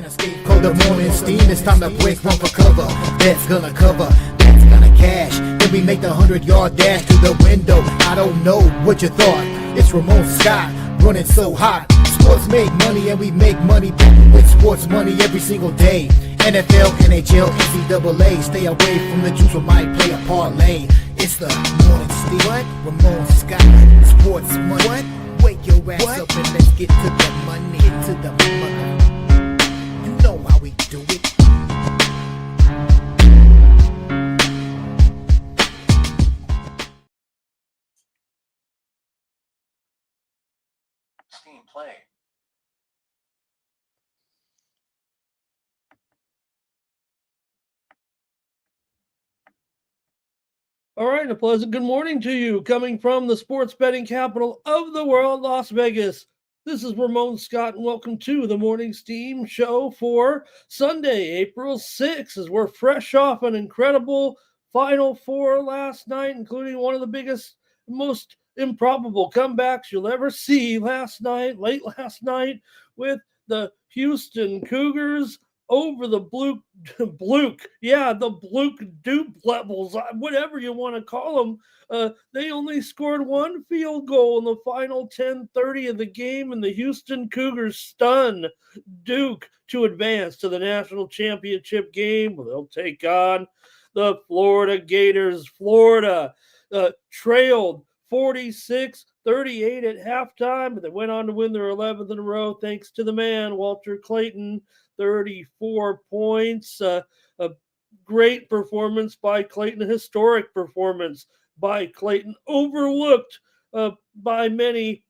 Can't escape cold the morning steam. It's time to break one for cover. That's gonna cover, that's gonna cash. Then we make the 100-yard dash to the window. I don't know what you thought. It's Ramon Scott running so hot. Sports make money and we make money with sports money every single day. NFL, NHL, NCAA. Stay away from the juice, we might play a parlay. It's the morning steam. What? Ramon Scott, sports money. What? Wake your ass up and let's get to the money. Get to the money. You know how we do it. Steam play. All right, a pleasant good morning to you, coming from the sports betting capital of the world, Las Vegas. This is Ramon Scott, and welcome to the Morning Steam Show for Sunday, April 6th, as we're fresh off an incredible Final Four last night, including one of the biggest, most improbable comebacks you'll ever see last night, late last night, with the Houston Cougars over the Bluke Duke levels, whatever you want to call them. They only scored one field goal in the final 10:30 of the game, and the Houston Cougars stun Duke to advance to the national championship game. They'll take on the Florida Gators. Florida trailed 46-38 at halftime, but they went on to win their 11th in a row thanks to the man, Walter Clayton. 34 points, a great performance by Clayton, a historic performance by Clayton, overlooked by many,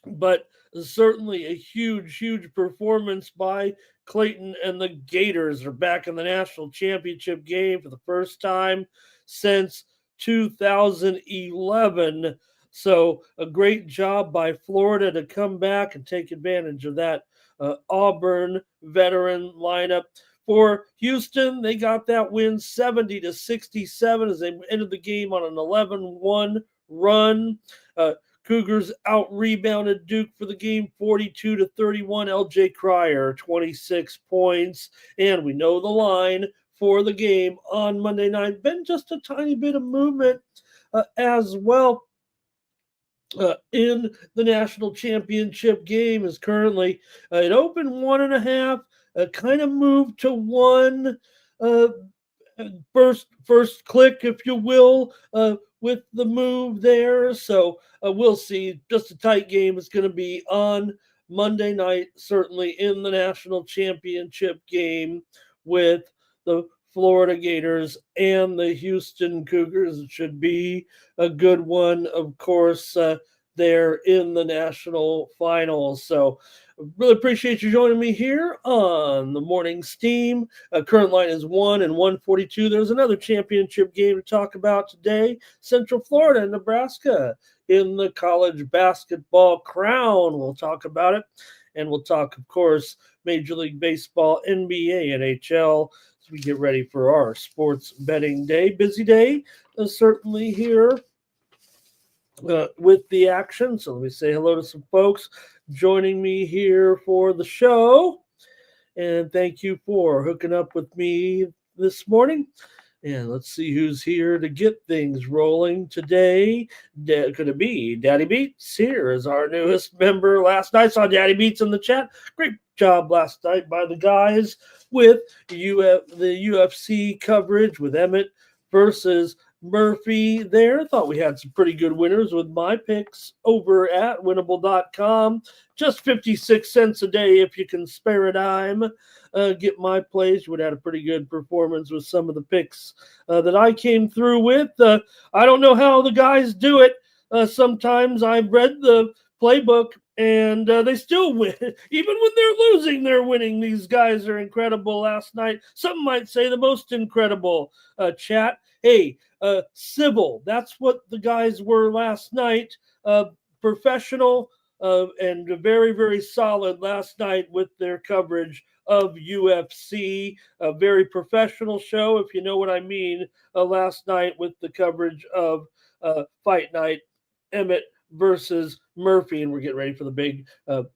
but certainly a huge performance by Clayton, and the Gators are back in the national championship game for the first time since 2011. So a great job by Florida to come back and take advantage of that Auburn veteran lineup. For Houston, they got that win 70-67 as they ended the game on an 11-1 run. Cougars out-rebounded Duke for the game 42-31. LJ Cryer, 26 points. And we know the line for the game on Monday night. Been just a tiny bit of movement as well. In the national championship game is currently it opened 1.5, kind of moved to 1, first click, if you will, with the move there. So we'll see. Just a tight game. It's going to be on Monday night, certainly in the national championship game with the Florida Gators and the Houston Cougars. It should be a good one, of course, there in the national finals. So really appreciate you joining me here on the Morning Steam. Current line is 1 and 142. There's another championship game to talk about today. Central Florida and Nebraska in the college basketball crown. We'll talk about it. And we'll talk, of course, Major League Baseball, NBA, NHL, we get ready for our sports betting day. Busy day, certainly here with the action. So let me say hello to some folks joining me here for the show. And thank you for hooking up with me this morning. And let's see who's here to get things rolling today. Could it be Daddy Beats? Here is our newest member. Last night saw Daddy Beats in the chat. Great job last night by the guys with the UFC coverage with Emmett versus Murphy there. Thought we had some pretty good winners with my picks over at winnable.com. Just 56 cents a day if you can spare a dime. Get my plays. You would have had a pretty good performance with some of the picks that I came through with. I don't know how the guys do it. Sometimes I've read the playbook and they still win. Even when they're losing, they're winning. These guys are incredible last night. Some might say the most incredible. Chat. Hey, civil. That's what the guys were last night. Professional and very, very solid last night with their coverage of UFC. A very professional show, if you know what I mean, last night with the coverage of Fight Night. Emmett versus Murphy, and we're getting ready for the big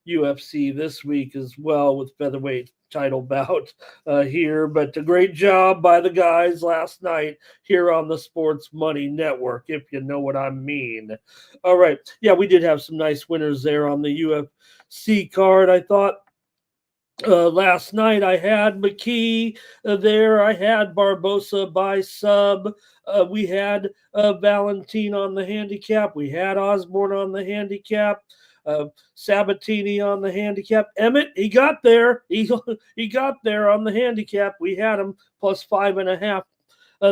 UFC this week as well with featherweight title bout here. But a great job by the guys last night here on the Sports Money Network, if you know what I mean. All right. Yeah, we did have some nice winners there on the UFC card, I thought. Last night I had McKee there. I had Barbosa by sub. We had Valentine on the handicap. We had Osborne on the handicap. Sabatini on the handicap. Emmett, he got there. He got there on the handicap. We had him plus 5.5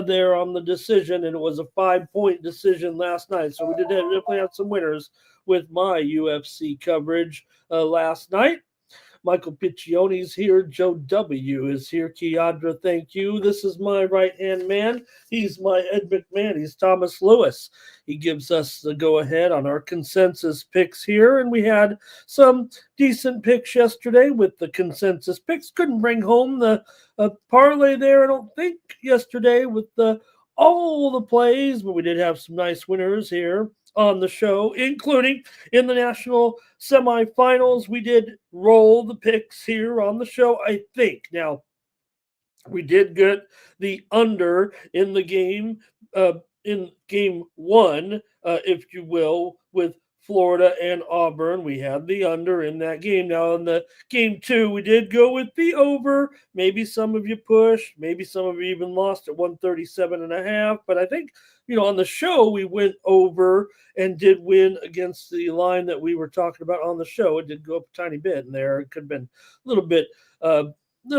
there on the decision, and it was a 5-point decision last night. So we did definitely have some winners with my UFC coverage last night. Michael Piccioni's here. Joe W. is here. Keandra, thank you. This is my right-hand man. He's my Ed McMahon. He's Thomas Lewis. He gives us the go-ahead on our consensus picks here, and we had some decent picks yesterday with the consensus picks. Couldn't bring home the parlay there, I don't think, yesterday with all the plays, but we did have some nice winners here on the show, including in the national semifinals. We did roll the picks here on the show, I think. Now, we did get the under in the game, in game one, if you will, with Florida and Auburn. We had the under in that game. Now, in the game two, we did go with the over. Maybe some of you pushed. Maybe some of you even lost at 137.5. But I think, on the show, we went over and did win against the line that we were talking about on the show. It did go up a tiny bit in there. It could have been a little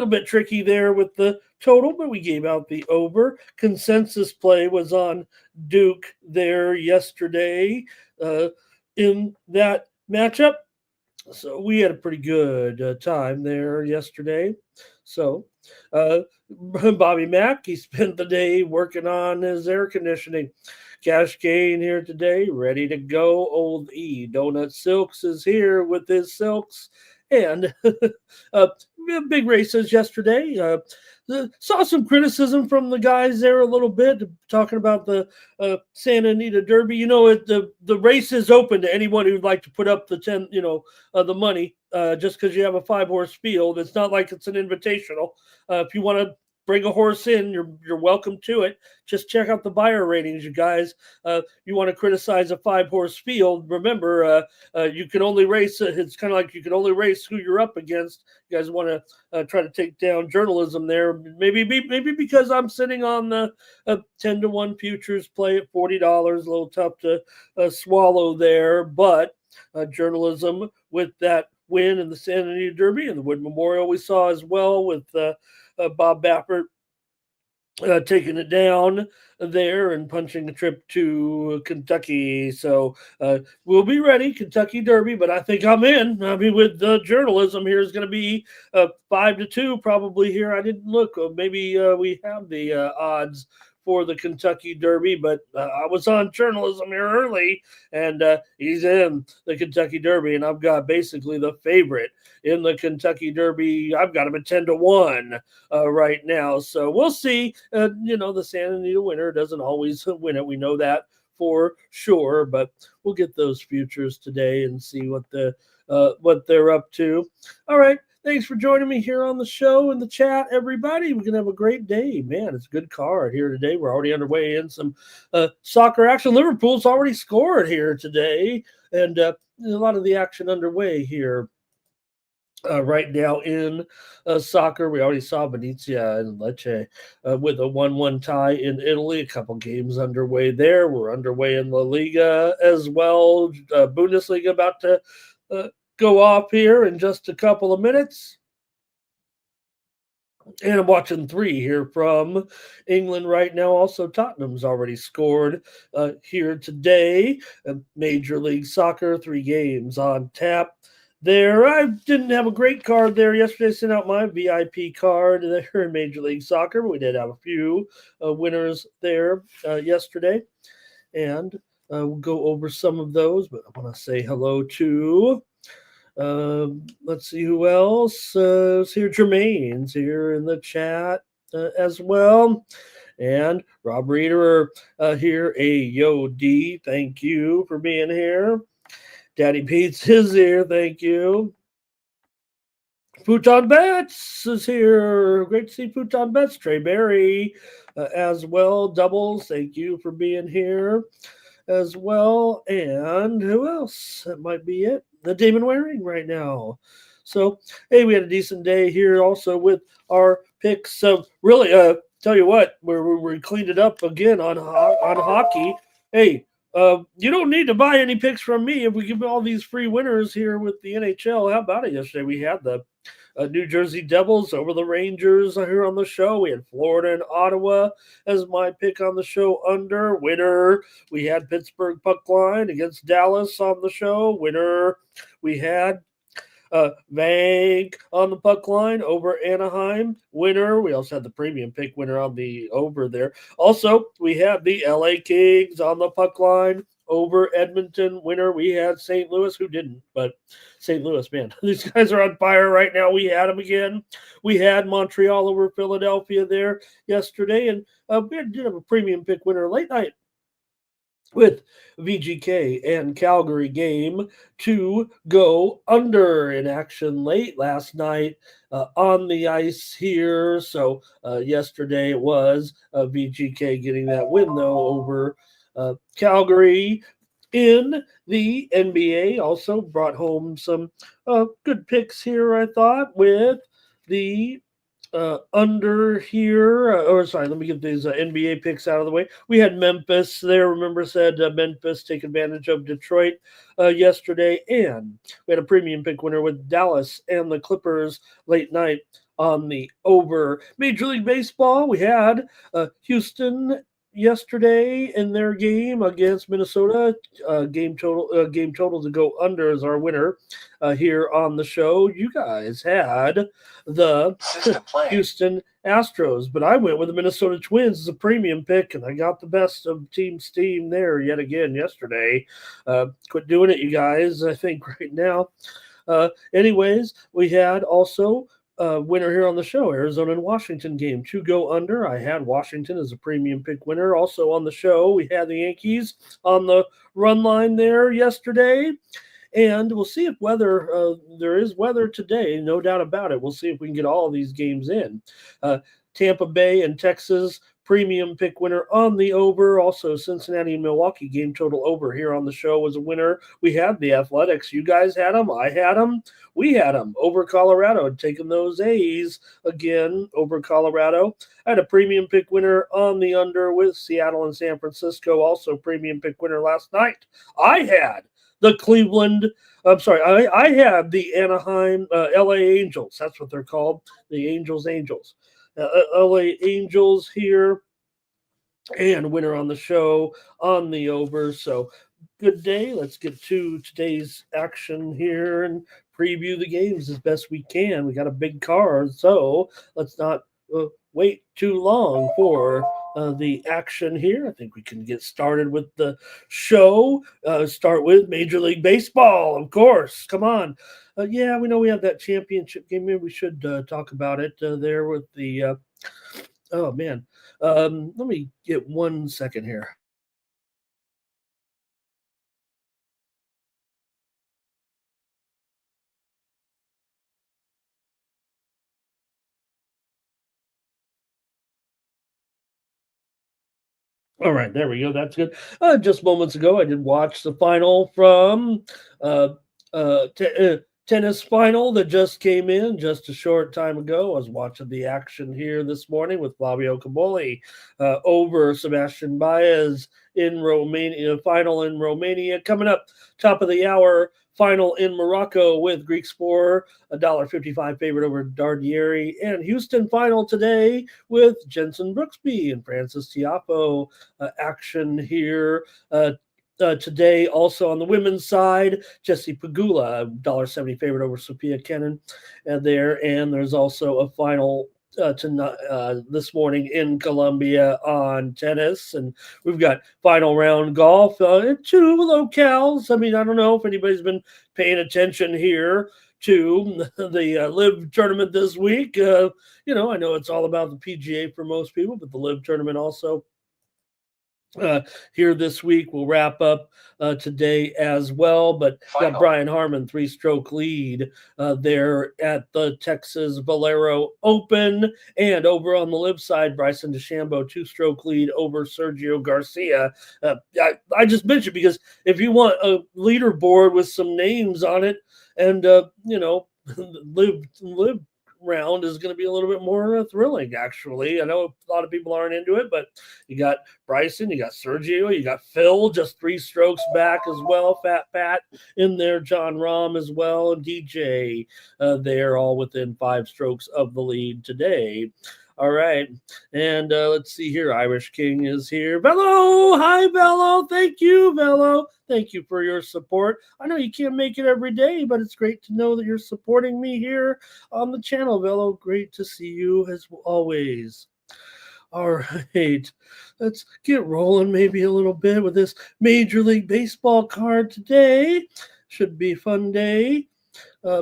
bit tricky there with the total, but we gave out the over. Consensus play was on Duke there yesterday in that matchup. So we had a pretty good time there yesterday. So Bobby Mack, he spent the day working on his air conditioning. Cash Gain here today, ready to go. Old E Donut Silks is here with his silks. And big races yesterday. Saw some criticism from the guys there a little bit, talking about the Santa Anita Derby. The race is open to anyone who'd like to put up the the money. Just because you have a 5-horse field, it's not like it's an invitational. If you want to bring a horse in, you're welcome to it. Just check out the buyer ratings, you guys. You want to criticize a 5-horse field, remember, you can only race, it's kind of like you can only race who you're up against. You guys want to try to take down journalism there. Maybe because I'm sitting on the 10-1 futures play at $40, a little tough to swallow there, but journalism with that win in the Santa Anita Derby and the Wood Memorial we saw as well with Bob Baffert taking it down there and punching a trip to Kentucky. So we'll be ready, Kentucky Derby, but I think I'm in. I mean, with the journalism here is going to be 5-2 probably here. I didn't look. Maybe we have the odds for the Kentucky Derby, but I was on journalism here early, and he's in the Kentucky Derby, and I've got basically the favorite in the Kentucky Derby. I've got him at 10-1 right now, so we'll see. The Santa Anita winner doesn't always win it. We know that for sure, but we'll get those futures today and see what they're up to. All right. Thanks for joining me here on the show in the chat, everybody. We're going to have a great day. Man, it's a good card here today. We're already underway in some soccer action. Liverpool's already scored here today, and a lot of the action underway here right now in soccer. We already saw Venezia and Lecce with a 1-1 tie in Italy. A couple games underway there. We're underway in La Liga as well. Bundesliga about to go off here in just a couple of minutes. And I'm watching 3 here from England right now. Also, Tottenham's already scored here today. Major League Soccer, 3 games on tap there. I didn't have a great card there yesterday. I sent out my VIP card there in Major League Soccer. But we did have a few winners there yesterday. And we'll go over some of those. But I want to say hello to... let's see who else is here. Jermaine's here in the chat as well. And Rob Reeder here. Yo, D, thank you for being here. Daddy Pete's is here. Thank you. Futon Bets is here. Great to see Futon Bets. Trey Berry as well. Doubles. Thank you for being here as well. And who else? That might be it. The Damon Waring right now. So, hey, we had a decent day here also with our picks. So, really, tell you what, we cleaned it up again on hockey. Hey, you don't need to buy any picks from me if we give all these free winners here with the NHL. How about it yesterday? We had the New Jersey Devils over the Rangers here on the show. We had Florida and Ottawa as my pick on the show under. Winner. We had Pittsburgh puck line against Dallas on the show. Winner. We had Vank on the puck line over Anaheim. Winner. We also had the premium pick winner on the over there. Also, we had the LA Kings on the puck line over Edmonton. Winner. We had St. Louis, who didn't, but St. Louis, man, these guys are on fire right now. We had them again. We had Montreal over Philadelphia there yesterday, and we did have a premium pick winner late night with VGK and Calgary game to go under in action late last night on the ice here. So yesterday it was VGK getting that win, though, over Calgary. In the NBA, also brought home some good picks here, I thought, with the under here, let me get these NBA picks out of the way. We had Memphis there. Remember, said Memphis take advantage of Detroit yesterday, and we had a premium pick winner with Dallas and the Clippers late night on the over. Major League Baseball, we had Houston yesterday in their game against Minnesota. Game total to go under as our winner here on the show. You guys had the Houston Astros, but I went with the Minnesota Twins as a premium pick, and I got the best of Team Steam there yet again yesterday. Quit doing it, you guys, I think right now. Anyways, we had also winner here on the show, Arizona and Washington game to go under. I had Washington as a premium pick winner. Also on the show, we had the Yankees on the run line there yesterday. And we'll see if there is weather today, no doubt about it. We'll see if we can get all of these games in. Tampa Bay and Texas premium pick winner on the over. Also, Cincinnati and Milwaukee game total over here on the show was a winner. We had the Athletics. You guys had them. I had them. We had them over Colorado, taking those A's again over Colorado. I had a premium pick winner on the under with Seattle and San Francisco. Also, premium pick winner last night. I had the I had the Anaheim LA Angels. That's what they're called. The Angels. LA Angels here, and winner on the show on the over. So good day. Let's get to today's action here and preview the games as best we can. We got a big card, so let's not wait too long for the action here. I think we can get started with the show. Start with Major League Baseball, of course. Come on. Yeah, we know we have that championship game. Maybe we should talk about it there with the oh, man. Let me get 1 second here. All right, there we go. That's good. Just moments ago, I did watch the final from tennis final that just came in just a short time ago. I was watching the action here this morning with Flavio Cobolli over Sebastian Baez in Romania, final in Romania. Coming up, top of the hour, final in Morocco with Greek Spore, $1.55 favorite over Dardieri, and Houston final today with Jensen Brooksby and Francis Tiafoe action here. Today, also on the women's side, Jessie Pegula, $1.70 favorite over Sophia Kenin there. And there's also a final tonight, this morning in Colombia on tennis. And we've got final round golf, 2 locales. I mean, I don't know if anybody's been paying attention here to the LIV tournament this week. I know it's all about the PGA for most people, but the LIV tournament also here this week. We'll wrap up today as well. But got Brian Harmon, 3-stroke lead there at the Texas Valero Open. And over on the live side, Bryson DeChambeau, 2-stroke lead over Sergio Garcia. I just mentioned because if you want a leaderboard with some names on it and, live round is going to be a little bit more thrilling, actually. I know a lot of people aren't into it, but you got Bryson, you got Sergio, you got Phil, just 3 strokes back as well. Fat Pat in there, John Rahm as well, and DJ. They're all within 5 strokes of the lead today. All right. And let's see here. Irish King is here. Velo. Hi, Velo. Thank you, Velo. Thank you for your support. I know you can't make it every day, but it's great to know that you're supporting me here on the channel, Velo. Great to see you as always. All right. Let's get rolling maybe a little bit with this Major League Baseball card today. Should be a fun day.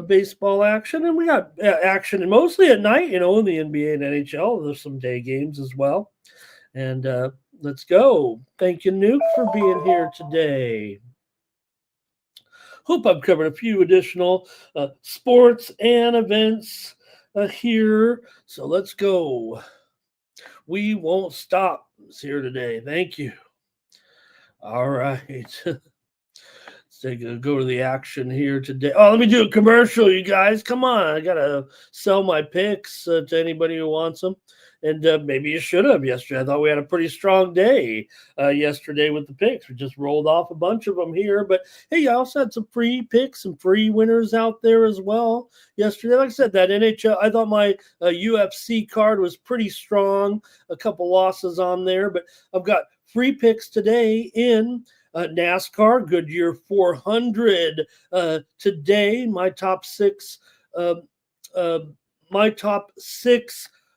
Baseball action, and we got action mostly at night, in the NBA and NHL. There's some day games as well. And let's go. Thank you, Nuke, for being here today. Hope I've covered a few additional sports and events here. So let's go. We won't stop here today. Thank you. All right. Go to the action here today. Oh, let me do a commercial, you guys. Come on. I got to sell my picks to anybody who wants them. And maybe you should have yesterday. I thought we had a pretty strong day yesterday with the picks. We just rolled off a bunch of them here. But, hey, I also had some free picks, some free winners out there as well yesterday. Like I said, that NHL, I thought my UFC card was pretty strong. A couple losses on there. But I've got free picks today in NASCAR, Goodyear 400 today. My top six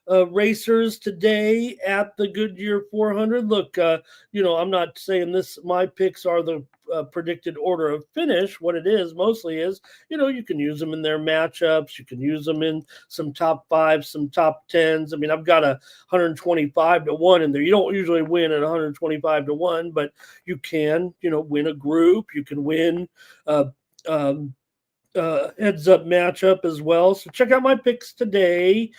racers today at the Goodyear 400. Look, I'm not saying this. My picks are the predicted order of finish. What it is mostly is, you can use them in their matchups. You can use them in some top 5s, some top 10s. I mean, I've got a 125-1 in there. You don't usually win at 125-1, but you can, win a group. You can win heads up matchup as well. So check out my picks today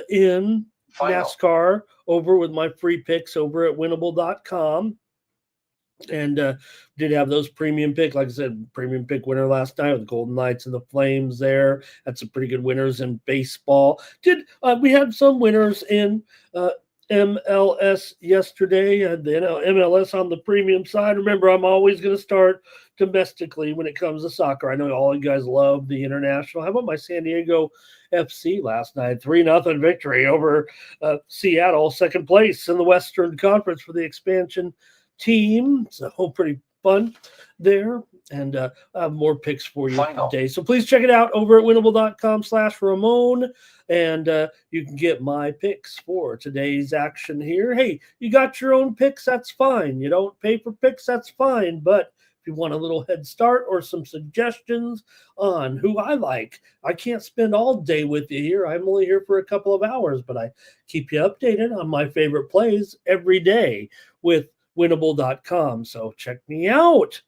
in NASCAR over with my free picks over at winnable.com. And did have those premium pick, like I said, premium pick winner last night with the Golden Knights and the Flames there. Had some pretty good winners in baseball. We had some winners in MLS yesterday. The MLS on the premium side. Remember, I'm always going to start domestically when it comes to soccer. I know all you guys love the international. How about my San Diego FC last night? 3-0 victory over Seattle, second place in the Western Conference for the expansion team. So pretty fun there. And I have more picks for you today. So please check it out over at winnable.com/Ramon. And you can get my picks for today's action here. Hey, you got your own picks, that's fine. You don't pay for picks, that's fine. But if you want a little head start or some suggestions on who I like, I can't spend all day with you here. I'm only here for a couple of hours, but I keep you updated on my favorite plays every day with winnable.com. So check me out.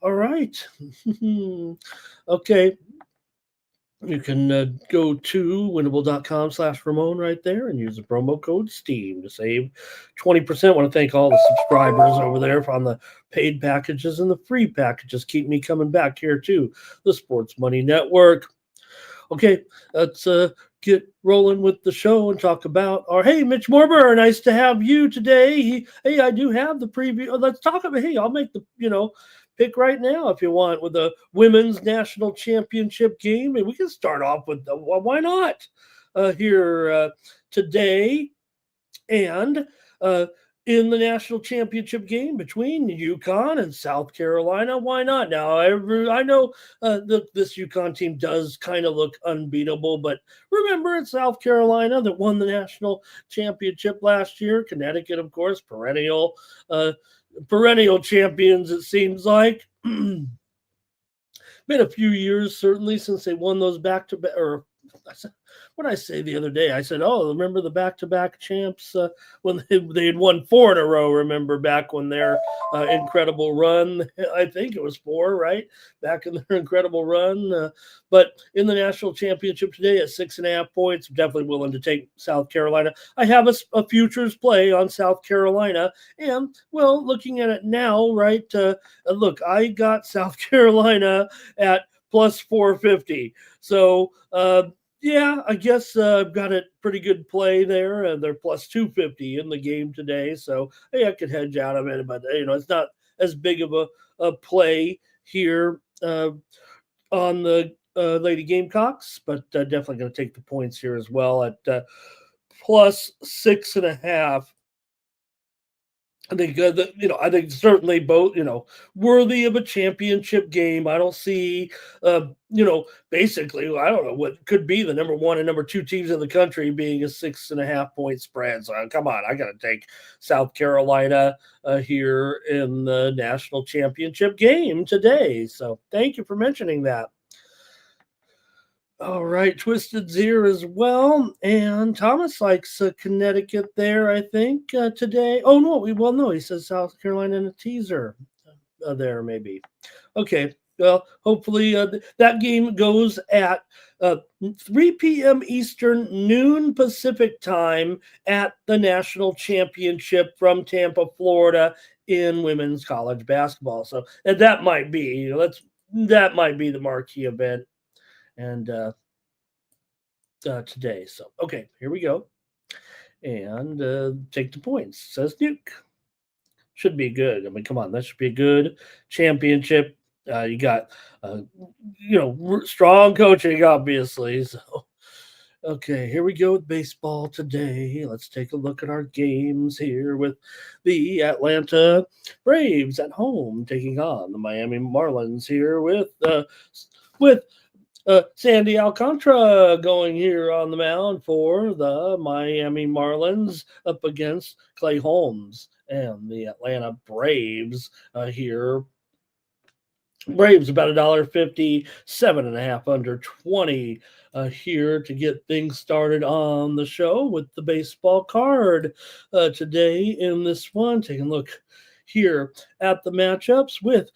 All right. Okay. You can go to winnable.com/Ramon right there and use the promo code STEAM to save 20%. I want to thank all the subscribers over there on the paid packages and the free packages. Keep me coming back here to the Sports Money Network. Okay, let's get rolling with the show and talk about hey, Mitch Morber, nice to have you today. I do have the preview. Let's talk about, I'll make the, pick right now if you want with the women's national championship game. And we can start off with why not here today. And in the national championship game between UConn and South Carolina, why not? Now, I know this UConn team does kind of look unbeatable, but remember, it's South Carolina that won the national championship last year. Connecticut, of course, perennial champions, it seems like. Been a few years, certainly, since they won those back-to-back, or what did I say the other day? I said, oh, remember the back-to-back champs when they had won 4 in a row, remember back when their incredible run, I think it was 4, right? Back in their incredible run. But in the national championship today at 6.5 points, I'm definitely willing to take South Carolina. I have a futures play on South Carolina. And, well, looking at it now, right, look, I got South Carolina at plus 450. So, yeah, I guess I've got a pretty good play there, and they're plus 250 in the game today. So, hey, I could hedge out of it, but, it's not as big of a play here on the Lady Gamecocks, but definitely going to take the points here as well at plus 6.5. I think I think certainly both, worthy of a championship game. I don't see, basically, I don't know what could be the number 1 and number 2 teams in the country being a 6.5 point spread. So come on, I got to take South Carolina here in the national championship game today. So thank you for mentioning that. All right, Twisted's here as well, and Thomas likes Connecticut there, I think, today. Oh, no, he says South Carolina in a teaser there, maybe. Okay, well, hopefully that game goes at 3 p.m. Eastern, noon Pacific time at the National Championship from Tampa, Florida in women's college basketball. So that might be, that might be the marquee event. And today. So, okay, here we go. And take the points, says Duke. Should be good. I mean, come on, that should be a good championship. You got, strong coaching, obviously. So, okay, here we go with baseball today. Let's take a look at our games here with the Atlanta Braves at home taking on the Miami Marlins here with Sandy Alcantara going here on the mound for the Miami Marlins up against Clay Holmes and the Atlanta Braves here. Braves about $1.50, 7.5 under 20 here to get things started on the show with the baseball card today in this one. Taking a look here at the matchups with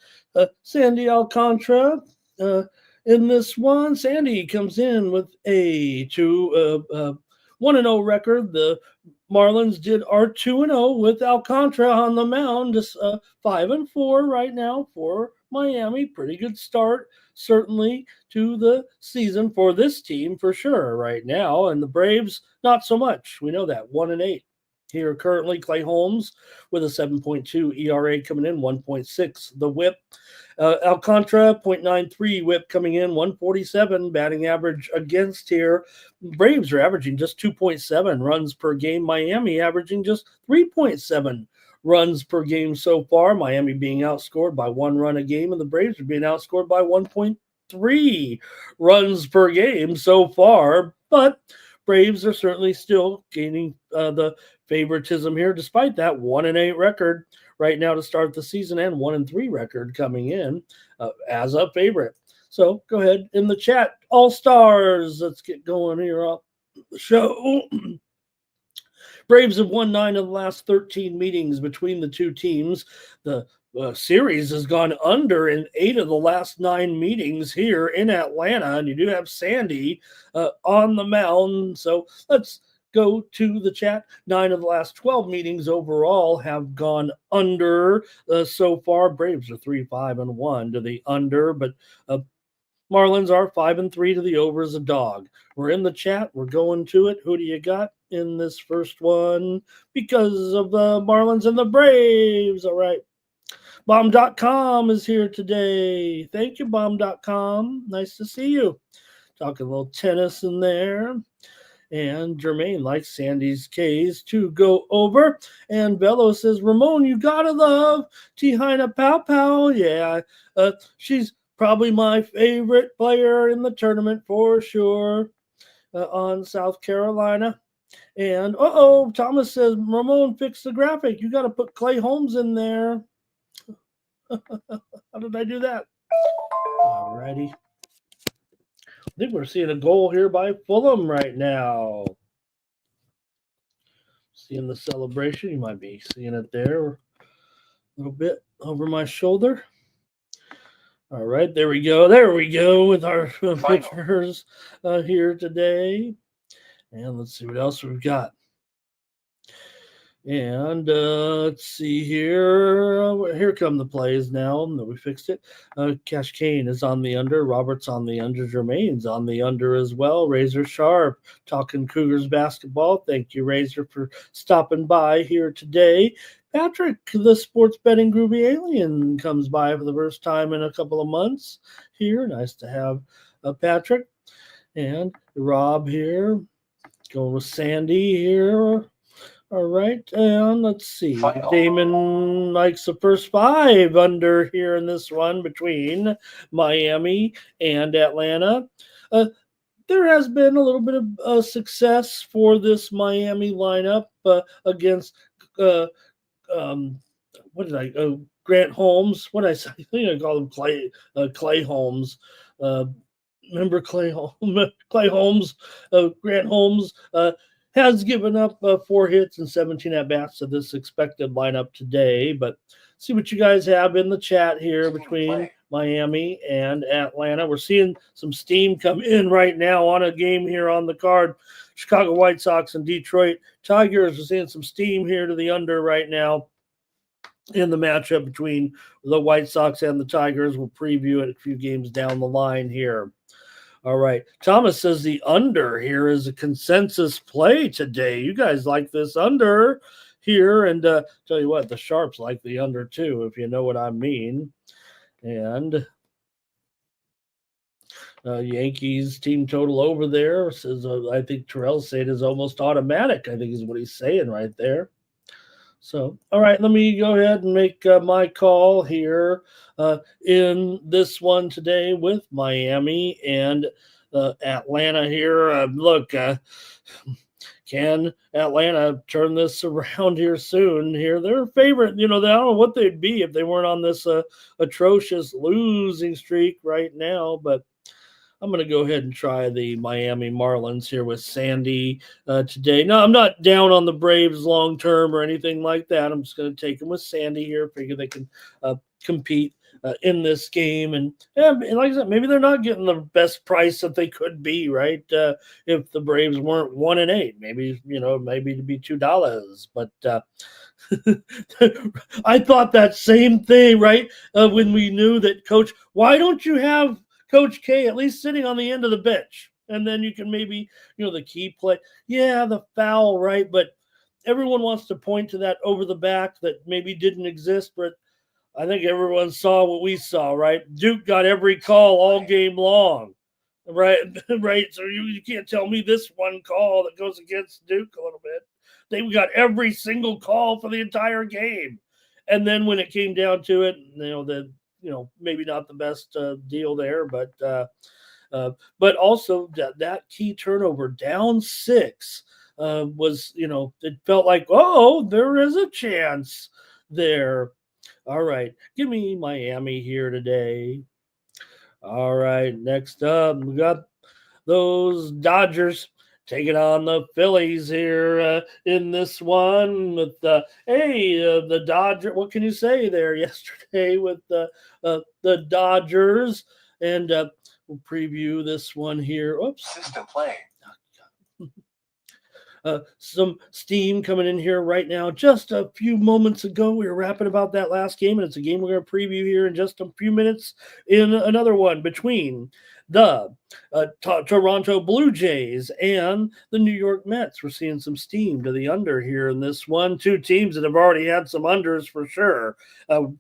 Sandy Alcantara. In this one, Sandy comes in with a 1-0 record. The Marlins are 2-0 with Alcantara on the mound, just 5-4 right now for Miami. Pretty good start, certainly, to the season for this team for sure right now. And the Braves, not so much. We know that, 1-8. Here currently, Clay Holmes with a 7.2 ERA coming in, 1.6 the whip. Alcantara, 0.93 whip coming in, 147 batting average against here. Braves are averaging just 2.7 runs per game. Miami averaging just 3.7 runs per game so far. Miami being outscored by 1 run a game, and the Braves are being outscored by 1.3 runs per game so far. But Braves are certainly still gaining the favoritism here, despite that 1-8 record right now to start the season and 1-3 record coming in as a favorite. So go ahead in the chat, all stars. Let's get going here on the show. Braves have won 9 of the last 13 meetings between the two teams. The series has gone under in 8 of the last 9 meetings here in Atlanta, and you do have Sandy on the mound. So let's go to the chat. 9 of the last 12 meetings overall have gone under so far. Braves are 3-5-1 to the under, but Marlins are 5-3 to the over as a dog. We're in the chat. We're going to it. Who do you got in this first one? Because of the Marlins and the Braves. All right. Bomb.com is here today. Thank you, Bomb.com. Nice to see you. Talking a little tennis in there. And Jermaine likes Sandy's K's to go over. And Bello says, Ramon, you gotta love Tihaina Pow Pow. Yeah, she's probably my favorite player in the tournament for sure on South Carolina. And, Thomas says, Ramon, fix the graphic. You got to put Clay Holmes in there. How did I do that? All righty. think we're seeing a goal here by Fulham right now. Seeing the celebration. You might be seeing it there a little bit over my shoulder. All right, there we go. There we go with our pictures here today. And let's see what else we've got. And let's see here. Here come the plays now that we fixed it. Cash Kane is on the under. Roberts on the under. Jermaine's on the under as well. Razor Sharp talking Cougars basketball. Thank you, Razor, for stopping by here today. Patrick, the sports betting groovy alien, comes by for the first time in a couple of months here. Nice to have Patrick. And Rob here. Going with Sandy here. All right, and let's see. Damon likes the first 5 under here in this one between Miami and Atlanta. There has been a little bit of success for this Miami lineup against Grant Holmes. What did I say? I think I call him Clay Holmes. Remember Clay Holmes? Grant Holmes. Has given up 4 hits and 17 at-bats to this expected lineup today. But see what you guys have in the chat here between Miami and Atlanta. We're seeing some steam come in right now on a game here on the card. Chicago White Sox and Detroit Tigers. We're seeing some steam here to the under right now in the matchup between the White Sox and the Tigers. We'll preview it a few games down the line here. All right. Thomas says the under here is a consensus play today. You guys like this under here. And tell you what, the Sharps like the under too, if you know what I mean. And Yankees team total over there says, I think Terrell said is almost automatic, I think is what he's saying right there. So, all right, let me go ahead and make my call here in this one today with Miami and Atlanta here. Look, can Atlanta turn this around here soon? Here, they're a favorite. I don't know what they'd be if they weren't on this atrocious losing streak right now, but I'm going to go ahead and try the Miami Marlins here with Sandy today. No, I'm not down on the Braves long-term or anything like that. I'm just going to take them with Sandy here. Figure they can compete in this game. And like I said, maybe they're not getting the best price that they could be, right? If the Braves weren't 1-8, maybe, maybe to be $2. But I thought that same thing, right? When we knew that, Coach, why don't you have Coach K at least sitting on the end of the bench, and then you can maybe, the key play. Yeah, the foul, right? But everyone wants to point to that over the back that maybe didn't exist, but I think everyone saw what we saw, right? Duke got every call all game long, right? Right. So you can't tell me this one call that goes against Duke a little bit. They got every single call for the entire game. And then when it came down to it, maybe not the best deal there, but also that key turnover down 6 was, it felt like, oh, there is a chance there. All right, give me Miami here today. All right, next up, we got those Dodgers taking on the Phillies here in this one with the Dodgers. What can you say there yesterday with the Dodgers? And we'll preview this one here. Oops. System play. Some steam coming in here right now. Just a few moments ago, we were rapping about that last game, and it's a game we're going to preview here in just a few minutes in another one between the Toronto Blue Jays and the New York Mets. We're seeing some steam to the under here in this one. 2 teams that have already had some unders for sure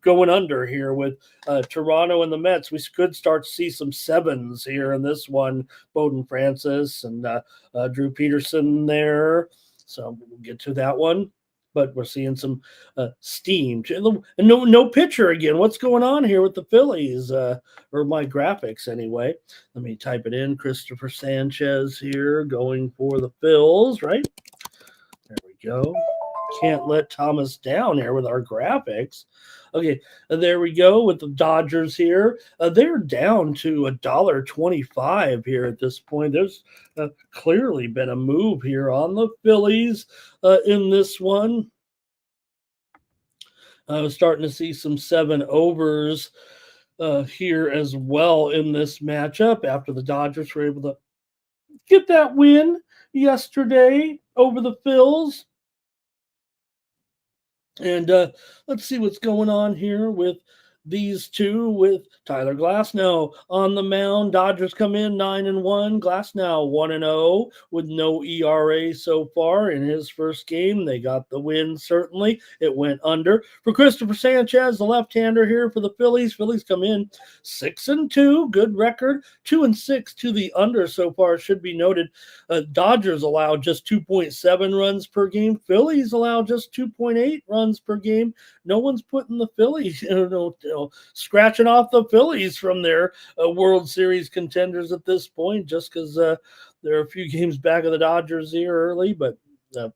going under here with Toronto and the Mets. We could start to see some 7s here in this one. Bowden Francis and Drew Peterson there. So we'll get to that one. But we're seeing some steam. And no pitcher again. What's going on here with the Phillies? Or my graphics anyway. Let me type it in. Christopher Sanchez here going for the Phils, right? There we go. can't let Thomas down here with our graphics. Okay, there we go with the Dodgers here. They're down to $1.25 here at this point. There's clearly been a move here on the Phillies in this one. I was starting to see some 7 overs here as well in this matchup after the Dodgers were able to get that win yesterday over the Phils. And let's see what's going on here with these two, with Tyler Glasnow on the mound. Dodgers come in 9-1. Glasnow 1-0 with no ERA so far in his first game. They got the win, certainly. It went under. For Christopher Sanchez, the left-hander here for the Phillies. Phillies come in 6-2. Good record. 2-6 to the under so far, should be noted. Dodgers allow just 2.7 runs per game. Phillies allow just 2.8 runs per game. No one's putting the Phillies, scratching off the Phillies from their World Series contenders at this point, just because they're a few games back of the Dodgers here early, but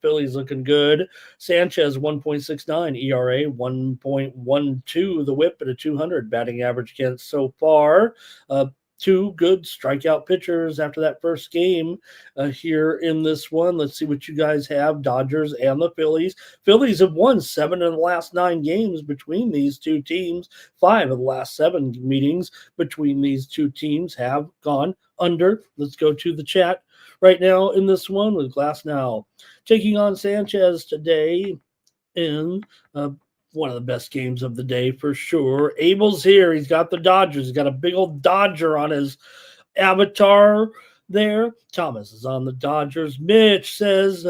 Phillies looking good. Sanchez 1.69 ERA, 1.12 the whip at a 200 batting average against so far. 2 good strikeout pitchers after that first game here in this one. Let's see what you guys have, Dodgers and the Phillies. Phillies have won 7 of the last 9 games between these two teams. 5 of the last 7 meetings between these two teams have gone under. Let's go to the chat right now in this one with Glasnow taking on Sanchez today in one of the best games of the day for sure. Abel's here. He's got the Dodgers. He's got a big old Dodger on his avatar there. Thomas is on the Dodgers. Mitch says,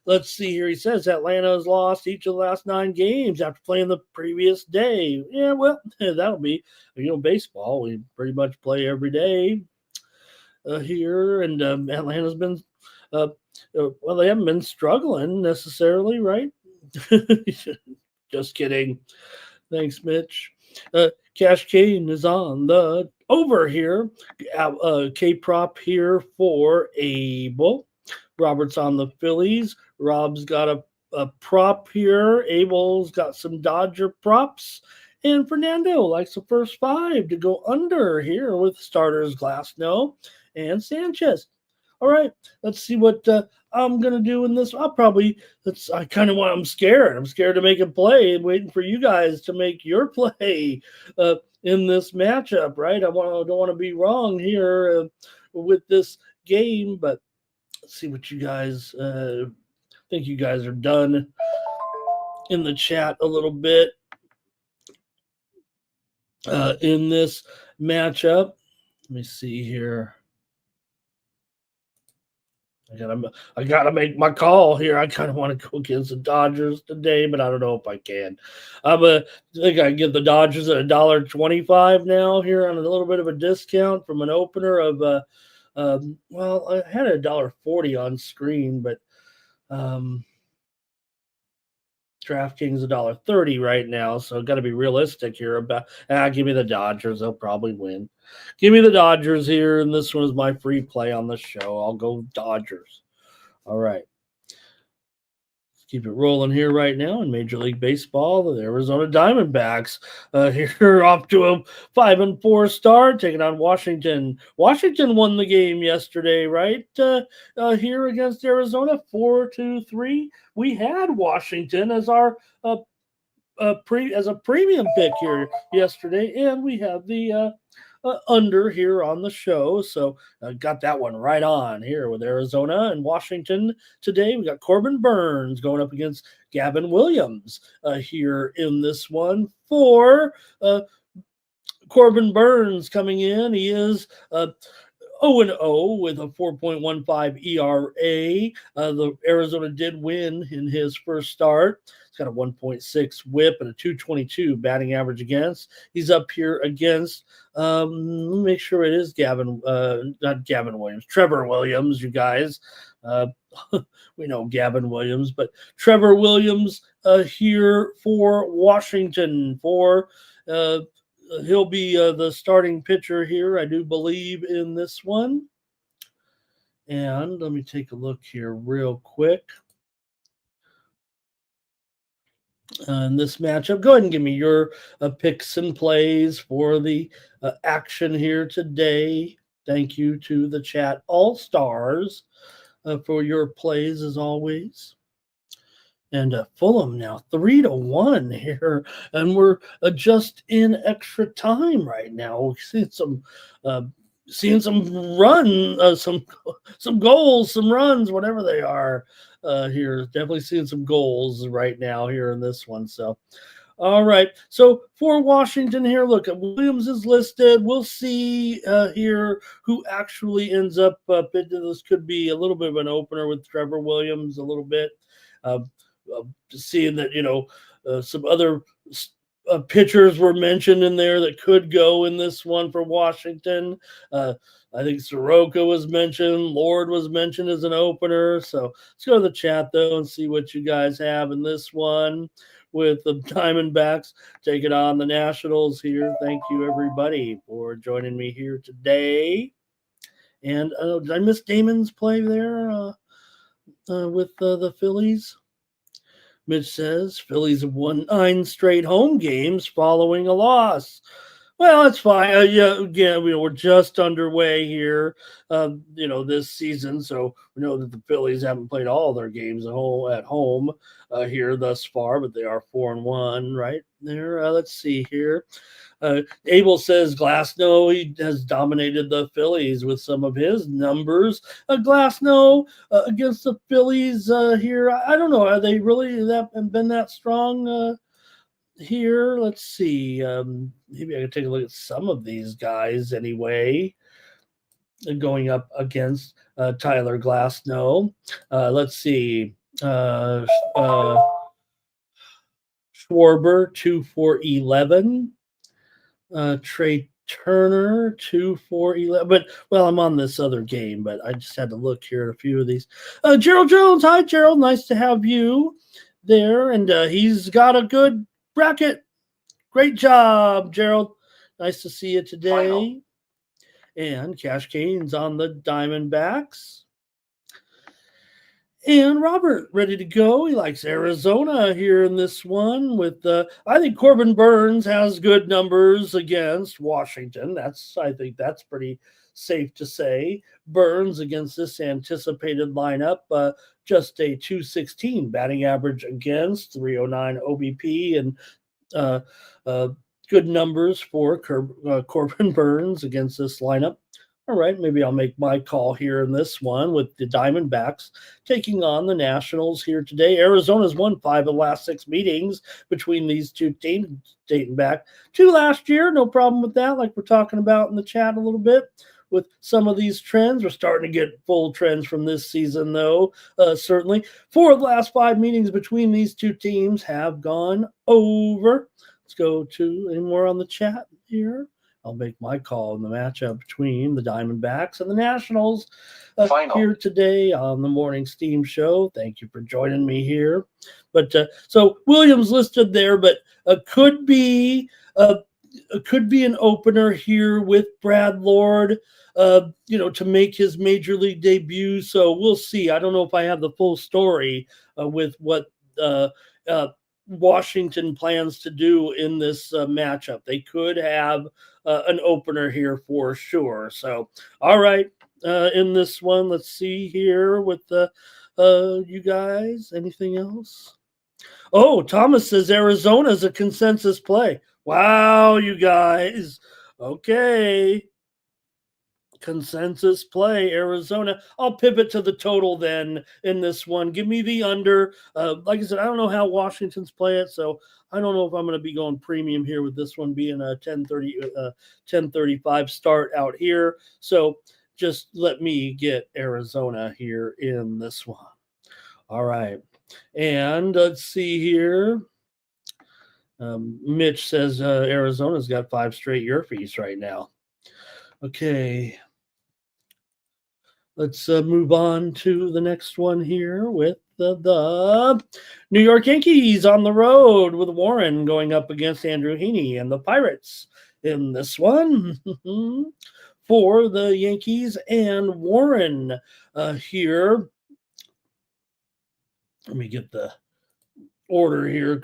let's see here. He says Atlanta has lost each of the last 9 games after playing the previous day. Yeah, well, that'll be, baseball. We pretty much play every day here. And Atlanta's been, well, they haven't been struggling necessarily, right? Just kidding. Thanks, Mitch. Cash Kane is on the over here. K-prop here for Abel. Robert's on the Phillies. Rob's got a prop here. Abel's got some Dodger props. And Fernando likes the first 5 to go under here with starters Glasnow and Sanchez. All right, let's see what I'm going to do in this. I'm scared. I'm scared to make a play and waiting for you guys to make your play in this matchup, right? I don't want to be wrong here with this game, but let's see what you guys think. You guys are done in the chat a little bit in this matchup. Let me see here. I gotta make my call here. I kind of want to go against the Dodgers today, but I don't know if I can. I think I can get the Dodgers at $1.25 now here on a little bit of a discount from an opener of well, I had $1.40 on screen, but DraftKings $1.30 right now, so got to be realistic here about. Give me the Dodgers; they'll probably win. Give me the Dodgers here, and this one is my free play on the show. I'll go Dodgers. All right. Let's keep it rolling here right now in Major League Baseball. The Arizona Diamondbacks here off to a 5-4 start, taking on Washington. Washington won the game yesterday, right? Here against Arizona, 4-3. We had Washington as our as a premium pick here yesterday, and we have the under here on the show. So got that one right on here with Arizona and Washington today. We got Corbin Burns going up against Gavin Williams here in this one. For Corbin Burns coming in, he is 0-0 with a 4.15 ERA. The Arizona did win in his first start. He's got a 1.6 whip and a 222 batting average against. He's up here against, let me make sure it is not Gavin Williams, Trevor Williams, you guys. We know Gavin Williams, but Trevor Williams here for Washington. He'll be the starting pitcher here, I do believe, in this one. And let me take a look here real quick. in this matchup. Go ahead and give me your picks and plays for the action here today. Thank you to the chat all-stars for your plays as always. And Fulham now 3-1 here, and we're just in extra time right now. We're seeing some some goals, some runs, whatever they are here. Definitely seeing some goals right now here in this one. So, all right. So for Washington here, look, Williams is listed. We'll see here who actually ends up. This could be a little bit of an opener with Trevor Williams a little bit. Seeing that, some other pitchers were mentioned in there that could go in this one for Washington. I think Soroka was mentioned. Lord was mentioned as an opener. So let's go to the chat, though, and see what you guys have in this one with the Diamondbacks taking on the Nationals here. Thank you, everybody, for joining me here today. And did I miss Damon's play there with the Phillies? Mitch says Phillies have won 9 straight home games following a loss. Well, that's fine. Again, we're just underway here, this season. So we know that the Phillies haven't played all their games at home here thus far, but they are 4-1 right there. Let's see here. Abel says Glasnow, he has dominated the Phillies with some of his numbers. Glasnow against the Phillies here. I don't know. Are they really been that strong here? Let's see. Maybe I could take a look at some of these guys anyway. Going up against Tyler Glasnow. Let's see. Schwarber 2-for-11. Trey Turner 2-for-11. But I'm on this other game, but I just had to look here at a few of these. Gerald Jones, hi Gerald, nice to have you there, and he's got a good bracket. Great job, Gerald. Nice to see you today. Final. And Cash Cane's on the Diamondbacks. And Robert, ready to go. He likes Arizona here in this one with I think Corbin Burns has good numbers against Washington. I think that's pretty safe to say. Burns against this anticipated lineup, just a .216 batting average against, .309 OBP, and good numbers for Corbin Burns against this lineup. All right, maybe I'll make my call here in this one with the Diamondbacks taking on the Nationals here today. Arizona's won 5 of the last 6 meetings between these two teams, dating back to last year. No problem with that, like we're talking about in the chat a little bit. With some of these trends, we're starting to get full trends from this season, though, certainly. 4 of the last 5 meetings between these two teams have gone over. Let's go to any more on the chat here. I'll make my call in the matchup between the Diamondbacks and the Nationals here today on the Morning Steam Show. Thank you for joining me here. But so Williams listed there, but could be an opener here with Brad Lord, to make his major league debut. So we'll see. I don't know if I have the full story with what Washington plans to do in this matchup. They could have an opener here for sure. So, all right, in this one, let's see here with you guys. Anything else? Oh, Thomas says Arizona's a consensus play. Wow, you guys. Okay. Consensus play, Arizona. I'll pivot to the total then in this one. Give me the under. Like I said, I don't know how Washington's play it, so I don't know if I'm going to be going premium here with this one being a 10:35 start out here. So just let me get Arizona here in this one. All right. And let's see here. Mitch says Arizona's got 5 straight Yerfies right now. Okay. Let's move on to the next one here with the New York Yankees on the road with Warren going up against Andrew Heaney and the Pirates in this one. For the Yankees and Warren here. Let me get the order here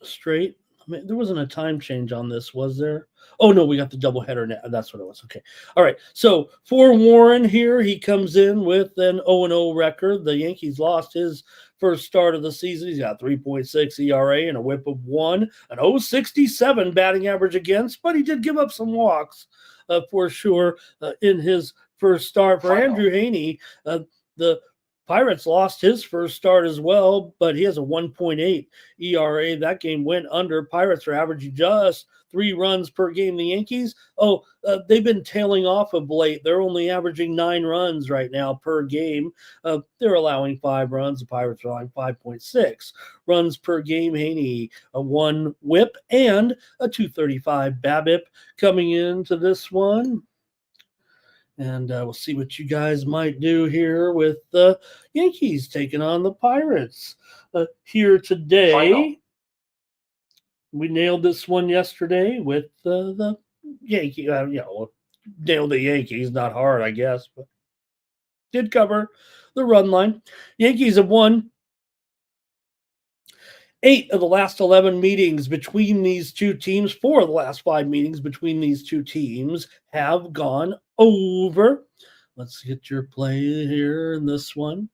straight. I mean, there wasn't a time change on this, was there? Oh, no, we got the doubleheader now. That's what it was. Okay. All right. So for Warren here, he comes in with an 0-0 record. The Yankees lost his first start of the season. He's got 3.6 ERA and a whip of 1, an 0.67 batting average against, but he did give up some walks for sure in his first start. For Andrew Heaney, the Pirates lost his first start as well, but he has a 1.8 ERA. That game went under. Pirates are averaging just 3 runs per game. The Yankees, they've been tailing off of late. They're only averaging 9 runs right now per game. They're allowing 5 runs. The Pirates are allowing 5.6 runs per game. Heaney, a 1 whip and a 235 BABIP coming into this one. And we'll see what you guys might do here with the Yankees taking on the Pirates here today. Final. We nailed this one yesterday with the Yankees. Nailed the Yankees. Not hard, I guess, but did cover the run line. Yankees have won 8 of the last 11 meetings between these two teams. 4 of the last 5 meetings between these two teams have gone over. Let's get your play here in this one.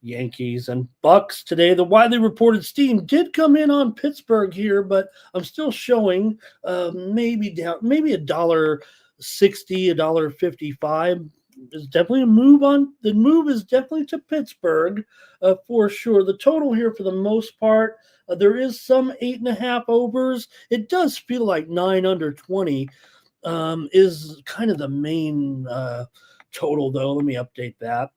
Yankees and Bucks today. The widely reported steam did come in on Pittsburgh here, but I'm still showing maybe $1.60, $1.55. Is definitely a move on. The move is definitely to Pittsburgh for sure. The total here for the most part, there is some 8.5 overs. It does feel like 9 under 20 is kind of the main total, though. Let me update that.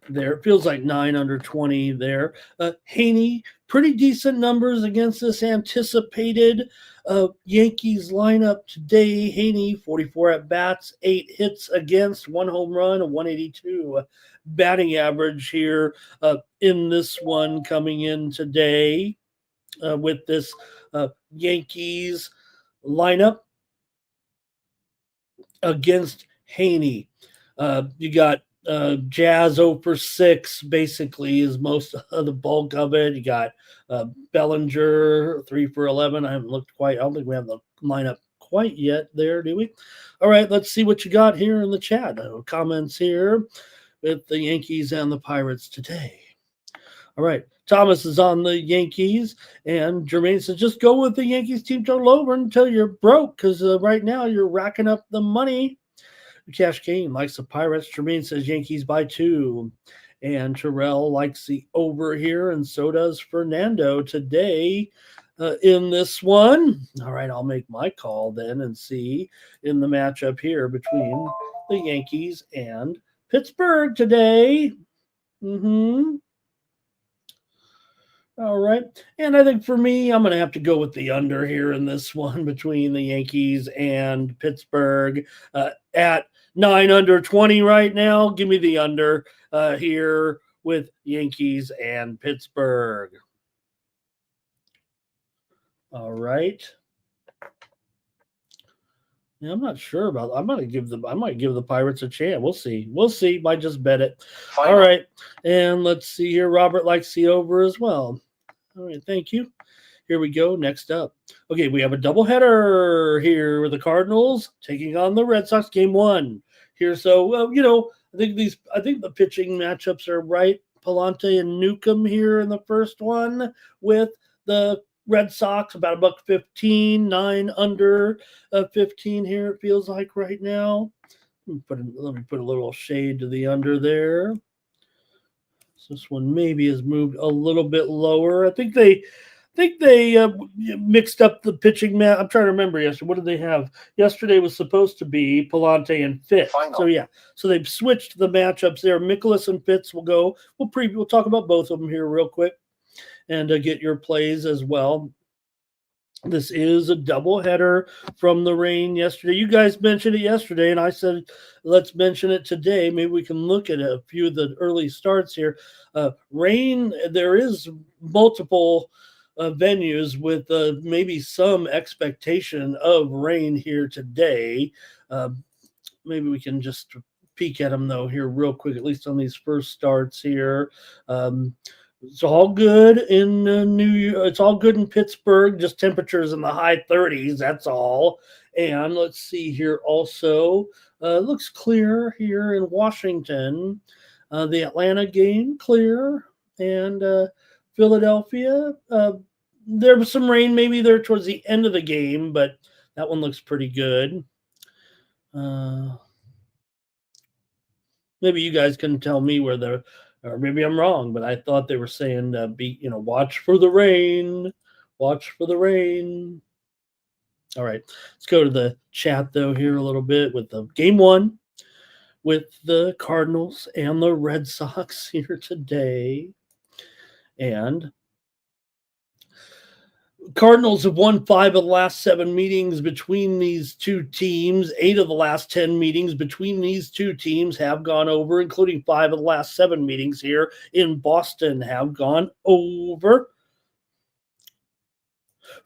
There, it feels like 9 under 20 there. Heaney, pretty decent numbers against this anticipated Yankees lineup today. Heaney, 44 at bats, 8 hits against, 1 home run, a 182 batting average here in this one coming in today with this Yankees lineup against Heaney. You got Jazz 0 for 6 basically is most of the bulk of it. You got Bellinger 3 for 11. I haven't looked quite. I don't think we have the lineup quite yet there, do we? All right, let's see what you got here in the chat. Comments here with the Yankees and the Pirates today. All right, Thomas is on the Yankees, and Jermaine says just go with the Yankees team total over until you're broke, because right now you're racking up the money. Cash Kane likes the Pirates. Jermaine says Yankees by 2. And Terrell likes the over here, and so does Fernando today in this one. All right, I'll make my call then and see in the matchup here between the Yankees and Pittsburgh today. All right. And I think for me, I'm going to have to go with the under here in this one between the Yankees and Pittsburgh at 9 under 20 right now. Give me the under here with Yankees and Pittsburgh. All right. Yeah, I'm not sure about. I might give the Pirates a chance. We'll see. Might just bet it. Final. All right. And let's see here. Robert likes the over as well. All right. Thank you. Here we go. Next up. Okay, we have a doubleheader here with the Cardinals taking on the Red Sox. Game 1 here. So, I think the pitching matchups are right. Palante and Newcomb here in the first one with the Red Sox, about $1.15, 9 under 15 here, it feels like right now. Let me put a little shade to the under there. So this one maybe has moved a little bit lower. I think they mixed up the pitching match. I'm trying to remember yesterday. What did they have? Yesterday was supposed to be Palante and Fitz. Final. So yeah, so they've switched the matchups there. Mikolas and Fitz will go. We'll talk about both of them here real quick and get your plays as well. This is a doubleheader from the rain yesterday. You guys mentioned it yesterday, and I said, let's mention it today. Maybe we can look at a few of the early starts here. Rain, there is multiple venues with maybe some expectation of rain here today. Maybe we can just peek at them, though, here real quick, at least on these first starts here. It's all good in New York. It's all good in Pittsburgh. Just temperatures in the high 30s. That's all. And let's see here. Also, looks clear here in Washington. The Atlanta game clear, and Philadelphia. There was some rain maybe there towards the end of the game, but that one looks pretty good. Maybe you guys can tell me where the, or maybe I'm wrong, but I thought they were saying watch for the rain, watch for the rain. All right, let's go to the chat though here a little bit with the game one with the Cardinals and the Red Sox here today. And Cardinals have won 5 of the last 7 meetings between these two teams. 8 of the last 10 meetings between these two teams have gone over, including 5 of the last 7 meetings here in Boston have gone over.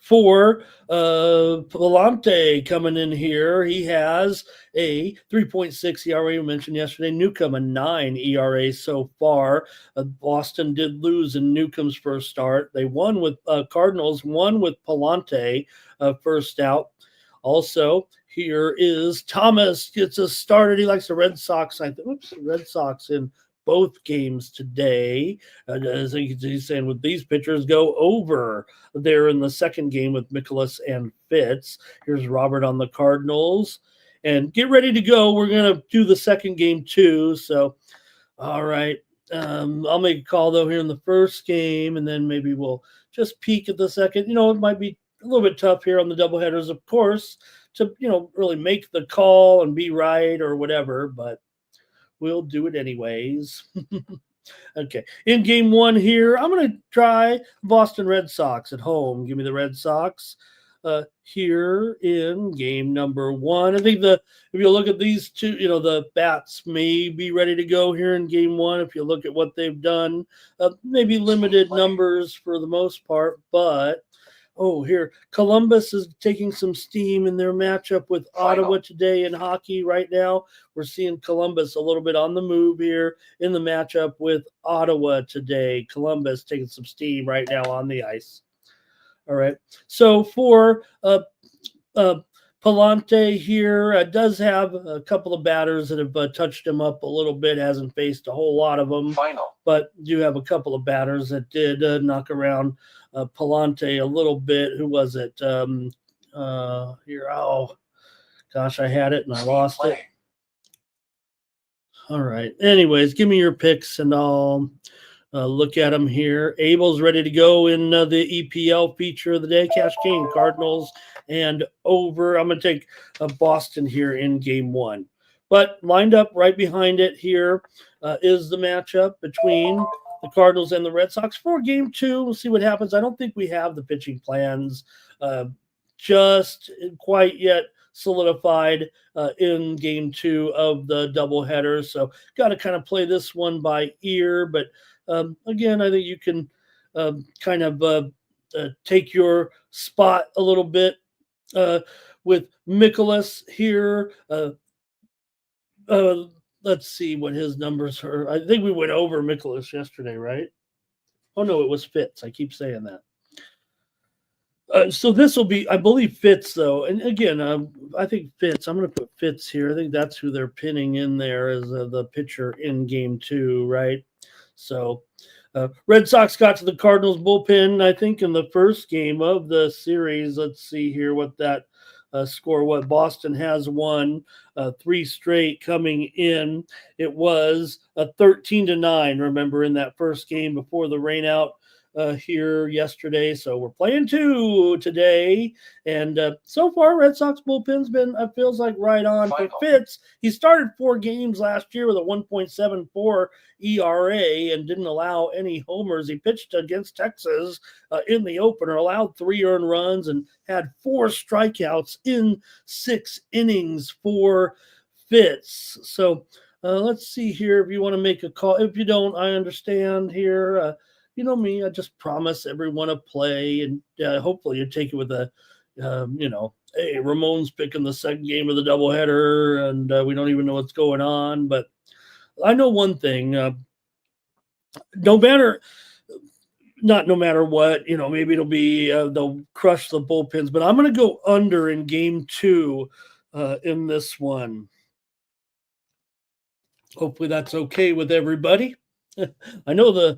For Palante coming in here, he has a 3.6 ERA. We mentioned yesterday. Newcomb a 9 ERA so far. Boston did lose in Newcomb's first start. They won with Cardinals, won with Palante first out. Also, here is Thomas gets us started. He likes the Red Sox. Red Sox in both games today. As he's saying, with these pitchers go over there in the second game with Mikolas and Fitz. Here's Robert on the Cardinals. And get ready to go. We're going to do the second game too. So, all right. I'll make a call, though, here in the first game, and then maybe we'll just peek at the second. It might be a little bit tough here on the doubleheaders, of course, to, really make the call and be right or whatever, but we'll do it anyways. Okay. In game one here, I'm going to try Boston Red Sox at home. Give me the Red Sox here in game number one. I think if you look at these two, the bats may be ready to go here in game one. If you look at what they've done, maybe limited numbers for the most part, but here, Columbus is taking some steam in their matchup with Ottawa today in hockey right now. We're seeing Columbus a little bit on the move here in the matchup with Ottawa today. Columbus taking some steam right now on the ice. All right. So for Palante here does have a couple of batters that have touched him up a little bit. Hasn't faced a whole lot of them, but do have a couple of batters that did knock around Palante a little bit. Who was it? Here, oh gosh, I had it and I lost it. All right. Anyways, give me your picks and I'll look at them here. Abel's ready to go in the EPL feature of the day. Cash King, Cardinals, and over. I'm going to take Boston here in game one. But lined up right behind it here is the matchup between the Cardinals and the Red Sox for game two. We'll see what happens. I don't think we have the pitching plans just quite yet solidified in game two of the doubleheader. So got to kind of play this one by ear. But again, I think you can kind of take your spot a little bit with Mikolas here. Let's see what his numbers are. I think we went over Mikolas yesterday, right? Oh, no, it was Fitz. I keep saying that. So this will be, I believe, Fitz, though. And again, I think Fitz. I'm going to put Fitz here. I think that's who they're pinning in there as the pitcher in game two, right? So Red Sox got to the Cardinals bullpen, I think, in the first game of the series. Let's see here what that score. What Boston has won 3 straight coming in. It was a 13-9. Remember, in that first game before the rainout here yesterday. So we're playing 2 today, and so far Red Sox bullpen's been feels like right on for Fitz. He started 4 games last year with a 1.74 ERA and didn't allow any homers. He pitched against Texas in the opener, allowed 3 earned runs and had 4 strikeouts in 6 innings for Fitz. So let's see here if you want to make a call. If you don't, I understand here. You know me, I just promise everyone a play, and hopefully you take it with a, hey, Ramon's picking the second game of the doubleheader, and we don't even know what's going on. But I know one thing: no matter not no matter what, maybe it'll be they'll crush the bullpens, but I'm going to go under in game 2 in this one. Hopefully that's okay with everybody. I know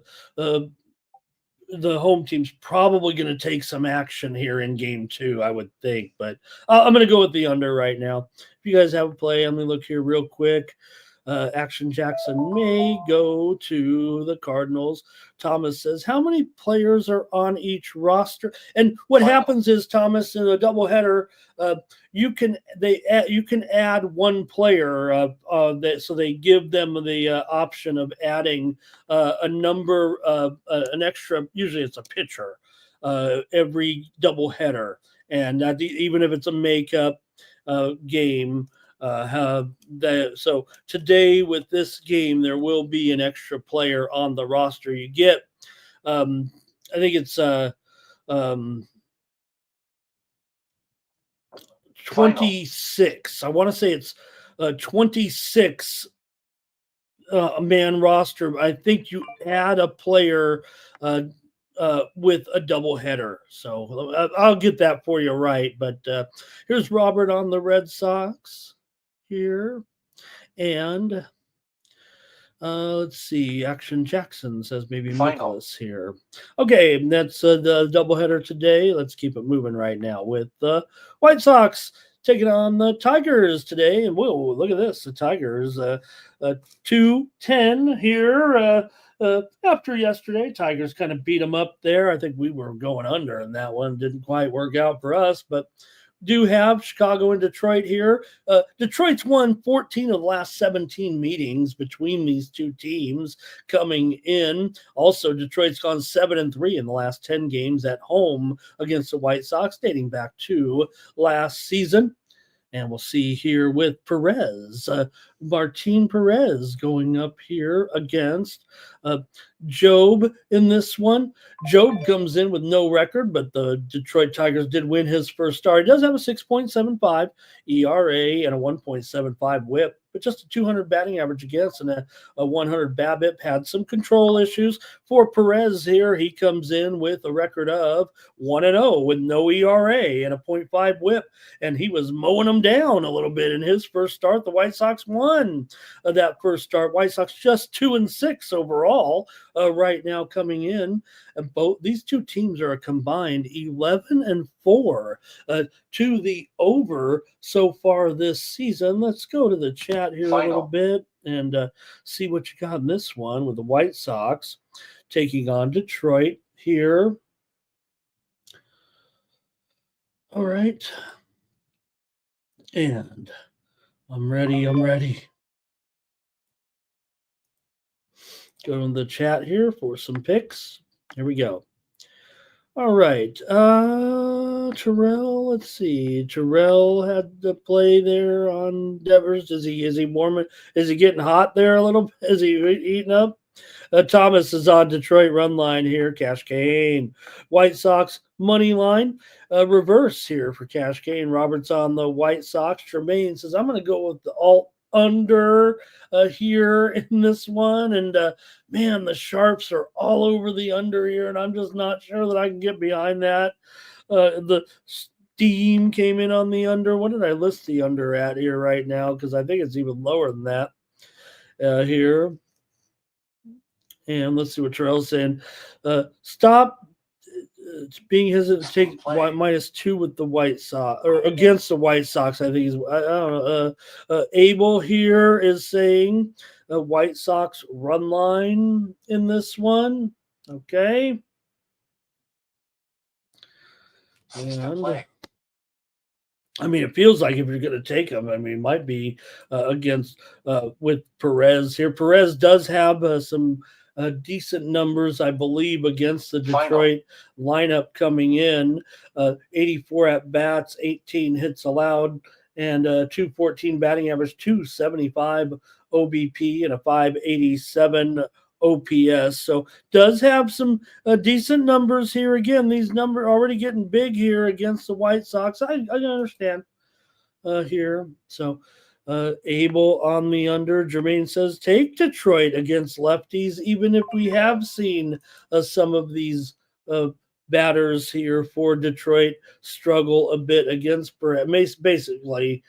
the home team's probably going to take some action here in game 2, I would think, but I'm going to go with the under right now. If you guys have a play, I'm going to look here real quick. Action Jackson may go to the Cardinals. Thomas says, how many players are on each roster? And what happens is, Thomas, in a doubleheader, you can add one player, so they give them the option of adding a number, an extra. Usually, it's a pitcher every doubleheader, and even if it's a makeup game. So today with this game, there will be an extra player on the roster. You get, I think it's 26. I want to say it's 26 man roster. I think you add a player with a doubleheader. So I'll get that for you right. But here's Robert on the Red Sox here. And let's see. Action Jackson says maybe Nicholas here. Okay, that's the doubleheader today. Let's keep it moving right now with the White Sox taking on the Tigers today. And whoa, look at this. The Tigers 2-10 here. After yesterday, Tigers kind of beat them up there. I think we were going under in that one. Didn't quite work out for us, but do have Chicago and Detroit here. Detroit's won 14 of the last 17 meetings between these two teams coming in. Also, Detroit's gone 7-3 in the last 10 games at home against the White Sox, dating back to last season. And we'll see here with Perez, Martin Perez going up here against Job in this one. Job comes in with no record, but the Detroit Tigers did win his first start. He does have a 6.75 ERA and a 1.75 whip, but just a 200 batting average against and a 100 BABIP. Had some control issues for Perez here. He comes in with a record of 1-0 with no ERA and a 0.5 whip, and he was mowing them down a little bit in his first start. The White Sox won that first start. White Sox just 2-6 overall right now coming in. And both these two teams are a combined 11-4 to the over so far this season. Let's go to the chat here a little bit and see what you got in this one with the White Sox taking on Detroit here. All right. And I'm ready. Go to the chat here for some picks. Here we go. All right. Terrell, let's see. Terrell had to play there on Devers. Is he warming? Is he getting hot there a little bit? Is he eating up? Thomas is on Detroit run line here. Cash Kane. White Sox money line. Reverse here for Cash Kane. Robert's on the White Sox. Tremaine says, I'm going to go with the alt under here in this one. And man, the sharps are all over the under here, and I'm just not sure that I can get behind that. The steam came in on the under. What did I list the under at here right now? Because I think it's even lower than that here. And let's see what Terrell's saying. Stop being hesitant to take -2 with the White Sox or against the White Sox. I think he's, I don't know. Abel here is saying White Sox run line in this one. Okay. And I mean, it feels like if you're going to take them, I mean, it might be against with Perez here. Perez does have some decent numbers, I believe, against the Detroit lineup coming in. 84 at bats, 18 hits allowed, and 214 batting average, 275 OBP, and a 587 OPS. So does have some decent numbers here. Again, these numbers already getting big here against the White Sox. I understand here. So Abel on the under. Jermaine says, take Detroit against lefties, even if we have seen some of these batters here for Detroit struggle a bit against basically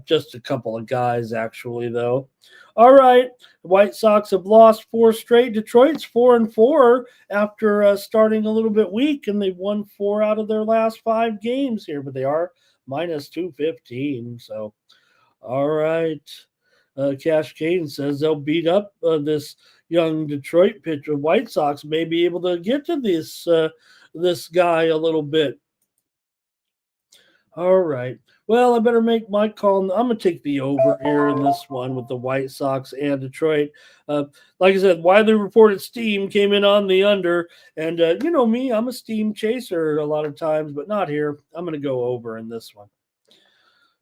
just a couple of guys, actually, though. All right, the White Sox have lost 4 straight. Detroit's 4-4 after starting a little bit weak, and they've won 4 out of their last 5 games here, but they are minus 215. So, all right. Cash Kane says they'll beat up this young Detroit pitcher. White Sox may be able to get to this guy a little bit. All right. Well, I better make my call. I'm going to take the over here in this one with the White Sox and Detroit. Like I said, widely reported steam came in on the under. And you know me, I'm a steam chaser a lot of times, but not here. I'm going to go over in this one.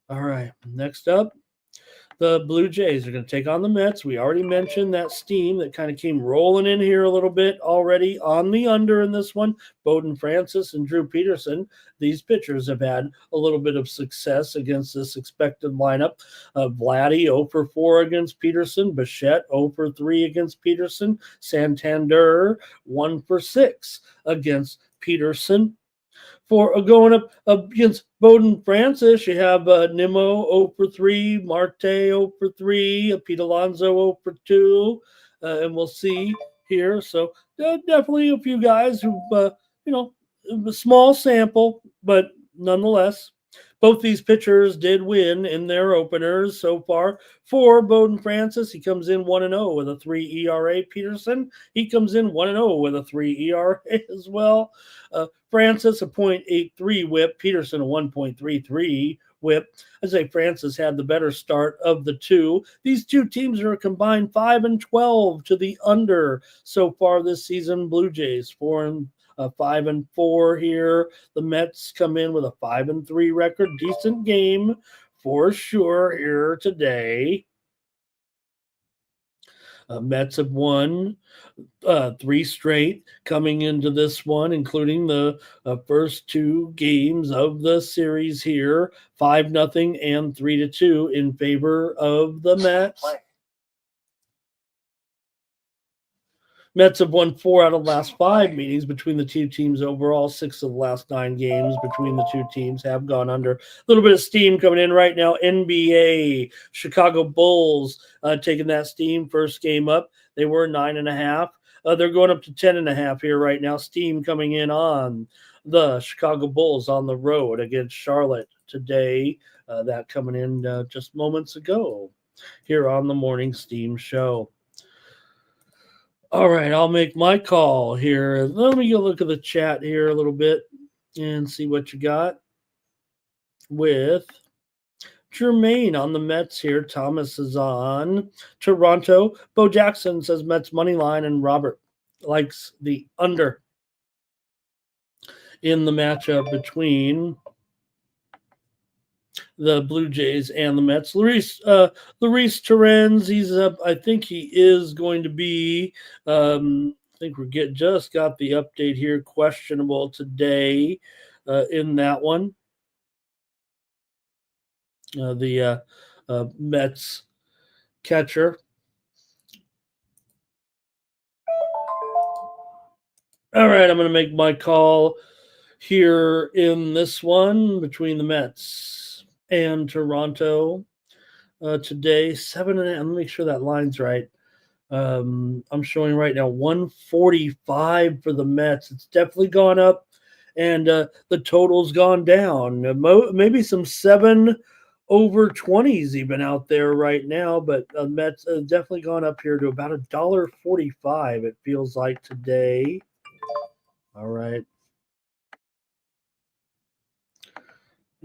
All right. Next up, the Blue Jays are going to take on the Mets. We already mentioned that steam that kind of came rolling in here a little bit already on the under in this one. Bowden Francis and Drew Peterson. These pitchers have had a little bit of success against this expected lineup. Vladdy 0 for 4 against Peterson. Bichette 0 for 3 against Peterson. Santander 1 for 6 against Peterson. For going up against Bowden Francis, you have Nimmo 0 for 3, Marte 0 for 3, Pete Alonso 0 for 2, and we'll see here. So definitely a few guys who, a small sample, but nonetheless, both these pitchers did win in their openers so far. For Bowden Francis, he comes in 1-0 with a 3 ERA. Peterson, he comes in 1-0 with a 3 ERA as well. Francis, a .83 whip. Peterson, a 1.33 whip. I'd say Francis had the better start of the two. These two teams are a combined 5-12 to the under so far this season. Blue Jays 5-4 here. The Mets come in with a 5-3 record. Decent game for sure here today. Mets have won 3 straight coming into this one, including the first 2 games of the series here, 5-0 and 3-2 in favor of the Mets. Mets have won 4 out of the last 5 meetings between the two teams overall. 6 of the last 9 games between the two teams have gone under. A little bit of steam coming in right now. NBA, Chicago Bulls taking that steam. First game up, they were 9.5. They're going up to 10.5 here right now. Steam coming in on the Chicago Bulls on the road against Charlotte today. That coming in just moments ago here on the Morning Steam Show. All right, I'll make my call here. Let me go look at the chat here a little bit and see what you got with Jermaine on the Mets here. Thomas is on Toronto. Bo Jackson says Mets money line, and Robert likes the under in the matchup between the Blue Jays and the Mets. Luis Torrens, he's up. I think he is going to be. I think just got the update here. Questionable today in that one. The Mets catcher. All right, I'm going to make my call here in this one between the Mets and Toronto today. 7.5. Let me make sure that line's right. I'm showing right now 145 for the Mets. It's definitely gone up, and the total's gone down. Maybe some 7 over 20s even out there right now, but Mets definitely gone up here to about $1.45. It feels like today. All right.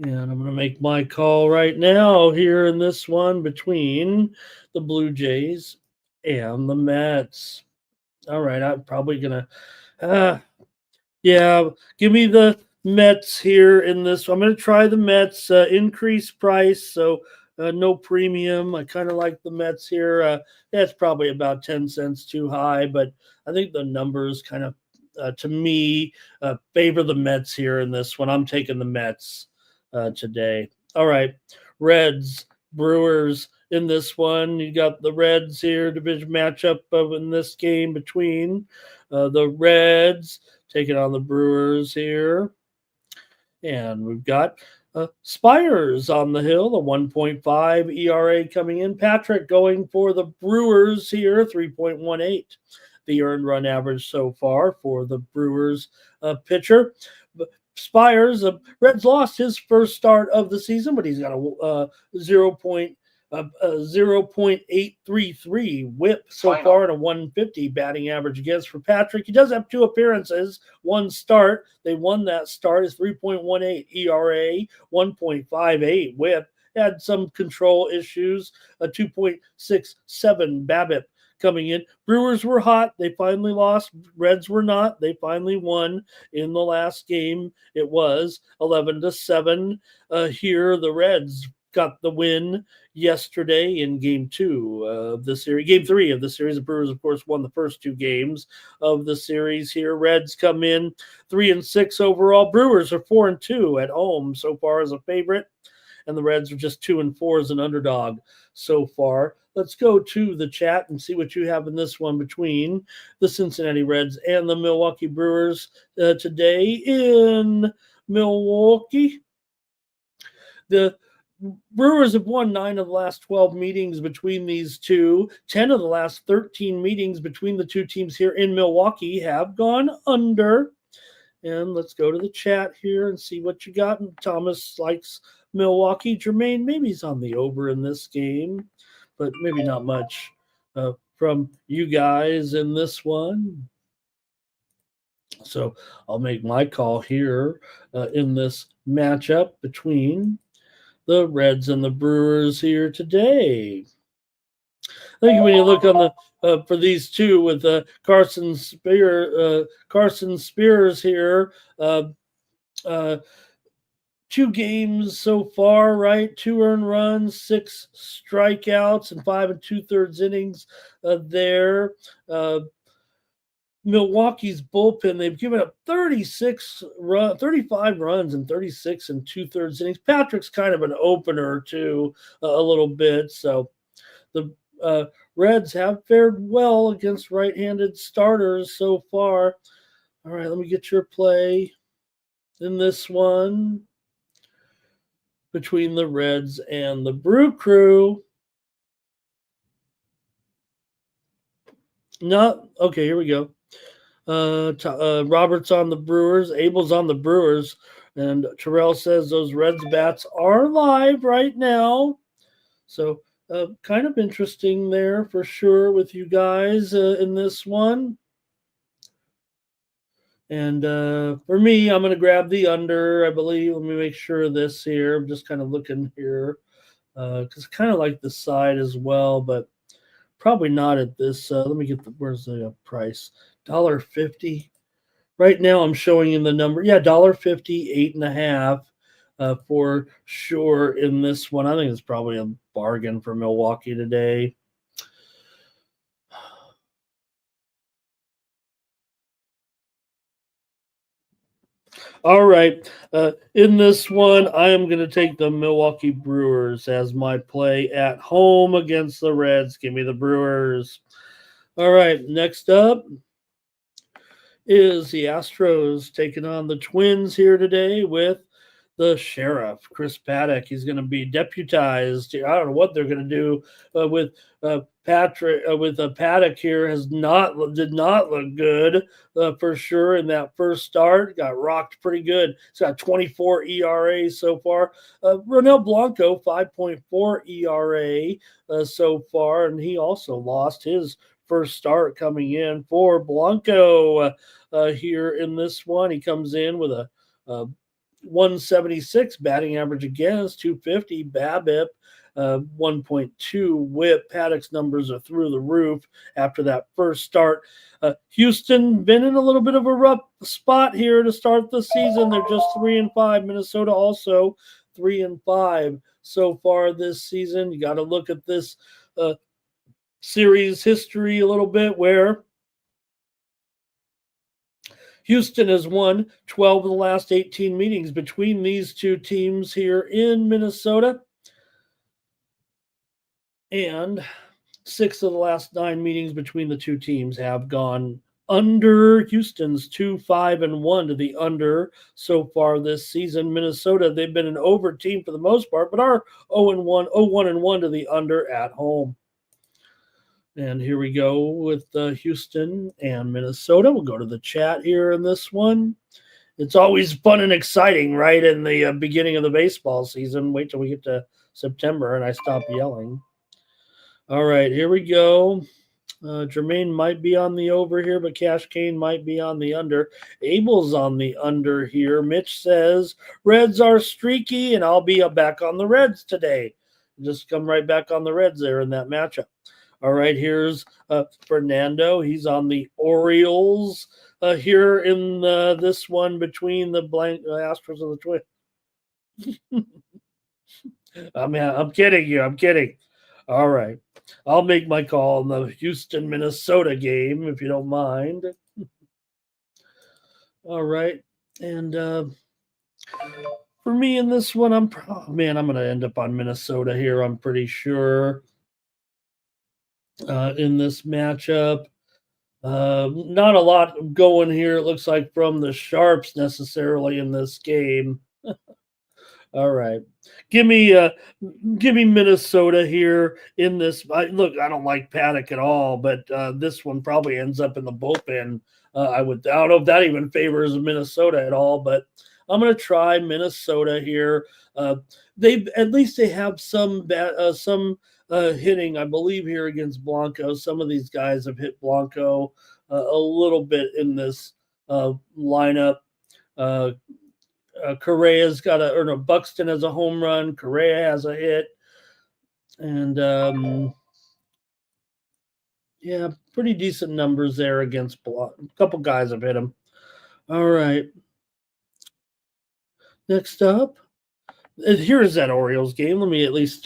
And I'm going to make my call right now here in this one between the Blue Jays and the Mets. All right, I'm probably going to, give me the Mets here in this. I'm going to try the Mets, increase price, so no premium. I kind of like the Mets here. That's probably about 10 cents too high, but I think the numbers kind of, to me, favor the Mets here in this one. I'm taking the Mets today. All right, Reds Brewers in this one. You got the Reds here, division matchup in this game between the Reds taking on the Brewers here. And we've got Spires on the hill, the 1.5 ERA coming in. Patrick going for the Brewers here, 3.18. The earned run average so far for the Brewers pitcher. Spires, Reds lost his first start of the season, but he's got a 0.833 whip so far and a 150 batting average against for Patrick. He does have 2 appearances, 1 start. They won that start. His 3.18 ERA, 1.58 whip. Had some control issues, a 2.67 BABIP coming in. Brewers were hot. They finally lost. Reds were not. They finally won in the last game. It was 11-7. Here, the Reds got the win yesterday in game 2 of the series. Game 3 of the series. The Brewers, of course, won the first 2 games of the series here. Reds come in 3-6 overall. Brewers are 4-2 at home so far as a favorite. And the Reds are just 2-4 as an underdog so far. Let's go to the chat and see what you have in this one between the Cincinnati Reds and the Milwaukee Brewers today in Milwaukee. The Brewers have won 9 of the last 12 meetings between these two. 10 of the last 13 meetings between the two teams here in Milwaukee have gone under. And let's go to the chat here and see what you got. And Thomas likes Milwaukee. Jermaine, maybe he's on the over in this game, but maybe not much from you guys in this one. So I'll make my call here in this matchup between the Reds and the Brewers here today. I think when you look on the for these two with Carson Spears here, 2 games so far, right? 2 earned runs, 6 strikeouts, and 5 2/3 innings there. Milwaukee's bullpen, they've given up 35 runs and 36 2/3 innings. Patrick's kind of an opener too, a little bit. So the Reds have fared well against right-handed starters so far. All right, let me get your play in this one between the Reds and the Brew Crew. Okay, here we go. Robert's on the Brewers. Abel's on the Brewers. And Terrell says those Reds bats are live right now. So kind of interesting there for sure with you guys in this one. And for me, I'm going to grab the under, I believe. Let me make sure of this here. I'm just kind of looking here because I kind of like the side as well, but probably not at this. Let me get where's the price? $1.50. Right now I'm showing in the number. Yeah, $1.50, 8.5 for sure in this one. I think it's probably a bargain for Milwaukee today. All right. In this one, I am going to take the Milwaukee Brewers as my play at home against the Reds. Give me the Brewers. All right. Next up is the Astros taking on the Twins here today with the Sheriff, Chris Paddock. He's going to be deputized. I don't know what they're going to do with Patrick. Paddock here did not look good for sure in that first start. Got rocked pretty good. He's got 24 ERA so far. Ronel Blanco, 5.4 ERA so far, and he also lost his first start coming in for Blanco here in this one. He comes in with a 176 batting average against, 250 BABIP, 1.2 whip. Paddock's numbers are through the roof after that first start. Houston been in a little bit of a rough spot here to start the season. They're just 3-5. Minnesota also 3-5 so far this season. You got to look at this series history a little bit where Houston has won 12 of the last 18 meetings between these two teams here in Minnesota. And 6 of the last 9 meetings between the two teams have gone under. Houston's 2-5-1 to the under so far this season. Minnesota, they've been an over team for the most part, but are 0-1 to the under at home. And here we go with Houston and Minnesota. We'll go to the chat here in this one. It's always fun and exciting, right, in the beginning of the baseball season. Wait till we get to September and I stop yelling. All right, here we go. Jermaine might be on the over here, but Cash Kane might be on the under. Abel's on the under here. Mitch says, Reds are streaky, and I'll be back on the Reds today. Just come right back on the Reds there in that matchup. All right, here's Fernando. He's on the Orioles here in this one between the Astros and the Twins. I'm kidding you. I'm kidding. All right. I'll make my call in the Houston-Minnesota game, if you don't mind. All right. And for me in this one, I'm going to end up on Minnesota here, I'm pretty sure. In this matchup. Not a lot going here, it looks like, from the Sharps necessarily in this game. All right. Give me Minnesota here in this. Look, I don't like Paddock at all, but this one probably ends up in the bullpen. I don't know if that even favors Minnesota at all, but I'm going to try Minnesota here. They have some hitting, I believe, here against Blanco. Some of these guys have hit Blanco a little bit in this lineup. Correa's got Buxton has a home run. Correa has a hit. And, pretty decent numbers there against a couple guys have hit him. All right. Next up, here's that Orioles game. Let me at least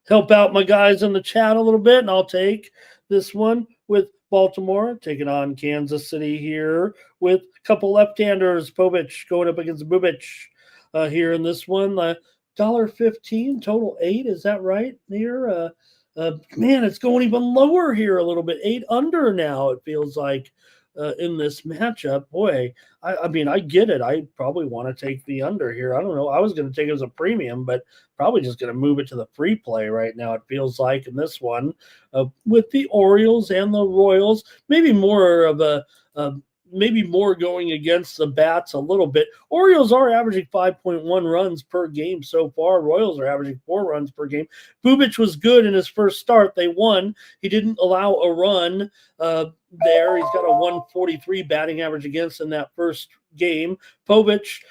help out my guys in the chat a little bit, and I'll take this one with Baltimore taking on Kansas City here with a couple left-handers. Povich going up against Bubic here in this one. $1.15, total 8. Is that right here? Man, it's going even lower here a little bit. 8 under now, it feels like, in this matchup. Boy, I mean, I get it. I probably want to take the under here. I don't know. I was going to take it as a premium, but probably just going to move it to the free play right now, it feels like, in this one. With the Orioles and the Royals, maybe more of maybe more going against the bats a little bit. Orioles are averaging 5.1 runs per game so far. Royals are averaging 4 runs per game. Bubic was good in his first start. They won. He didn't allow a run there. He's got a 143 batting average against in that first game. Povich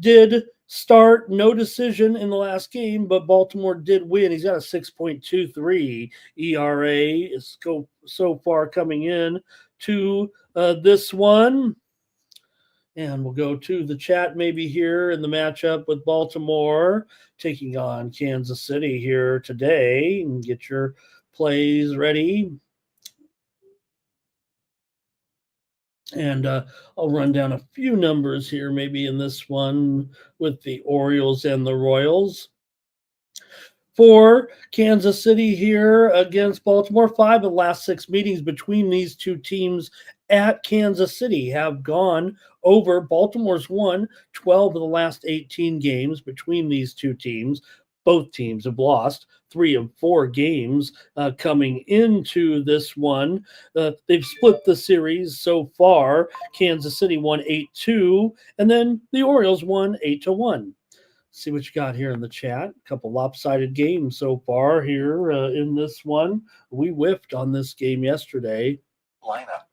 did start, no decision in the last game, but Baltimore did win. He's got a 6.23 ERA so far coming in to this one. And we'll go to the chat maybe here in the matchup with Baltimore taking on Kansas City here today, and get your plays ready. And I'll run down a few numbers here maybe in this one with the Orioles and the Royals. For Kansas City here against Baltimore, 5 of the last 6 meetings between these two teams at Kansas City have gone over. Baltimore's won 12 of the last 18 games between these two teams. Both teams have lost 3 of 4 games coming into this one. They've split the series so far. Kansas City won 8-2, and then the Orioles won 8-1. See what you got here in the chat. A couple lopsided games so far here in this one. We whiffed on this game yesterday. Lineup.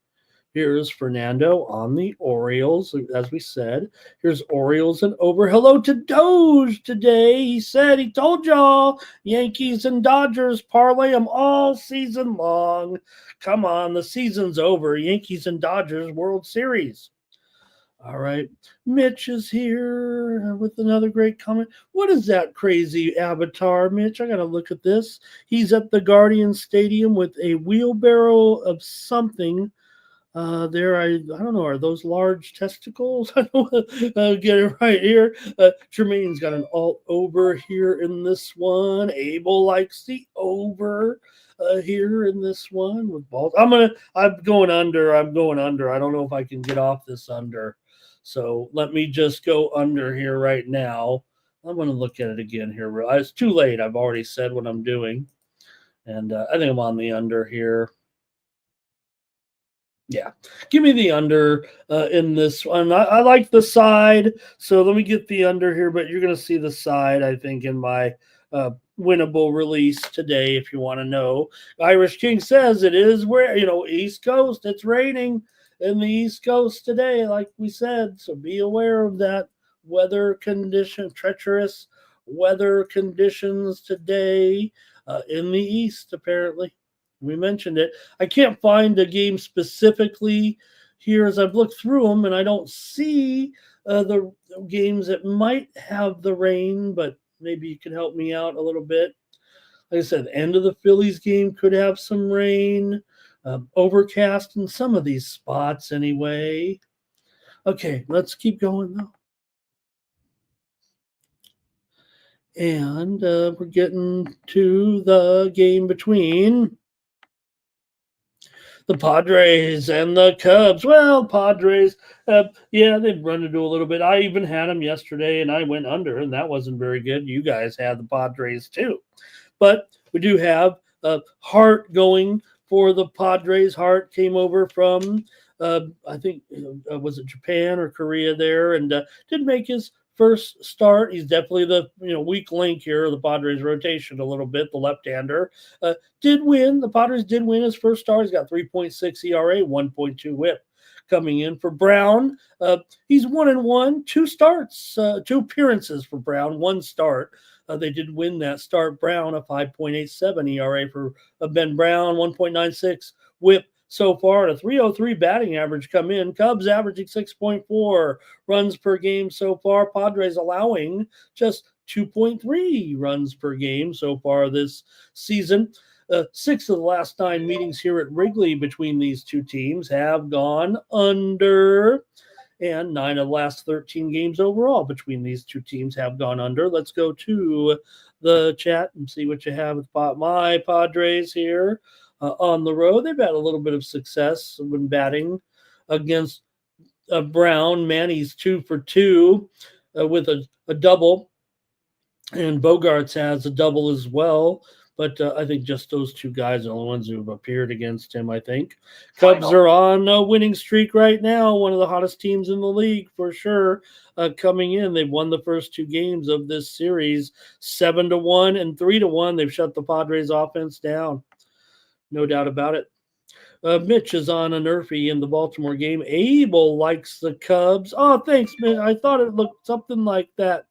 Here's Fernando on the Orioles, as we said. Here's Orioles and over. Hello to Doge today. He said, he told y'all, Yankees and Dodgers parlay them all season long. Come on, the season's over. Yankees and Dodgers World Series. All right. Mitch is here with another great comment. What is that crazy avatar, Mitch? I got to look at this. He's at the Guardian Stadium with a wheelbarrow of something. There, I don't know. Are those large testicles? I don't get it right here. Jermaine's got an alt over here in this one. Abel likes the over here in this one with balls. I'm going under. I'm going under. I don't know if I can get off this under. So let me just go under here right now. I'm going to look at it again here. It's too late. I've already said what I'm doing. And I think I'm on the under here. Yeah, give me the under in this one. I like the side, so let me get the under here, but you're going to see the side, I think, in my winnable release today, if you want to know. Irish King says it is where, East Coast, it's raining in the East Coast today, like we said, so be aware of that weather condition, treacherous weather conditions today in the East, apparently. We mentioned it. I can't find a game specifically here as I've looked through them, and I don't see the games that might have the rain, but maybe you can help me out a little bit. Like I said, the end of the Phillies game could have some rain, overcast in some of these spots anyway. Okay, let's keep going though. And we're getting to the game between the Padres and the Cubs. Well, Padres, they've run into a little bit. I even had them yesterday, and I went under, and that wasn't very good. You guys had the Padres too. But we do have Hart going for the Padres. Hart came over from, I think, was it Japan or Korea there, and did make his first start. He's definitely the weak link here of the Padres rotation a little bit. The left-hander did win. The Padres did win his first start. He's got 3.6 ERA, 1.2 WHIP. Coming in for Brown, he's 1-1, 2 starts, 2 appearances for Brown, 1 start. They did win that start. Brown, a 5.87 ERA for Ben Brown, 1.96 WHIP so far, and a 3.03 batting average come in. Cubs averaging 6.4 runs per game so far. Padres allowing just 2.3 runs per game so far this season. 6 of the last 9 meetings here at Wrigley between these two teams have gone under, and 9 of the last 13 games overall between these two teams have gone under. Let's go to the chat and see what you have with my Padres here. On the road, they've had a little bit of success when batting against Brown. Manny's 2 for 2 with a double, and Bogarts has a double as well. But I think just those 2 guys are the ones who have appeared against him, I think. Cubs are on a winning streak right now, one of the hottest teams in the league for sure. Coming in, they've won the first 2 games of this series, 7-1 and 3-1. They've shut the Padres offense down. No doubt about it. Mitch is on a nerfy in the Baltimore game. Abel likes the Cubs. Oh, thanks, Mitch. I thought it looked something like that.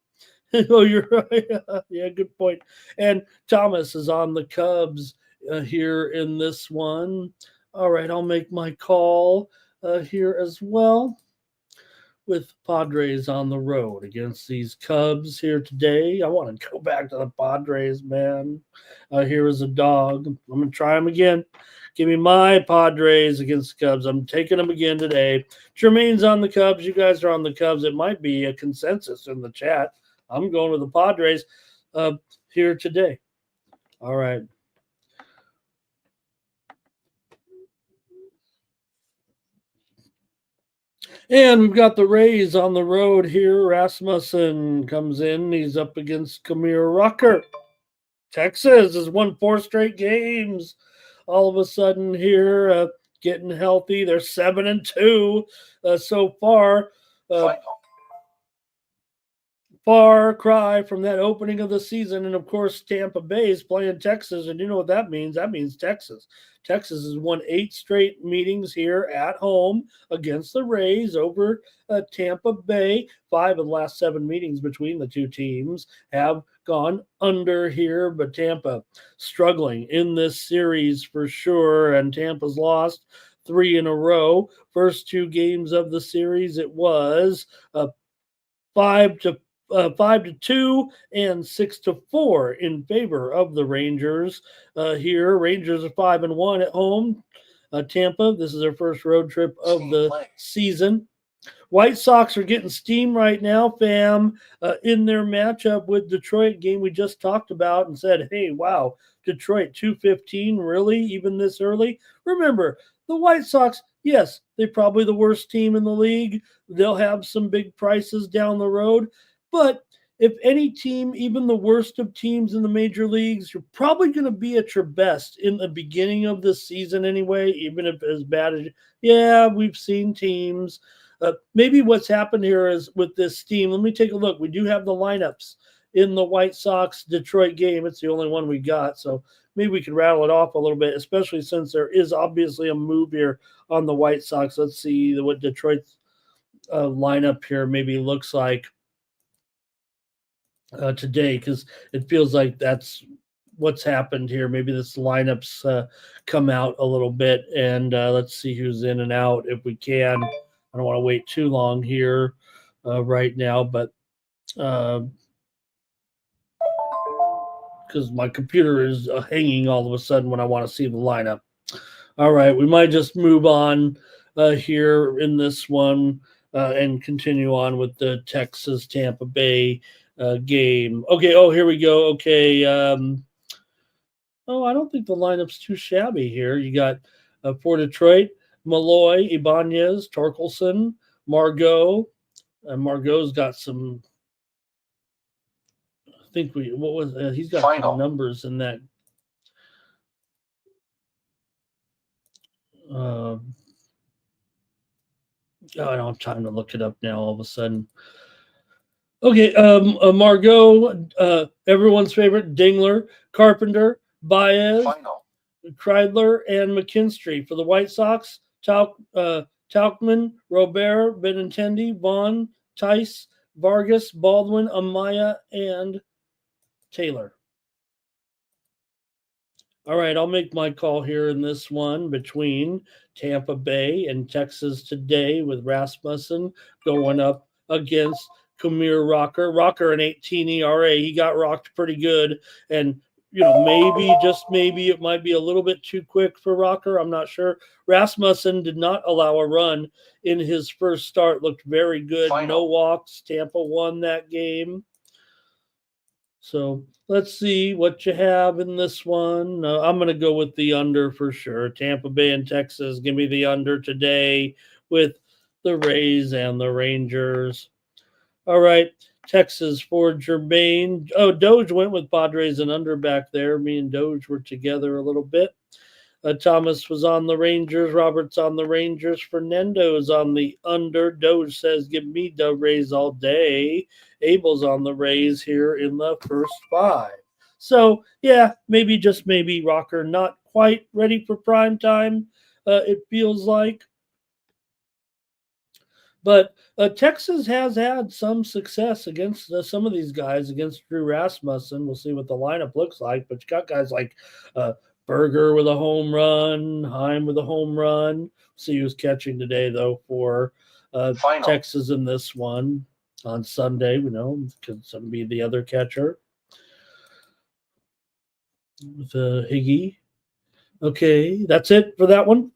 Oh, you're right. Yeah, good point. And Thomas is on the Cubs here in this one. All right, I'll make my call here as well, with Padres on the road against these Cubs here today. I want to go back to the Padres, man. Here is a dog. I'm going to try them again. Give me my Padres against the Cubs. I'm taking them again today. Jermaine's on the Cubs. You guys are on the Cubs. It might be a consensus in the chat. I'm going with the Padres here today. All right. And we've got the Rays on the road here. Rasmussen comes in. He's up against Kamir Rucker. Texas has won 4 straight games. All of a sudden here, getting healthy. They're 7-2 so far. Far cry from that opening of the season. And, of course, Tampa Bay is playing Texas. And you know what that means? That means Texas. Texas has won 8 straight meetings here at home against the Rays over Tampa Bay. 5 of the last 7 meetings between the two teams have gone under here. But Tampa struggling in this series for sure. And Tampa's lost 3 in a row. First 2 games of the series, it was 5-2 and 6-4 in favor of the Rangers here. Rangers are 5-1 at home. Tampa. This is their first road trip of the season. White Sox are getting steam right now, fam, in their matchup with Detroit, game we just talked about, and said, hey, wow, Detroit 215, really, even this early? Remember, the White Sox, yes, they're probably the worst team in the league. They'll have some big prices down the road. But if any team, even the worst of teams in the major leagues, you're probably going to be at your best in the beginning of the season anyway, even if as bad as, yeah, we've seen teams. Maybe what's happened here is with this team, let me take a look. We do have the lineups in the White Sox Detroit game. It's the only one we got. So maybe we could rattle it off a little bit, especially since there is obviously a move here on the White Sox. Let's see what Detroit's lineup here maybe looks like today, because it feels like that's what's happened here. Maybe this lineups come out a little bit, and let's see who's in and out if we can. I don't want to wait too long here right now, but because my computer is hanging all of a sudden when I want to see the lineup. All right, we might just move on here in this one and continue on with the Texas-Tampa Bay game. Okay, here we go. Okay. I don't think the lineup's too shabby here. You got for Detroit, Malloy, Ibanez, Torkelson, Margot. Margot's got some. I think he's got some numbers in that. I don't have time to look it up now. All of a sudden. Okay, Margot, everyone's favorite, Dingler, Carpenter, Baez, Kreidler, and McKinstry. For the White Sox, Tauchman, Robert, Benintendi, Vaughn, Tice, Vargas, Baldwin, Amaya, and Taylor. All right, I'll make my call here in this one between Tampa Bay and Texas today with Rasmussen going up against Kumir Rocker. Rocker an 18 ERA. He got rocked pretty good. And, maybe, just maybe, it might be a little bit too quick for Rocker. I'm not sure. Rasmussen did not allow a run in his first start. Looked very good. No walks. Tampa won that game. So let's see what you have in this one. I'm going to go with the under for sure. Tampa Bay and Texas. Give me the under today with the Rays and the Rangers. All right. Texas for Jermaine. Oh, Doge went with Padres and under back there. Me and Doge were together a little bit. Thomas was on the Rangers. Roberts on the Rangers. Fernando's on the under. Doge says, give me the Rays all day. Abel's on the Rays here in the first 5. So, yeah, maybe, just maybe, Rocker not quite ready for prime time, it feels like. But Texas has had some success against some of these guys, against Drew Rasmussen. We'll see what the lineup looks like. But you got guys like Berger with a home run, Heim with a home run. See who's catching today, though, for Texas in this one on Sunday. We know because it'll be the other catcher with Higgy. Okay, that's it for that one.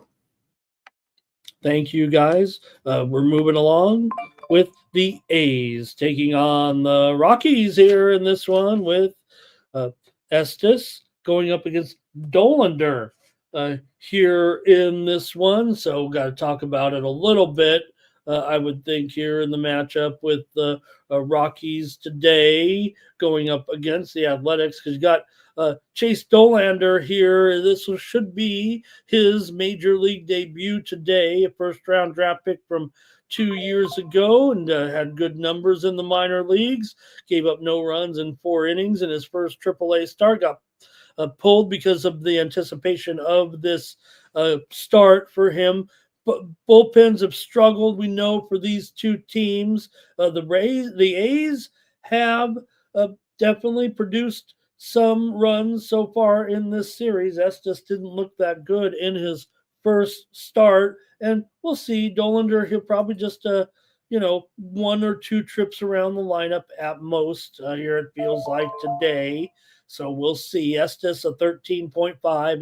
Thank you, guys. We're moving along with the A's taking on the Rockies here in this one with Estes going up against Dollander here in this one. So got to talk about it a little bit, I would think, here in the matchup with the Rockies today going up against the Athletics, because you got Chase Dollander here. This should be his major league debut today, a first-round draft pick from 2 years ago, and had good numbers in the minor leagues. Gave up no runs in 4 innings in his first AAA start. Got pulled because of the anticipation of this start for him. But bullpens have struggled, we know, for these two teams. The A's have definitely produced some runs so far in this series. Estes didn't look that good in his first start, and we'll see. Dollander, he'll probably just 1 or 2 trips around the lineup at most. Here it feels like today. So we'll see. Estes, a 13.5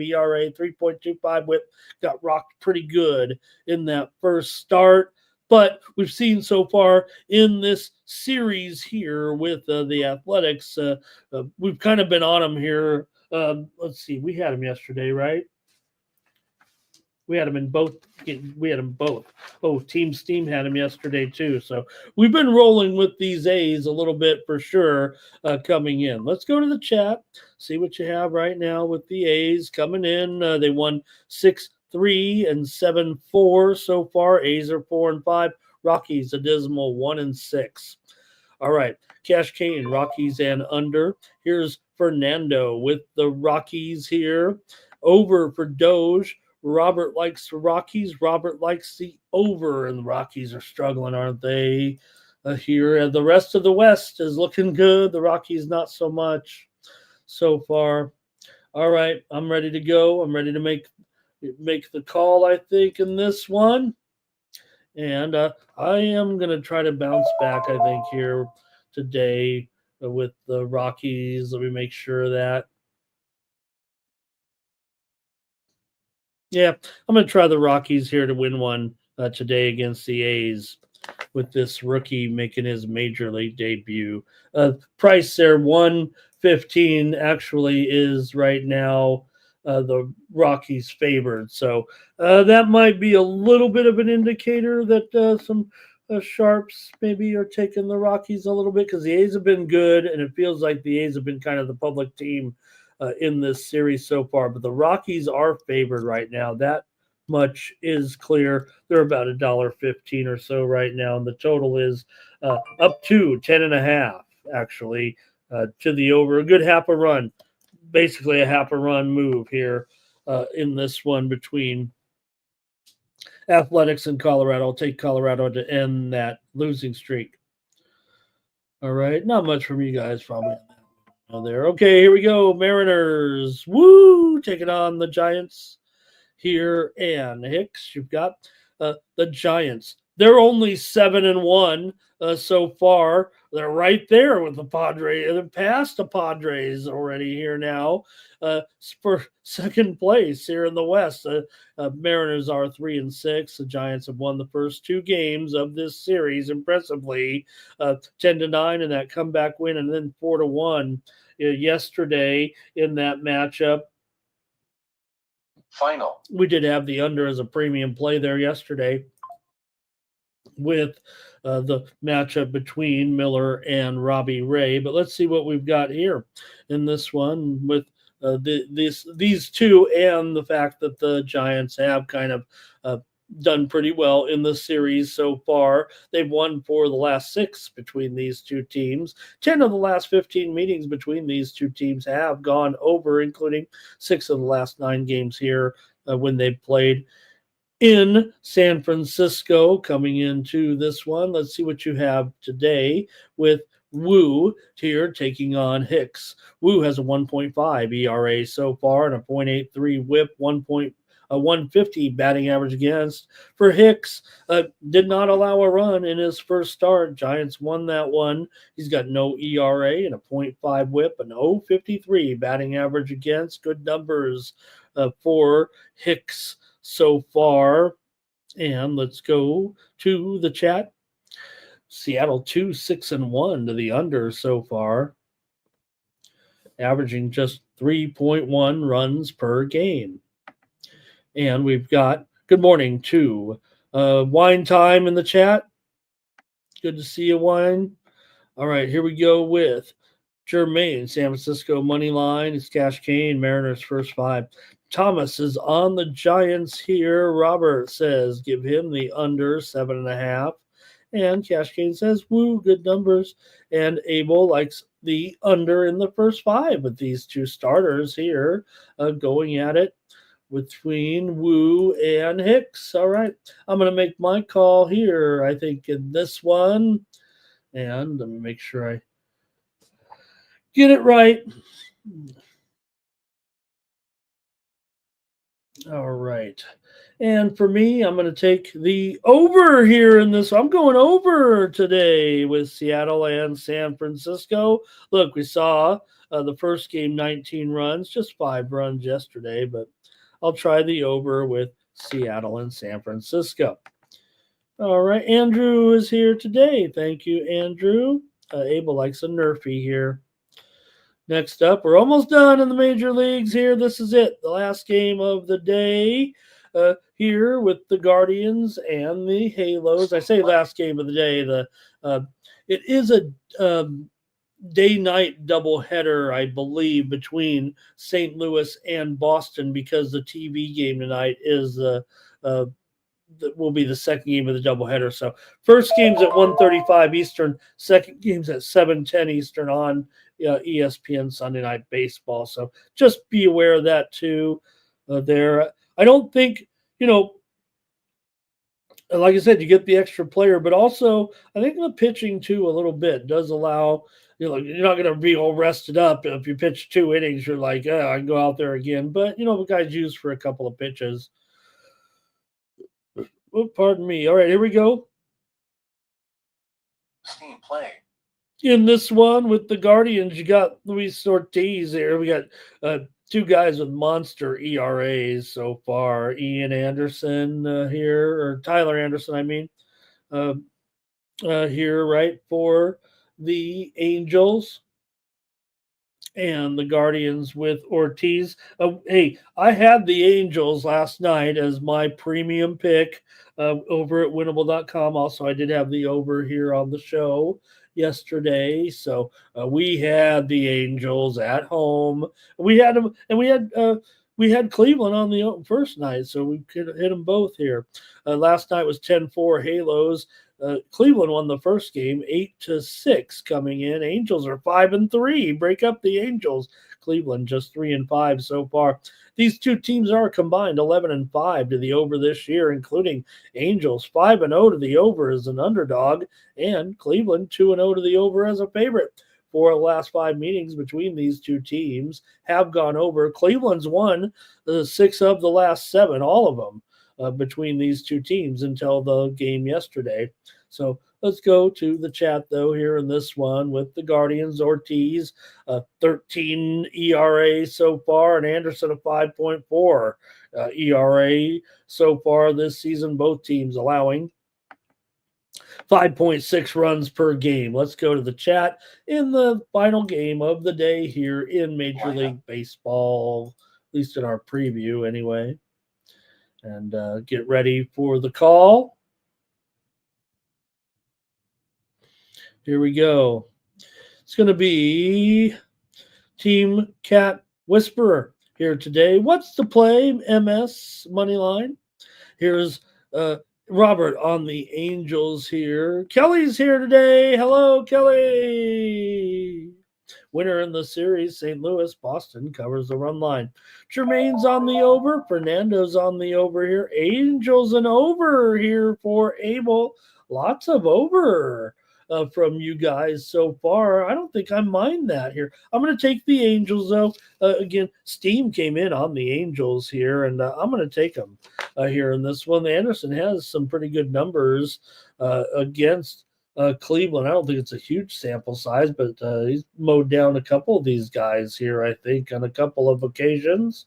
ERA, 3.25 whip, got rocked pretty good in that first start. But we've seen so far in this series here with the Athletics, we've kind of been on them here. Let's see, we had them yesterday, right? We had them in both. We had them both. Oh, Team Steam had them yesterday too. So we've been rolling with these A's a little bit for sure coming in. Let's go to the chat, see what you have right now with the A's coming in. They won 6-3 and 7-4 so far. A's are 4-5. Rockies a dismal 1-6. All right, Cash Kane, Rockies and under. Here's Fernando with the Rockies here. Over for Doge. Robert likes the Rockies. Robert likes the over, and the Rockies are struggling, aren't they? Here, the rest of the West is looking good. The Rockies not so much so far. All right, I'm ready to go. I'm ready to make the call, I think, in this one. And I am going to try to bounce back, I think, here today with the Rockies. Let me make sure that. Yeah, I'm going to try the Rockies here to win one today against the A's with this rookie making his major league debut. Price there, 115 actually is right now the Rockies favored. So that might be a little bit of an indicator that some sharps maybe are taking the Rockies a little bit because the A's have been good, and it feels like the A's have been kind of the public team in this series so far. But the Rockies are favored right now. That much is clear. They're about $1.15 or so right now, and the total is up to 10.5 actually to the over. A good half a run, basically a half a run move here in this one between Athletics and Colorado. I'll take Colorado to end that losing streak. All right, not much from you guys probably there. Okay, here we go. Mariners, woo, taking on the Giants here, and Hicks, you've got the Giants. They're only 7-1 so far. They're right there with the Padres. They're past the Padres already here now for second place here in the West. Mariners are 3-6. The Giants have won the first two games of this series impressively, 10-9 in that comeback win, and then 4-1 yesterday in that matchup. Final. We did have the under as a premium play there yesterday with the matchup between Miller and Robbie Ray. But let's see what we've got here in this one with these two, and the fact that the Giants have kind of done pretty well in the series so far. They've won 4 of the last 6 between these two teams. 10 of the last 15 meetings between these two teams have gone over, including 6 of the last 9 games here when they've played in San Francisco. Coming into this one, let's see what you have today with Wu here taking on Hicks. Wu has a 1.5 ERA so far and a 0.83 whip, 150 batting average against. For Hicks, did not allow a run in his first start. Giants won that one. He's got no ERA and a 0.5 whip, an 0.53 batting average against. Good numbers for Hicks so far. And let's go to the chat. Seattle 2-6-1 to the under so far, averaging just 3.1 runs per game. And we've got good morning to Wine Time in the chat. Good to see you, Wine. All right, here we go with Jermaine, San Francisco money line. It's Cash Kane, Mariners first 5. Thomas is on the Giants here. Robert says give him the under 7.5. And Cash Kane says, woo, good numbers. And Abel likes the under in the first 5 with these two starters here going at it between Wu and Hicks. All right, I'm going to make my call here, I think, in this one. And let me make sure I get it right. All right. And for me, I'm going to take the over here in this. I'm going over today with Seattle and San Francisco. Look, we saw the first game 19 runs, just 5 runs yesterday, but I'll try the over with Seattle and San Francisco. All right, Andrew is here today. Thank you, Andrew. Abel likes a Nerfy here. Next up, we're almost done in the major leagues here. This is it, the last game of the day here with the Guardians and the Halos. I say last game of the day. It is a day-night doubleheader, I believe, between St. Louis and Boston because the TV game tonight is will be the second game of the doubleheader. So first game's at 1:35 Eastern, second game's at 7:10 Eastern on ESPN Sunday Night Baseball. So just be aware of that too. There, I don't think, like I said, you get the extra player, but also I think the pitching too a little bit does allow. You're not going to be all rested up if you pitch 2 innings. You're like, I can go out there again. But the guy's used for a couple of pitches. Oh, pardon me. All right, here we go. Steam play. In this one with the Guardians, you got Luis Ortiz here. We got 2 guys with monster ERAs so far. Ian Anderson here, or Tyler Anderson, I mean, here, right, for the Angels. And the Guardians with Ortiz. Hey, I had the Angels last night as my premium pick over at winnable.com. Also, I did have the over here on the show yesterday. So we had the Angels at home. We had them, and we had Cleveland on the first night, so we could hit them both here. Last night was 10-4 Halos. Cleveland won the first game 8-6 coming in. Angels are 5-3. Break up the Angels. Cleveland just 3-5 so far. These 2 teams are combined 11-5 to the over this year, including Angels 5-0 to the over as an underdog, and Cleveland 2-0 to the over as a favorite. 4 of the last 5 meetings between these 2 teams have gone over. Cleveland's won 6 of the last 7, all of them. Between these 2 teams until the game yesterday. So let's go to the chat, though, here in this one with the Guardians. Ortiz, 13 ERA so far, and Anderson a 5.4 ERA so far this season, both teams allowing 5.6 runs per game. Let's go to the chat in the final game of the day here in Major League Baseball, at least in our preview anyway. And get ready for the call. Here we go. It's going to be Team Cat Whisperer here today. What's the play? MS money line. Here's Robert on the Angels here. Kelly's here today. Hello, Kelly. Winner in the series, St. Louis. Boston covers the run line. Jermaine's on the over. Fernando's on the over here. Angels an over here for Abel. Lots of over from you guys so far. I don't think I mind that here. I'm going to take the Angels, though. Again, Steam came in on the Angels here, and I'm going to take them here in this one. Anderson has some pretty good numbers against Cleveland. I don't think it's a huge sample size, but he's mowed down a couple of these guys here, I think, on a couple of occasions.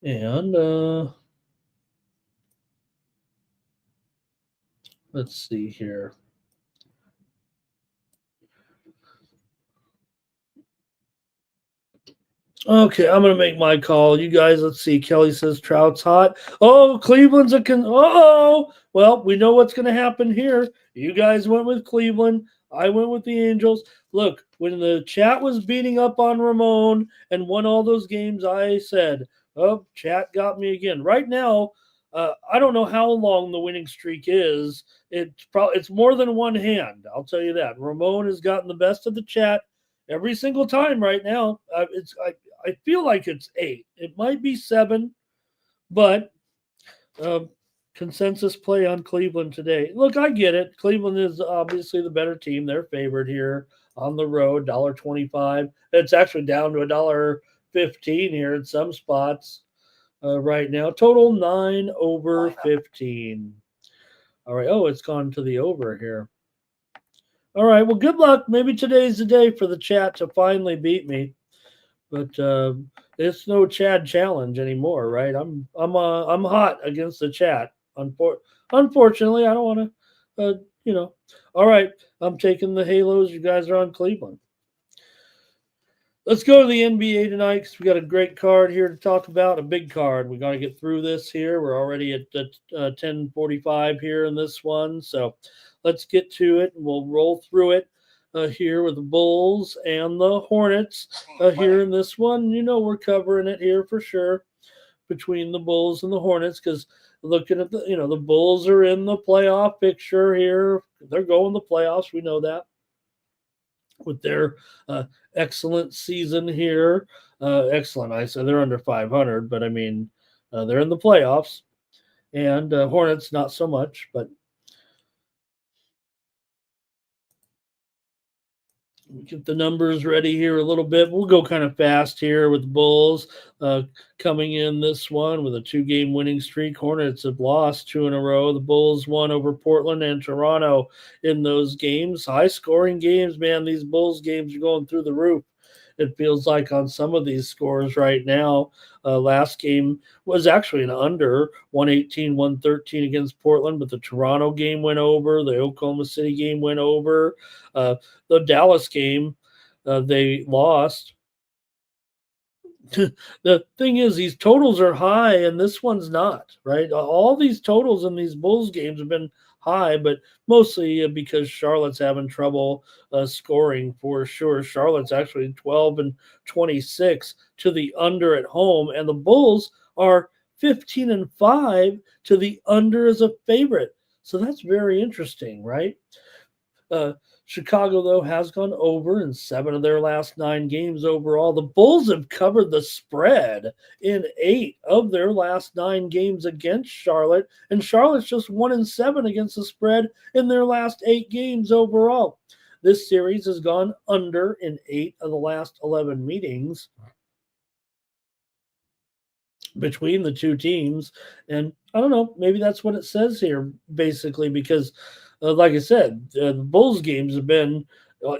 And let's see here. Okay, I'm going to make my call. You guys, let's see. Kelly says Trout's hot. Oh, Cleveland's well, we know what's going to happen here. You guys went with Cleveland. I went with the Angels. Look, when the chat was beating up on Ramon and won all those games, I said, oh, chat got me again. Right now, I don't know how long the winning streak is. It's more than one hand. I'll tell you that. Ramon has gotten the best of the chat every single time right now. I feel like it's 8. It might be 7, but consensus play on Cleveland today. Look, I get it. Cleveland is obviously the better team. They're favored here on the road, $1.25. It's actually down to $1.15 here in some spots. right now. Total 9 over 15. All right. Oh, it's gone to the over here. All right. Well, good luck. Maybe today's the day for the chat to finally beat me. But it's no Chad challenge anymore, right? I'm hot against the chat. Unfortunately, I don't want to, All right, I'm taking the Halos. You guys are on Cleveland. Let's go to the NBA tonight because we got a great card here to talk about. A big card. We got to get through this here. We're already at 10:45 here in this one, so let's get to it and we'll roll through it. Here with the Bulls and the Hornets here in this one. We're covering it here for sure between the Bulls and the Hornets because looking at the Bulls are in the playoff picture here. They're going to the playoffs. We know that with their excellent season here. Excellent. I said they're under 500, but I mean, they're in the playoffs. And Hornets, not so much, but get the numbers ready here a little bit. We'll go kind of fast here with the Bulls coming in this one with a 2-game winning streak. Hornets have lost 2 in a row. The Bulls won over Portland and Toronto in those games. High-scoring games, man. These Bulls games are going through the roof. It feels like on some of these scores right now. Last game was actually an under, 118-113 against Portland, but the Toronto game went over. The Oklahoma City game went over. The Dallas game, they lost. The thing is, these totals are high, and this one's not, right? All these totals in these Bulls games have been high, but mostly because Charlotte's having trouble scoring for sure. Charlotte's actually 12-26 to the under at home, and the Bulls are 15-5 to the under as a favorite. So that's very interesting, right? Chicago, though, has gone over in 7 of their last 9 games overall. The Bulls have covered the spread in 8 of their last 9 games against Charlotte, and Charlotte's just 1-7 against the spread in their last 8 games overall. This series has gone under in 8 of the last 11 meetings between the two teams, and I don't know, maybe that's what it says here, basically, because like I said, the Bulls games have been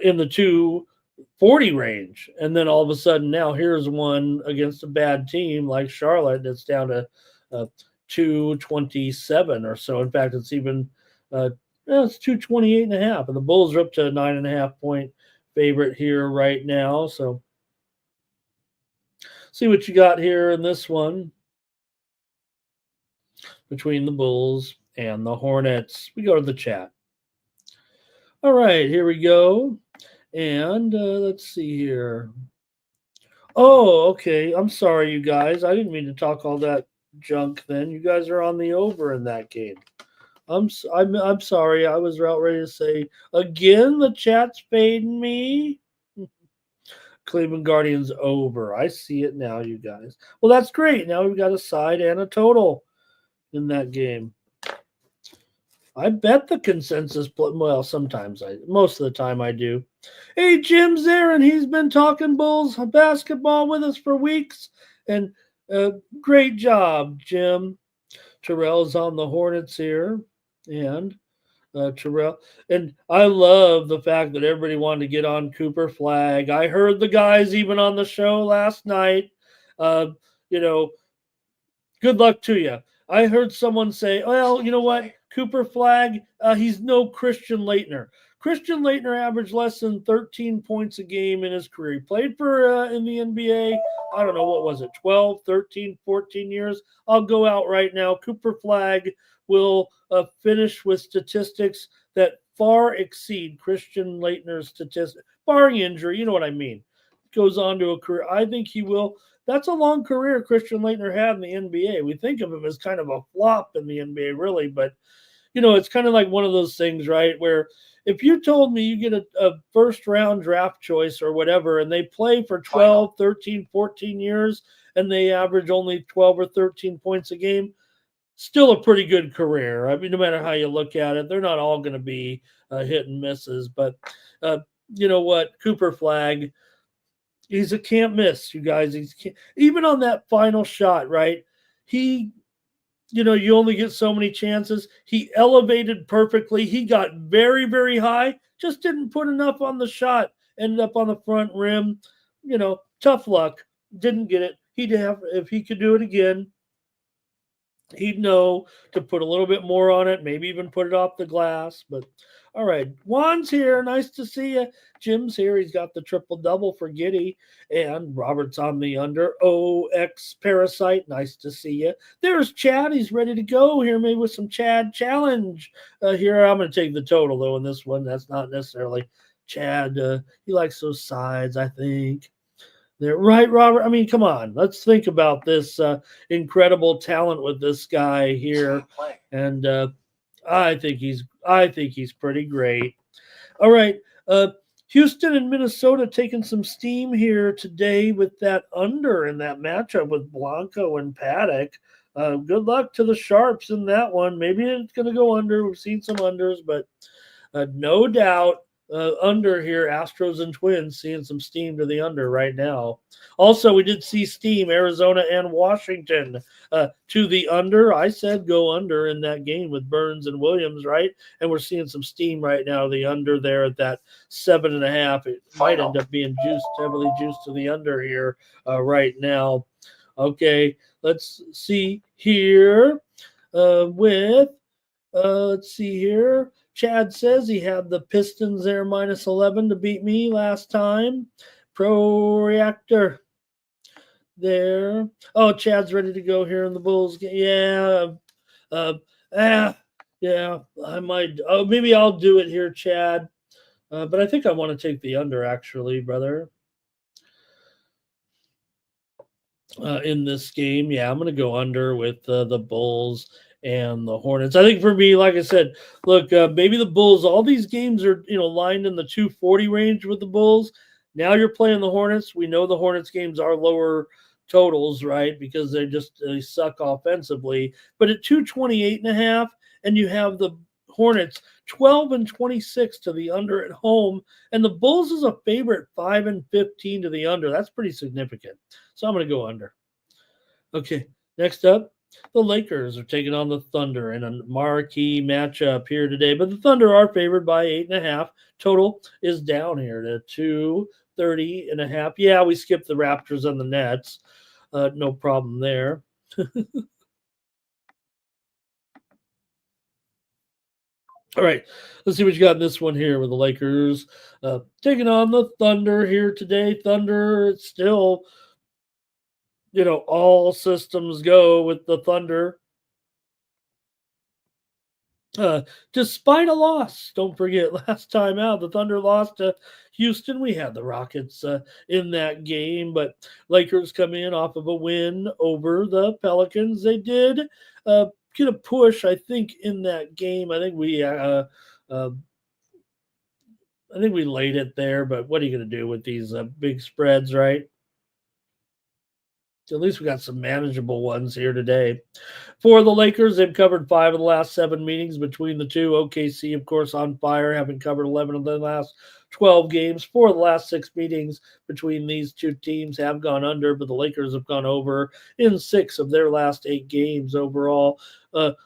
in the 240 range. And then all of a sudden now here's one against a bad team like Charlotte that's down to 227 or so. In fact, it's even it's 228.5. And the Bulls are up to a 9.5-point favorite here right now. So see what you got here in this one between the Bulls and the Hornets. We go to the chat. All right, here we go. And let's see here. Oh, okay. I'm sorry, you guys. I didn't mean to talk all that junk then. You guys are on the over in that game. I'm sorry. I was about ready to say, again, the chat's fading me. Cleveland Guardians over. I see it now, you guys. Well, that's great. Now we've got a side and a total in that game. I bet the consensus. Well, sometimes most of the time I do. Hey, Jim's there, and he's been talking Bulls basketball with us for weeks. And great job, Jim. Terrell's on the Hornets here, and Terrell. And I love the fact that everybody wanted to get on Cooper Flag. I heard the guys even on the show last night. Good luck to you. I heard someone say, well, you know what? Cooper Flag, he's no Christian Laettner. Christian Laettner averaged less than 13 points a game in his career. He played for in the NBA, I don't know, what was it, 12, 13, 14 years? I'll go out right now. Cooper Flag will finish with statistics that far exceed Christian Laettner's statistics, barring injury, you know what I mean. Goes on to a career. I think he will. That's a long career Christian Laettner had in the NBA. We think of him as kind of a flop in the NBA, really, but it's kind of like one of those things, right, where if you told me you get a first-round draft choice or whatever, and they play for 12, 13, 14 years, and they average only 12 or 13 points a game, still a pretty good career. I mean, no matter how you look at it, they're not all going to be hit and misses. But you know what? Cooper Flag, he's a can't miss, you guys. Even on that final shot, right? he, you only get so many chances. He elevated perfectly. He got very, very high, just didn't put enough on the shot. Ended up on the front rim. Tough luck. Didn't get it. He'd have, if he could do it again, he'd know to put a little bit more on it, maybe even put it off the glass. But all right, Juan's here. Nice to see you. Jim's here. He's got the triple-double for Giddy. And Robert's on the under. OX Parasite. Nice to see you. There's Chad. He's ready to go here, maybe with some Chad challenge. Here, I'm going to take the total, though, in this one. That's not necessarily Chad. He likes those sides, I think. There, right, Robert? I mean, come on. Let's think about this incredible talent with this guy here, and I think he's pretty great. All right, Houston and Minnesota taking some steam here today with that under in that matchup with Blanco and Paddock. Good luck to the Sharps in that one. Maybe it's going to go under. We've seen some unders, but no doubt. Under here, Astros and Twins seeing some steam to the under right now. Also, we did see steam, Arizona and Washington to the under. I said go under in that game with Burns and Williams, right? And we're seeing some steam right now, the under there at that 7.5. It might end up being heavily juiced to the under here right now. Okay, let's see here let's see here. Chad says he had the Pistons there -11 to beat me last time. Pro Reactor there. Oh, Chad's ready to go here in the Bulls game. Yeah, I might. Oh, maybe I'll do it here, Chad. But I think I want to take the under, actually, brother. In this game, yeah, I'm going to go under with the Bulls and the Hornets. I think for me, like I said, look, maybe the Bulls, all these games are, lined in the 240 range with the Bulls. Now you're playing the Hornets. We know the Hornets games are lower totals, right? Because they suck offensively. But at 228.5, and you have the Hornets 12-26 to the under at home, and the Bulls is a favorite 5-15 to the under. That's pretty significant. So I'm going to go under. Okay, next up. The Lakers are taking on the Thunder in a marquee matchup here today, but the Thunder are favored by 8.5. Total is down here to 230.5. Yeah, we skipped the Raptors and the Nets. No problem there. All right, let's see what you got in this one here with the Lakers taking on the Thunder here today. Thunder, it's still all systems go with the Thunder. Despite a loss, don't forget, last time out, the Thunder lost to Houston. We had the Rockets in that game, but Lakers come in off of a win over the Pelicans. They did get a push, I think, in that game. I think we laid it there, but what are you going to do with these big spreads, right? At least we got some manageable ones here today. For the Lakers, they've covered 5 of the last 7 meetings between the two. OKC, of course, on fire, having covered 11 of the last 12 games. 4 of the last 6 meetings between these two teams have gone under, but the Lakers have gone over in 6 of their last 8 games overall.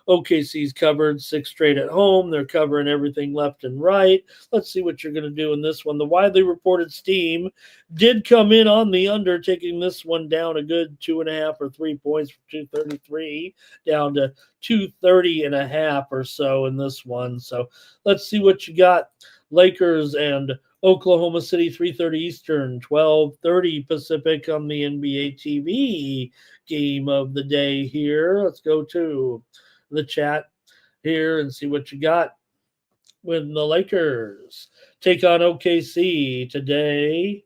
OKC's covered 6 straight at home. They're covering everything left and right. Let's see what you're going to do in this one. The widely reported steam did come in on the under, taking this one down a good 2.5 or 3 points from 233 down to 230.5 or so in this one. So let's see what you got. Lakers and Oklahoma City, 3:30 Eastern, 12:30 Pacific on the NBA TV game of the day here. Let's go to the chat here and see what you got when the Lakers take on OKC today.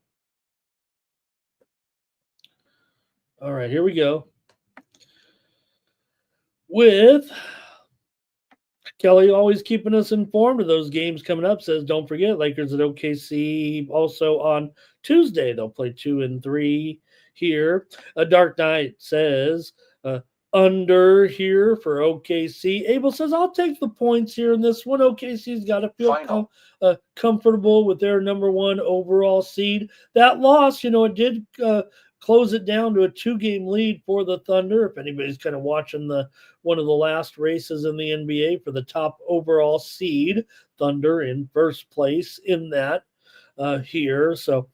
All right, here we go. With Kelly always keeping us informed of those games coming up. Says, don't forget, Lakers at OKC also on Tuesday. They'll play 2 and 3 here. A Dark Knight says, under here for OKC. Abel says, I'll take the points here in this one. OKC's got to feel comfortable with their number 1 overall seed. That loss, it did close it down to a 2-game lead for the Thunder. If anybody's kind of watching one of the last races in the NBA for the top overall seed, Thunder in first place in that here. So,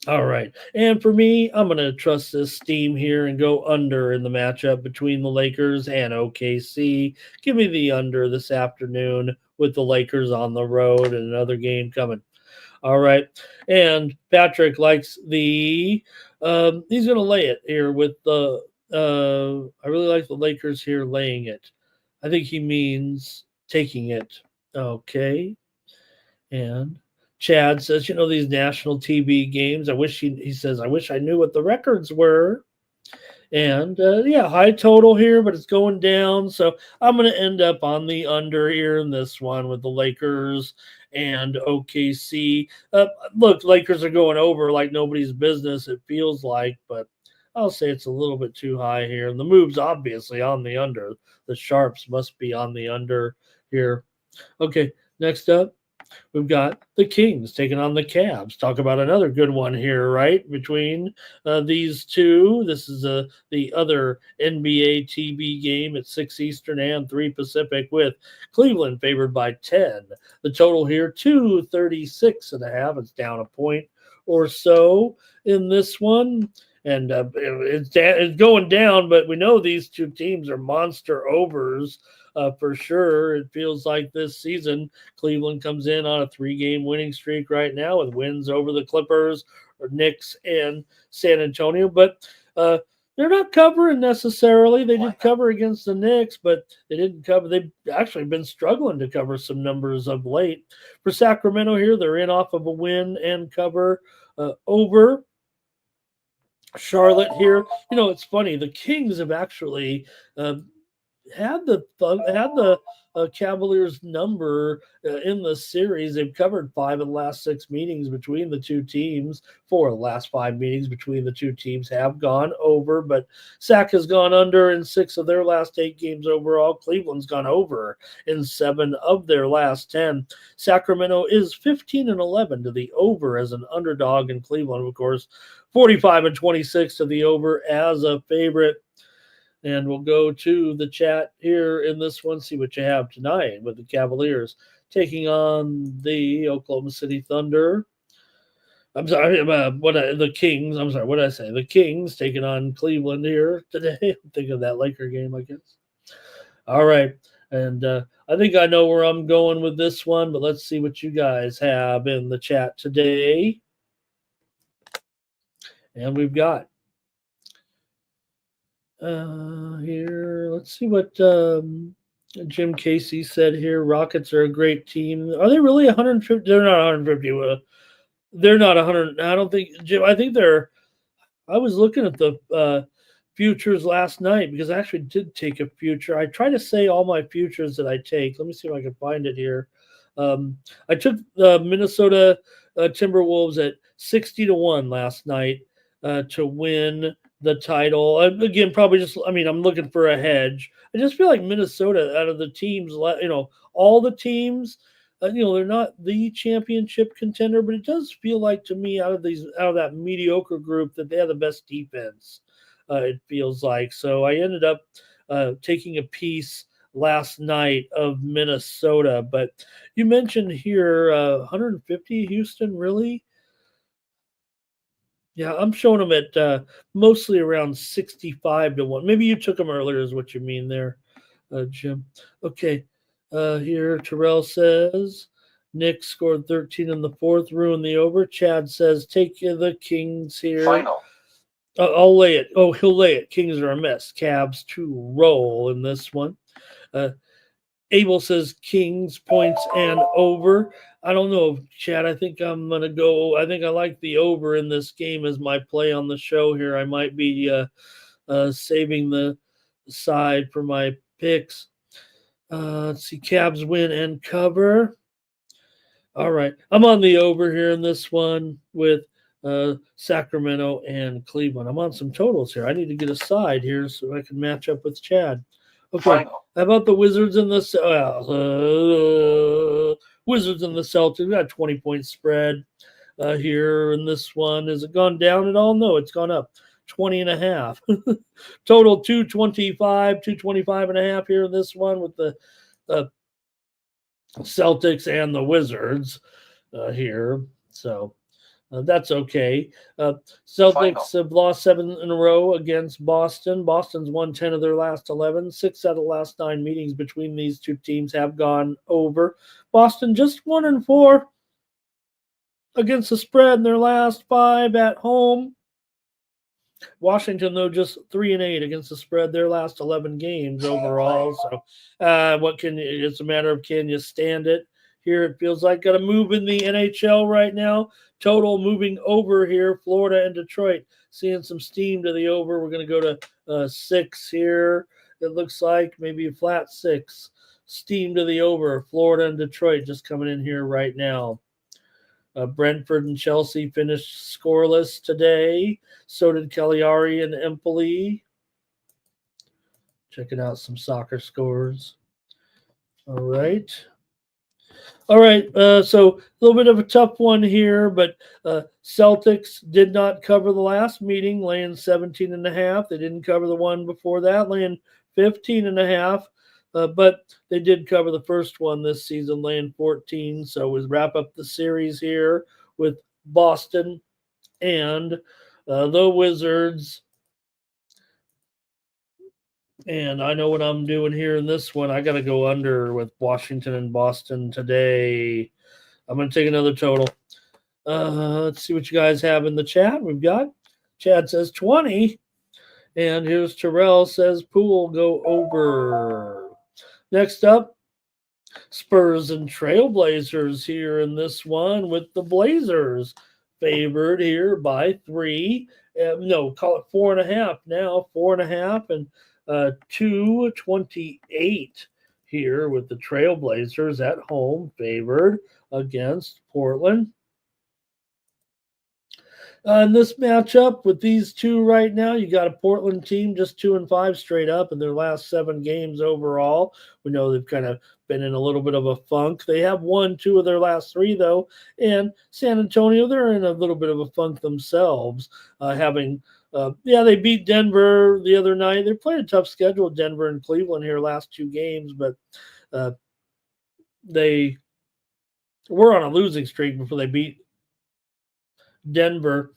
all right. And for me, I'm going to trust this steam here and go under in the matchup between the Lakers and OKC. Give me the under this afternoon with the Lakers on the road and another game coming. All right. And Patrick likes he's going to lay it here with the, I really like the Lakers here laying it. I think he means taking it. Okay. And Chad says, these national TV games, he says, I wish I knew what the records were. And high total here, but it's going down. So I'm going to end up on the under here in this one with the Lakers and OKC. Look, Lakers are going over like nobody's business, it feels like, but I'll say it's a little bit too high here. And the move's obviously on the under. The sharps must be on the under here. Okay, next up, we've got the Kings taking on the Cavs. Talk about another good one here, right? Between these two. This is the other NBA TV game at 6 Eastern and 3 Pacific with Cleveland favored by 10. The total here, 236.5. It's down a point or so in this one. And it's going down, but we know these two teams are monster overs. For sure. It feels like this season, Cleveland comes in on a 3-game winning streak right now with wins over the Clippers, or Knicks, and San Antonio. But they're not covering necessarily. They did cover against the Knicks, but they didn't cover. They've actually been struggling to cover some numbers of late. For Sacramento here, they're in off of a win and cover over Charlotte here. It's funny. The Kings have actually had the Cavaliers number in the series. They've covered 5 of the last 6 meetings between the two teams. 4 of the last 5 meetings between the two teams have gone over, but Sac has gone under in 6 of their last 8 games overall. Cleveland's gone over in 7 of their last 10. Sacramento is 15-11 to the over as an underdog, in Cleveland, of course, 45-26 to the over as a favorite. And we'll go to the chat here in this one, see what you have tonight with the Cavaliers taking on the Oklahoma City Thunder. I'm sorry, the Kings. I'm sorry, what did I say? The Kings taking on Cleveland here today. I'm thinking of that Laker game, I guess. All right. And I think I know where I'm going with this one, but let's see what you guys have in the chat today. And we've got here, let's see what Jim Casey said here. Rockets are a great team. Are they really 150? They're not 150. They're not 100. I don't think, Jim. I think they're. I was looking at the futures last night because I actually did take a future. I try to say all my futures that I take. Let me see if I can find it here. I took the Minnesota Timberwolves at 60-1 last night to win the title. Again, probably just, I'm looking for a hedge. I just feel like Minnesota, out of the teams, all the teams, they're not the championship contender, but it does feel like to me out of that mediocre group that they have the best defense. It feels like. So I ended up taking a piece last night of Minnesota, but you mentioned here 150 Houston, really? Yeah, I'm showing them at mostly around 65-1. Maybe you took them earlier is what you mean there, Jim. Okay, here Terrell says, Knicks scored 13 in the fourth, ruined the over. Chad says, take the Kings here. Final. I'll lay it. Oh, he'll lay it. Kings are a mess. Cavs to roll in this one. Abel says Kings points and over. I don't know, Chad. I think I'm going to go. I think I like the over in this game as my play on the show here. I might be saving the side for my picks. Let's see. Cavs win and cover. All right. I'm on the over here in this one with Sacramento and Cleveland. I'm on some totals here. I need to get a side here so I can match up with Chad. Okay. How about the Wizards and the Wizards and the Celtics? We got a 20-point spread. here in this one. Has it gone down at all? No, it's gone up 20.5. Total 225.5 here in this one with the Celtics and the Wizards here. So that's okay. Celtics have lost 7 in a row against Boston. Boston's won 10 of their last 11. 6 out of the last 9 meetings between these two teams have gone over. Boston just 1-4 against the spread in their last 5 at home. Washington, though, just 3-8 against the spread their last 11 games overall. So it's a matter of, can you stand it? Here it feels like got a move in the NHL right now. Total moving over here, Florida and Detroit. Seeing some steam to the over. We're going to go to 6 here. It looks like maybe a flat 6. Steam to the over. Florida and Detroit just coming in here right now. Brentford and Chelsea finished scoreless today. So did Cagliari and Empoli. Checking out some soccer scores. All right. So a little bit of a tough one here, but Celtics did not cover the last meeting, laying 17.5. They didn't cover the one before that, laying 15.5. But they did cover the first one this season, laying 14. So we wrap up the series here with Boston and the Wizards. And I know what I'm doing here in this one. I got to go under with Washington and Boston today. I'm going to take another total. Let's see what you guys have in the chat. We've got Chad says 20. And here's Terrell says pool go over. Next up, Spurs and Trailblazers here in this one with the Blazers favored here by 3. Call it 4.5 now. 4.5 and 228 here with the Trailblazers at home favored against Portland. In this matchup with these two right now, you got a Portland team just 2-5 straight up in their last 7 games overall. We know they've kind of been in a little bit of a funk. They have won 2 of their last 3, though. And San Antonio, they're in a little bit of a funk themselves, they beat Denver the other night. They played a tough schedule, Denver and Cleveland here last 2 games, but they were on a losing streak before they beat Denver.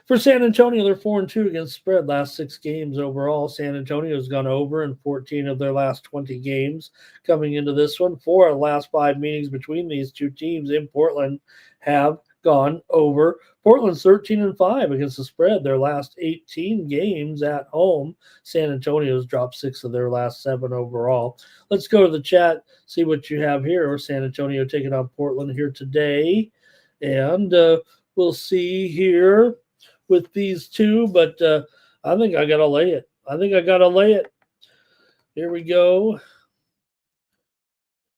For San Antonio, they're 4-2 against spread last 6 games overall. San Antonio's gone over in 14 of their last 20 games coming into this one. 4 of the last 5 meetings between these two teams in Portland have gone over. Portland's 13-5 against the spread their last 18 games at home. San Antonio's dropped 6 of their last 7 overall. Let's go to the chat, see what you have here. San Antonio taking on Portland here today. And we'll see here with these two, but I think I got to lay it. Here we go.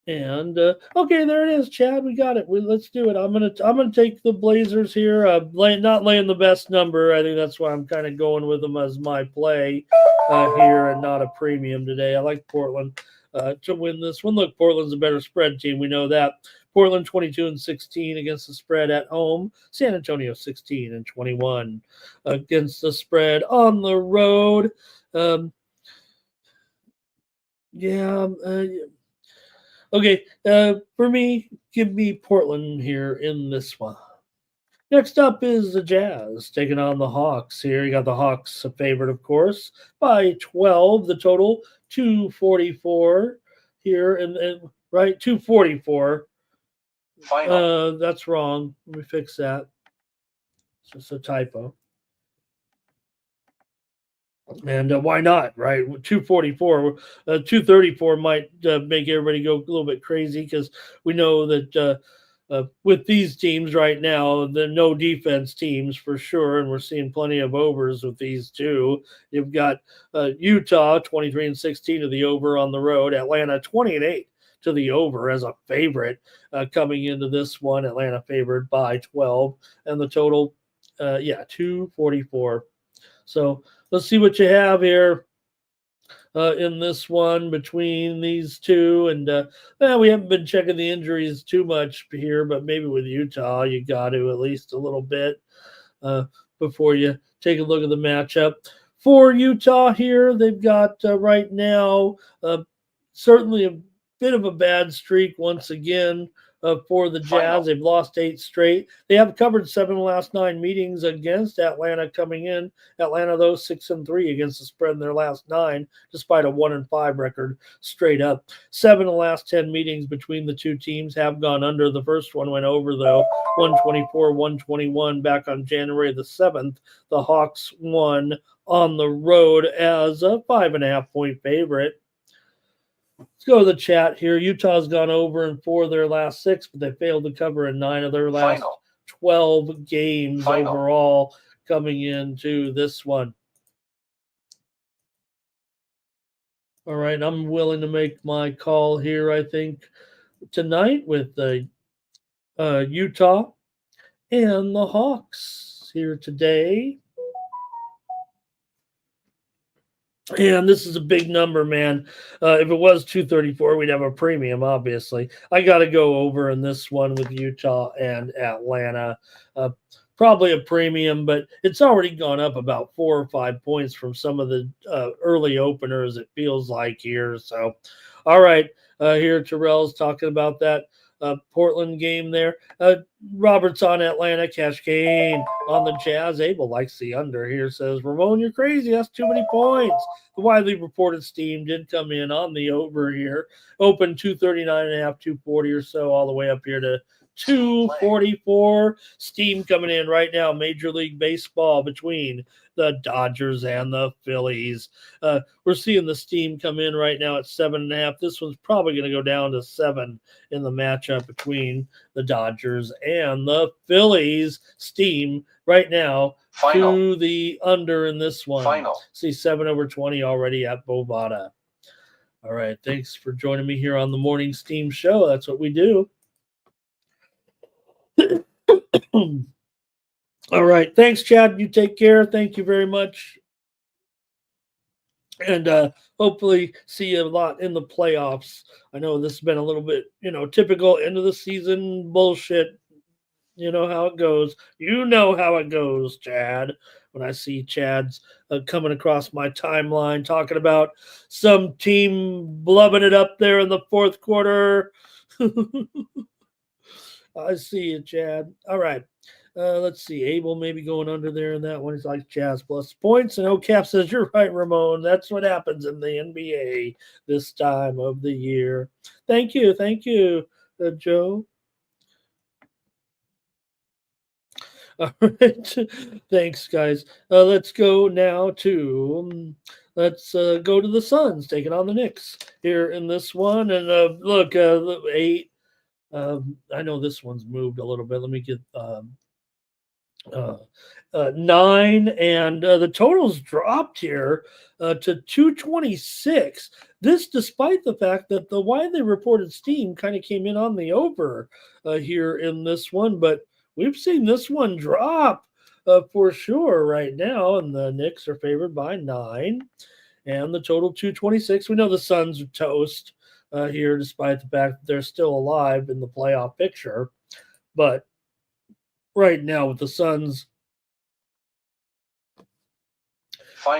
And okay, there it is, Chad. We got it. Let's do it. I'm gonna take the Blazers here. Not laying the best number. I think that's why I'm kind of going with them as my play here and not a premium today. I like Portland to win this one. Look, Portland's a better spread team. We know that. Portland 22-16 against the spread at home. San Antonio 16-21 against the spread on the road. Okay, for me, give me Portland here in this one. Next up is the Jazz taking on the Hawks here. You got the Hawks a favorite, of course, by 12. The total 244 here, and right 244. Final. That's wrong. Let me fix that. It's just a typo. And why not, right? 244, 234 might make everybody go a little bit crazy because we know that with these teams right now, they're no defense teams for sure, and we're seeing plenty of overs with these two. You've got Utah 23-16 to the over on the road, Atlanta 20-8 to the over as a favorite coming into this one. Atlanta favored by 12, and the total, 244. So let's see what you have here. in this one between these two. And we haven't been checking the injuries too much here, but maybe with Utah, you got to at least a little bit before you take a look at the matchup. For Utah here, they've got right now certainly a bit of a bad streak once again for the Jazz. They've lost 8 straight. They have covered 7 of the last 9 meetings against Atlanta coming in. Atlanta, though, 6-3 against the spread in their last 9, despite a 1-5 record straight up. 7 of the last 10 meetings between the two teams have gone under. The first one went over, though, 124-121 back on January the 7th. The Hawks won on the road as a 5.5-point favorite. Let's go to the chat here. Utah's gone over in 4 of their last 6, but they failed to cover in 9 of their last 12 games overall coming into this one. All right, I'm willing to make my call here, I think, tonight with the Utah and the Hawks here today. And this is a big number, man. If it was 234, we'd have a premium, obviously. I got to go over in this one with Utah and Atlanta. Probably a premium, but it's already gone up about 4 or 5 points from some of the early openers, it feels like here. So, all right, here Terrell's talking about that Portland game there. Robert's on Atlanta. Cash Kane on the Jazz. Abel likes the under here. Says, Ramon, you're crazy. That's too many points. The widely reported steam did come in on the over here. Open 239.5, 240 or so, all the way up here to 244. Steam coming in right now. Major League Baseball between the Dodgers and the Phillies. We're seeing the steam come in right now at 7.5. This one's probably going to go down to 7 in the matchup between the Dodgers and the Phillies. Steam right now to the under in this one. See 7/20 already at Bovada. All right. Thanks for joining me here on the Morning Steam Show. That's what we do. All right. Thanks, Chad. You take care. Thank you very much. And hopefully see you a lot in the playoffs. I know this has been a little bit, typical end of the season bullshit. You know how it goes. You know how it goes, Chad. When I see Chad's coming across my timeline talking about some team blubbing it up there in the fourth quarter. I see you, Chad. All right. Let's see. Abel maybe going under there in that one. He's like Jazz plus points. And OCAP says, you're right, Ramon. That's what happens in the NBA this time of the year. Thank you. Thank you, Joe. All right. Thanks, guys. Let's go now to let's go to the Suns taking on the Knicks here in this one. And look, 8. I know this one's moved a little bit. Let me get 9, and the totals dropped here to 226. This despite the fact that the widely reported steam kind of came in on the over here in this one, but we've seen this one drop for sure right now, and the Knicks are favored by 9, and the total 226. We know the Suns are toast here, despite the fact that they're still alive in the playoff picture, but right now with the Suns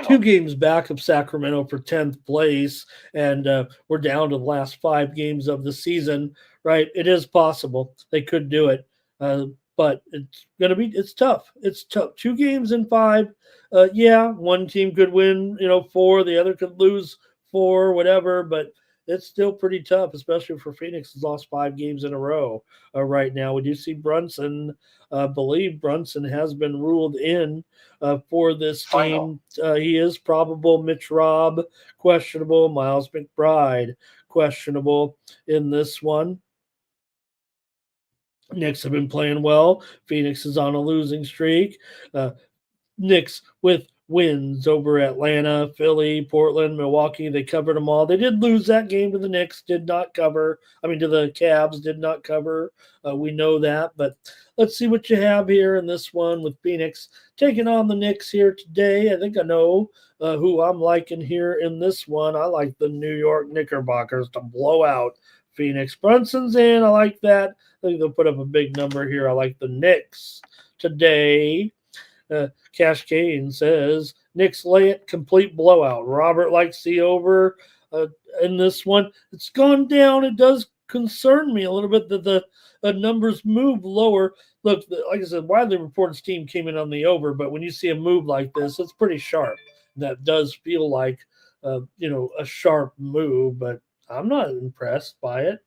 2 games back of Sacramento for 10th place, and we're down to the last 5 games of the season, right? It is possible they could do it, but it's tough. It's tough. 2 games in 5. One team could win, 4, the other could lose 4, whatever, but it's still pretty tough, especially for Phoenix, has lost 5 games in a row right now. We do see Brunson. Believe Brunson has been ruled in for this game. He is probable. Mitch Robb, questionable. Miles McBride, questionable in this one. Knicks have been playing well. Phoenix is on a losing streak. Knicks with wins over Atlanta, Philly, Portland, Milwaukee. They covered them all. They did lose that game to the Knicks, did not cover. I mean, to the Cavs, did not cover. We know that. But let's see what you have here in this one with Phoenix taking on the Knicks here today. I think I know who I'm liking here in this one. I like the New York Knickerbockers to blow out Phoenix. Brunson's in. I like that. I think they'll put up a big number here. I like the Knicks today. Cash Kane says, Knicks lay it, complete blowout. Robert likes the over in this one. It's gone down. It does concern me a little bit that the numbers move lower. Look, like I said, widely reported team came in on the over, but when you see a move like this, it's pretty sharp. That does feel like, a sharp move, but I'm not impressed by it.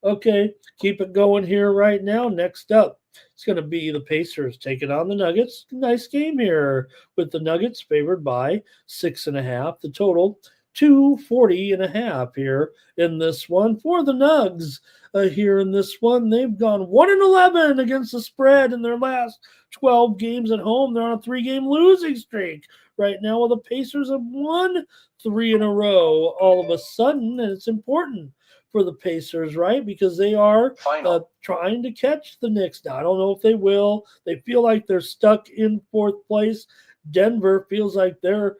Okay, keep it going here right now. Next up, it's going to be the Pacers taking on the Nuggets. Nice game here with the Nuggets favored by 6.5. The total 240.5 here in this one for the Nugs. Here in this one, they've gone 1-11 against the spread in their last 12 games at home. They're on a 3-game losing streak right now, while the Pacers have won 3 in a row all of a sudden, and it's important for the Pacers, right? Because they are trying to catch the Knicks now. I don't know if they will. They feel like they're stuck in 4th place. Denver feels like they're,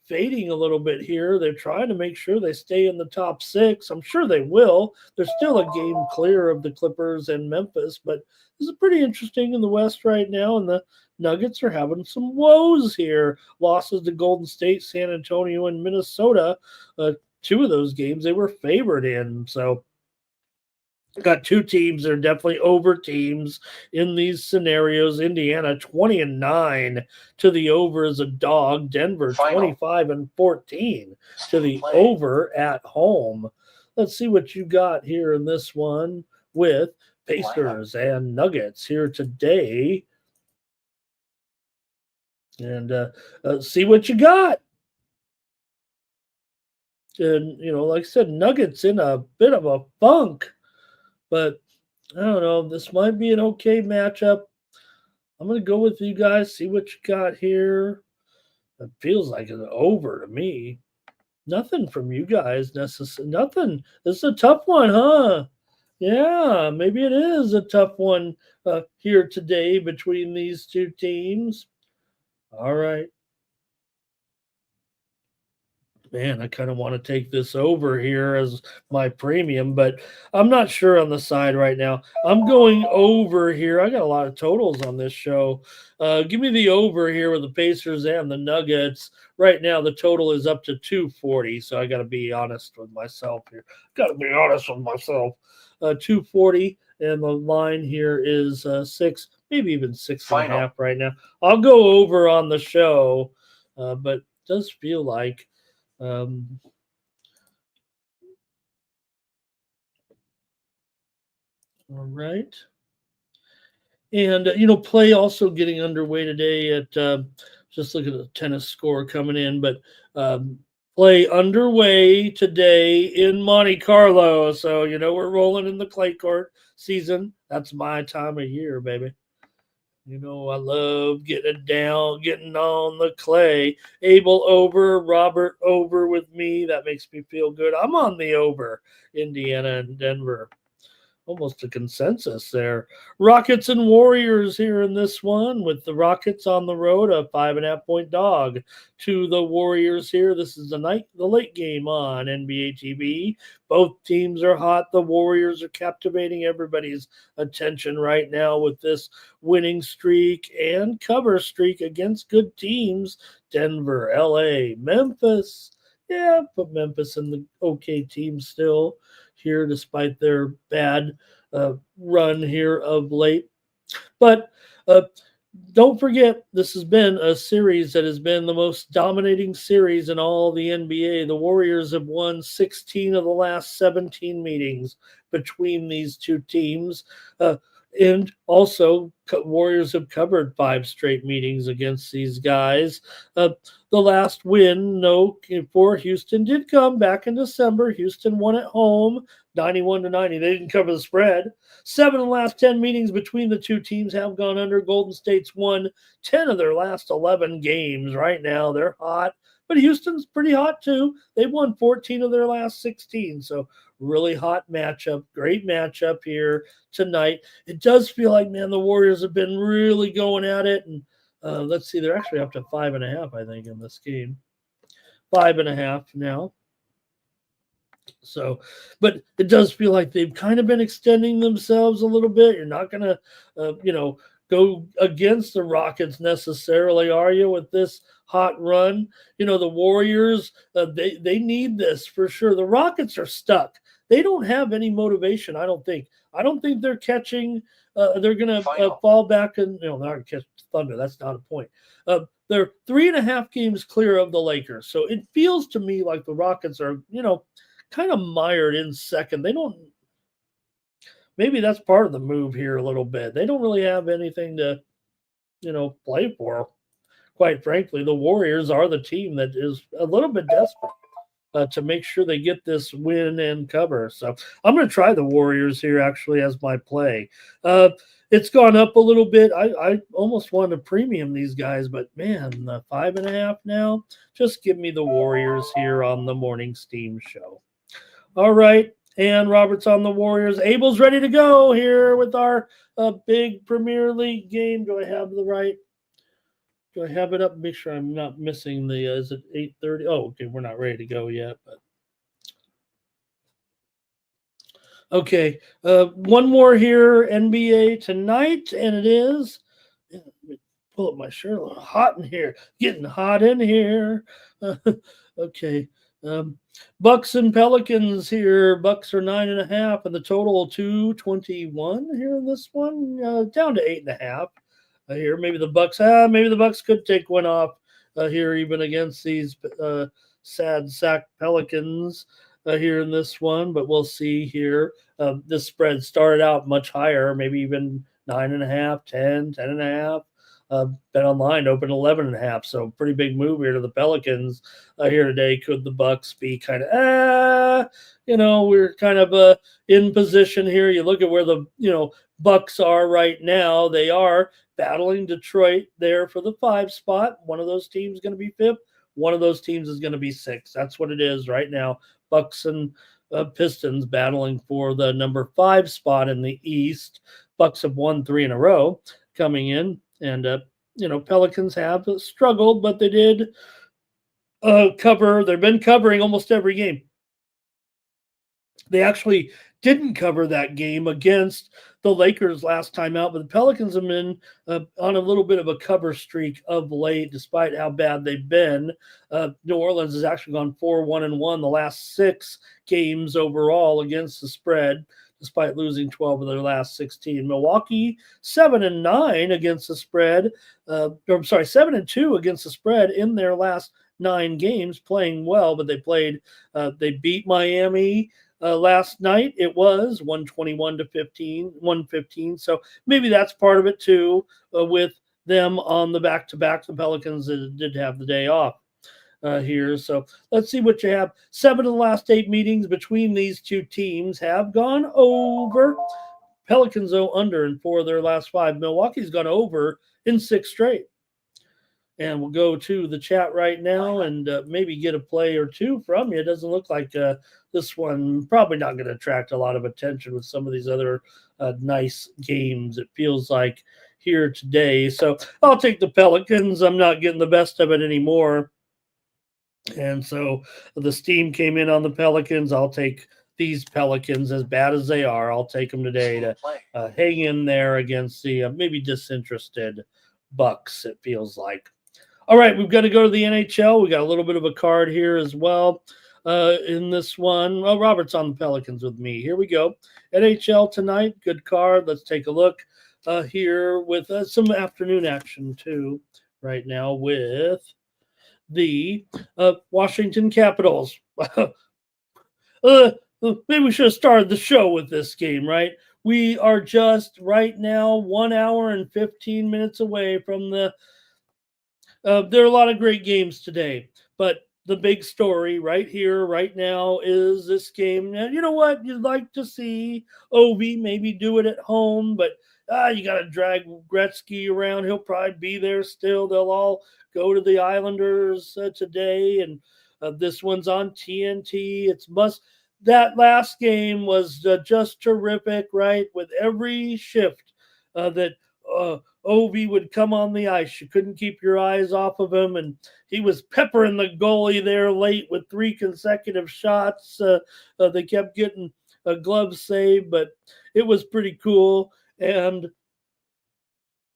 fading a little bit here. They're trying to make sure they stay in the top 6. I'm sure they will. They're still a game clear of the Clippers and Memphis, but this is pretty interesting in the West right now, and the Nuggets are having some woes here. Losses to Golden State, San Antonio, and Minnesota. 2 of those games they were favored in. So got 2 teams that are definitely over teams in these scenarios. Indiana 20-9 to the over as a dog. Denver 25-14 to the over at home. Let's see what you got here in this one with Pacers and Nuggets here today. And see what you got. And, like I said, Nuggets in a bit of a funk. But I don't know. This might be an okay matchup. I'm going to go with you guys, see what you got here. It feels like an over to me. Nothing from you guys necessarily. Nothing. This is a tough one, huh? Yeah, maybe it is a tough one here today between these 2 teams. All right. Man, I kind of want to take this over here as my premium, but I'm not sure on the side right now. I'm going over here. I got a lot of totals on this show. Give me the over here with the Pacers and the Nuggets. Right now, the total is up to 240, so I got to be honest with myself here. 240, and the line here is 6, maybe even 6.5 right now. I'll go over on the show, but it does feel like all right. And, play also getting underway today at just look at the tennis score coming in, but play underway today in Monte Carlo. So, we're rolling in the clay court season. That's my time of year, baby. I love getting down, getting on the clay. Abel over, Robert over with me. That makes me feel good. I'm on the over, Indiana and Denver. Almost a consensus there. Rockets and Warriors here in this one, with the Rockets on the road, a 5.5-point dog to the Warriors here. This is the late game on NBA TV. Both teams are hot. The Warriors are captivating everybody's attention right now with this winning streak and cover streak against good teams. Denver, LA, Memphis. Yeah, put Memphis in the okay team still here, despite their bad run here of late. But don't forget, this has been a series that has been the most dominating series in all the NBA. The Warriors have won 16 of the last 17 meetings between these 2 teams. And also, Warriors have covered 5 straight meetings against these guys. The last win, for Houston did come back in December. Houston won at home, 91-90. They didn't cover the spread. 7 of the last 10 meetings between the two teams have gone under. Golden State's won 10 of their last 11 games. Right now, they're hot. But Houston's pretty hot, too. They've won 14 of their last 16. So really hot matchup. Great matchup here tonight. It does feel like, man, the Warriors have been really going at it. And let's see, they're actually up to 5.5, I think, in this game. 5.5 now. So, but it does feel like they've kind of been extending themselves a little bit. You're not going to, go against the Rockets necessarily, are you, with this hot run? The Warriors, they need this for sure. The Rockets are stuck. They don't have any motivation, I don't think. I don't think they're catching. They're going to fall back and, they're not going to catch Thunder. That's not a point. They're 3.5 games clear of the Lakers. So it feels to me like the Rockets are, kind of mired in second. They don't. Maybe that's part of the move here a little bit. They don't really have anything to, play for. Quite frankly, the Warriors are the team that is a little bit desperate to make sure they get this win and cover. So I'm going to try the Warriors here actually as my play. It's gone up a little bit. I almost wanted to premium these guys, but man, 5.5 now. Just give me the Warriors here on the Morning Steam Show. All right. And Robert's on the Warriors. Abel's ready to go here with our big Premier League game. Do I have it up? Make sure I'm not missing the, is it 8:30? Oh, okay. We're not ready to go yet. But okay. One more here, NBA tonight. And it is, let me pull up my shirt. Hot in here. Getting hot in here. Okay. Bucks and Pelicans here. Bucks are 9.5, and the total 221 here in this one, down to 8.5 here. Maybe the Bucks could take one off here, even against these sad sack Pelicans here in this one. But we'll see here. This spread started out much higher, maybe even 9.5, 10.5. Bet Online opened 11.5, so pretty big move here to the Pelicans here today. Could the Bucks be kind of, we're kind of in position here. You look at where the Bucks are right now. They are battling Detroit there for the 5 spot. One of those teams is going to be 5th. One of those teams is going to be 6th. That's what it is right now. Bucks and Pistons battling for the number 5 spot in the East. Bucks have won 3 in a row coming in. And, Pelicans have struggled, but they did cover. They've been covering almost every game. They actually didn't cover that game against the Lakers last time out, but the Pelicans have been on a little bit of a cover streak of late, despite how bad they've been. New Orleans has actually gone 4-1-1 the last 6 games overall against the spread, despite losing 12 of their last 16. Milwaukee, 7-9 against the spread. 7-2 against the spread in their last 9 games, playing well, but they beat Miami last night. It was 121-115. So maybe that's part of it too, with them on the back-to-back. The Pelicans did have the day off here. So let's see what you have. 7 of the last 8 meetings between these two teams have gone over. Pelicans go under in 4 of their last 5. Milwaukee's gone over in 6 straight. And we'll go to the chat right now and maybe get a play or two from you. It doesn't look like this one probably not going to attract a lot of attention with some of these other nice games, it feels like, here today. So I'll take the Pelicans. I'm not getting the best of it anymore. And so the steam came in on the Pelicans. I'll take these Pelicans, as bad as they are. I'll take them today to hang in there against the maybe disinterested Bucks, it feels like. All right, we've got to go to the NHL. We got a little bit of a card here as well in this one. Well, Robert's on the Pelicans with me. Here we go. NHL tonight, good card. Let's take a look here with some afternoon action too right now with the Washington Capitals. Maybe we should have started the show with this game, right? we are just right now 1 hour and 15 minutes away from the there are a lot of great games today, but the big story right here, right now, is this game. And you know what? You'd like to see Ovi maybe do it at home, but you got to drag Gretzky around. He'll probably be there still. They'll all go to the Islanders today, and this one's on TNT. It's must. That last game was just terrific, right? With every shift that Ovi would come on the ice. You couldn't keep your eyes off of him, and he was peppering the goalie there late with 3 consecutive shots. They kept getting a glove save, but it was pretty cool. And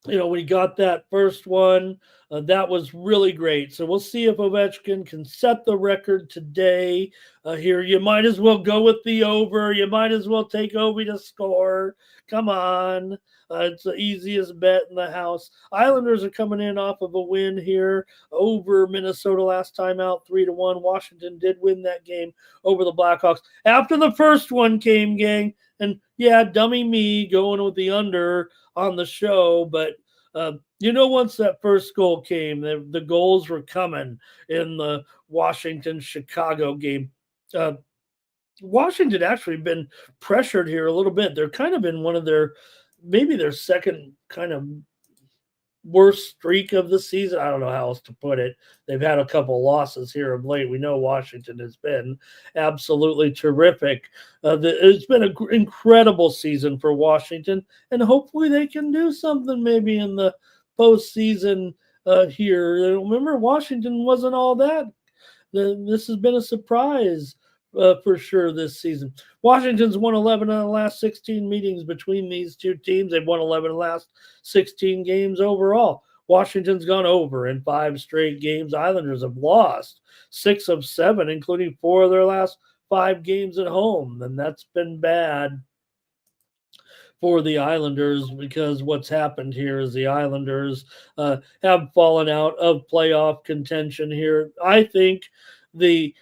when he got that first one, that was really great. So we'll see if Ovechkin can set the record today. Here, you might as well go with the over. You might as well take Ovi to score. Come on. It's the easiest bet in the house. Islanders are coming in off of a win here over Minnesota last time out, 3-1. Washington did win that game over the Blackhawks. After the first one came, gang, and yeah, dummy me going with the under on the show, but once that first goal came, the goals were coming in the Washington-Chicago game. Washington actually been pressured here a little bit. They're kind of in one of maybe their second kind of worst streak of the season. I don't know how else to put it. They've had a couple losses here of late. We know Washington has been absolutely terrific. It's been an incredible season for Washington, and hopefully they can do something maybe in the postseason here. Remember, Washington wasn't all that. This has been a surprise for sure this season. Washington's won 11 of the last 16 meetings between these two teams. They've won 11 of the last 16 games overall. Washington's gone over in 5 straight games. Islanders have lost 6 of 7, including 4 of their last 5 games at home. And that's been bad for the Islanders, because what's happened here is the Islanders have fallen out of playoff contention here. I think the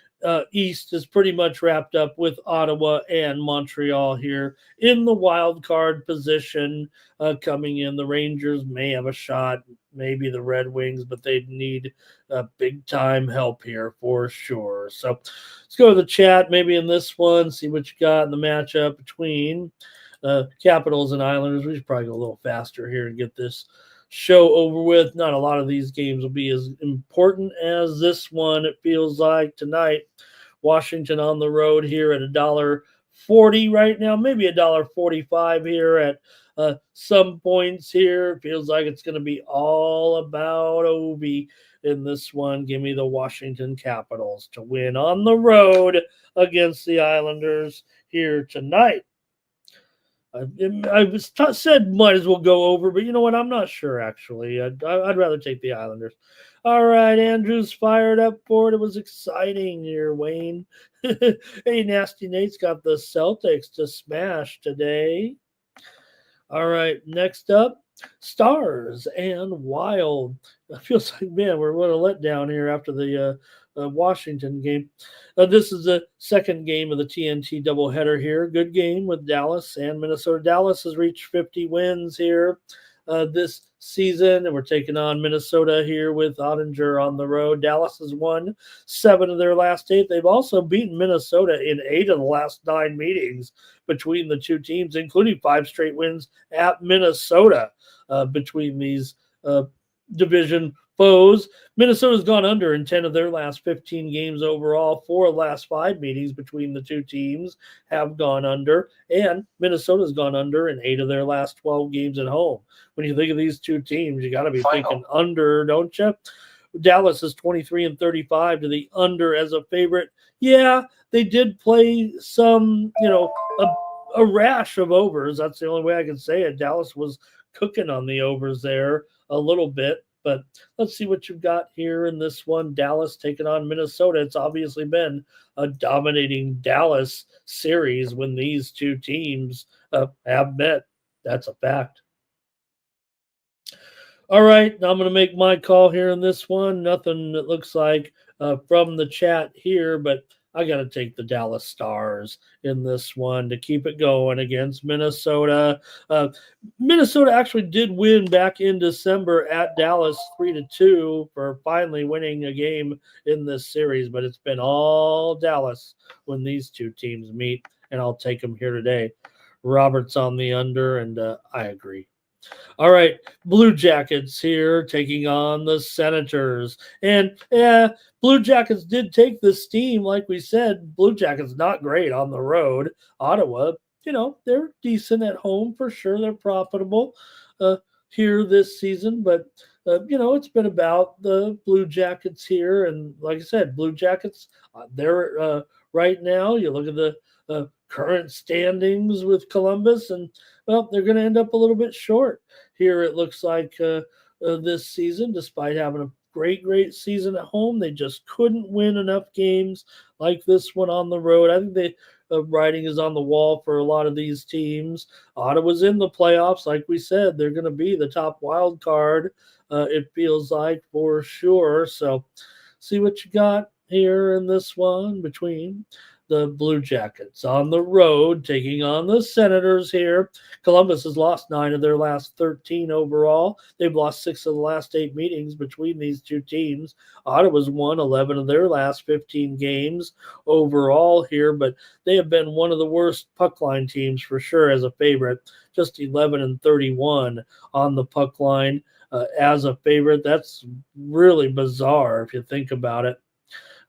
East is pretty much wrapped up with Ottawa and Montreal here in the wild card position coming in. The Rangers may have a shot, maybe the Red Wings, but they need big time help here for sure. So let's go to the chat maybe in this one, see what you got in the matchup between Capitals and Islanders. We should probably go a little faster here and get this show over with. Not a lot of these games will be as important as this one, it feels like tonight. Washington on the road here at $1.40 right now, maybe $1.45 here at some points here. It feels like it's going to be all about Ovi in this one. Give me the Washington Capitals to win on the road against the Islanders here tonight. I said might as well go over, but you know what? I'm not sure, actually. I'd rather take the Islanders. All right, Andrew's fired up for it. It was exciting here, Wayne. Hey, Nasty Nate's got the Celtics to smash today. All right, next up, Stars and Wild. It feels like, man, we're going to let down here after the Washington game. This is the second game of the TNT doubleheader here. Good game with Dallas and Minnesota. Dallas has reached 50 wins here this season, and we're taking on Minnesota here with Ottinger on the road. Dallas has won 7 of their last 8. They've also beaten Minnesota in 8 of the last 9 meetings between the two teams, including 5 straight wins at Minnesota between these division foes. Minnesota's gone under in 10 of their last 15 games overall. 4 of the last 5 meetings between the two teams have gone under, and Minnesota's gone under in 8 of their last 12 games at home. When you think of these two teams, you got to be thinking under, don't you? Dallas is 23-35 to the under as a favorite. Yeah, they did play some, a rash of overs. That's the only way I can say it. Dallas was cooking on the overs there a little bit. But let's see what you've got here in this one. Dallas taking on Minnesota. It's obviously been a dominating Dallas series when these two teams have met. That's a fact. All right, now I'm going to make my call here in this one. Nothing that looks like from the chat here, but I got to take the Dallas Stars in this one to keep it going against Minnesota. Minnesota actually did win back in December at Dallas 3-2 for finally winning a game in this series, but it's been all Dallas when these two teams meet, and I'll take them here today. Robert's on the under, and I agree. All right, Blue Jackets here taking on the Senators. And Blue Jackets did take this team, like we said. Blue Jackets not great on the road. Ottawa, they're decent at home for sure. They're profitable here this season, but it's been about the Blue Jackets here. And like I said, Blue Jackets, they're right now. You look at the current standings with Columbus, and well, they're going to end up a little bit short here. It looks like this season, despite having a great season at home, they just couldn't win enough games like this one on the road. I think the writing is on the wall for a lot of these teams. Ottawa's in the playoffs, like we said. They're going to be the top wild card. It feels like for sure. So, see what you got here in this one between the Blue Jackets on the road taking on the Senators here. Columbus has lost 9 of their last 13 overall. They've lost 6 of the last 8 meetings between these two teams. Ottawa's won 11 of their last 15 games overall here, but they have been one of the worst puck line teams for sure as a favorite. Just 11-31 on the puck line as a favorite. That's really bizarre if you think about it.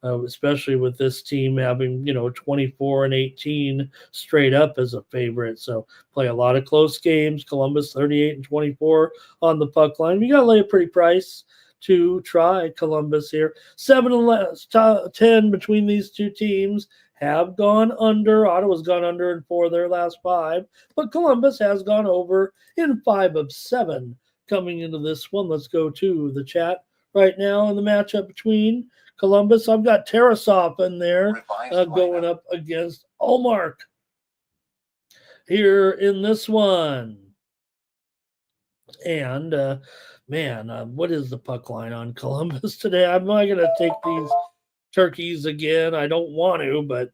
Especially with this team having, 24-18 straight up as a favorite. So play a lot of close games. Columbus 38-24 on the puck line. You got to lay a pretty price to try Columbus here. 7-10 between these two teams have gone under. Ottawa's gone under in 4 of their last 5, but Columbus has gone over in 5 of 7 coming into this one. Let's go to the chat right now in the matchup between Columbus. I've got Tarasov in there going up against Ullmark here in this one. And, what is the puck line on Columbus today? I'm not going to take these turkeys again. I don't want to, but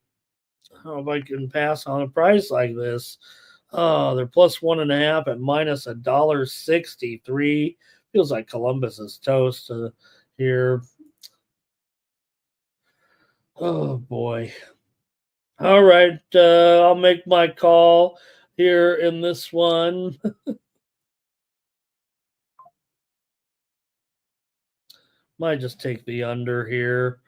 I don't know if I can pass on a price like this. Oh, they're plus 1.5 at minus $1.63. Feels like Columbus is toast here. Oh, boy. All right. I'll make my call here in this one. Might just take the under here.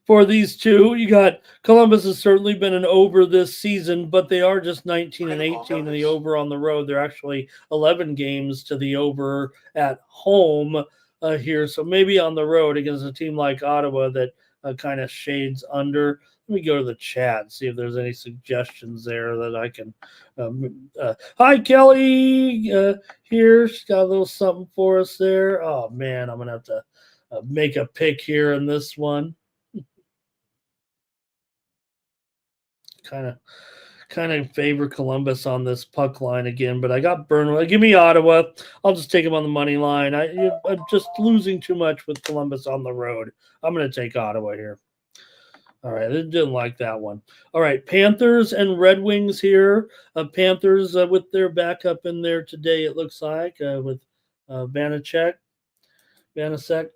For these two, you got Columbus has certainly been an over this season, but they are just 19-18 in the over on the road. They're actually 11 games to the over at home here. So maybe on the road against a team like Ottawa that kind of shades under. Let me go to the chat and see if there's any suggestions there that I can. Hi, Kelly. Here, she's got a little something for us there. Oh, man, I'm going to have to make a pick here in this one. Kind of favor Columbus on this puck line again, but I got Burnley. Give me Ottawa. I'll just take them on the money line. I'm just losing too much with Columbus on the road. I'm going to take Ottawa here. All right, I didn't like that one. All right, Panthers and Red Wings here. Panthers with their backup in there today, it looks like, with Vanacek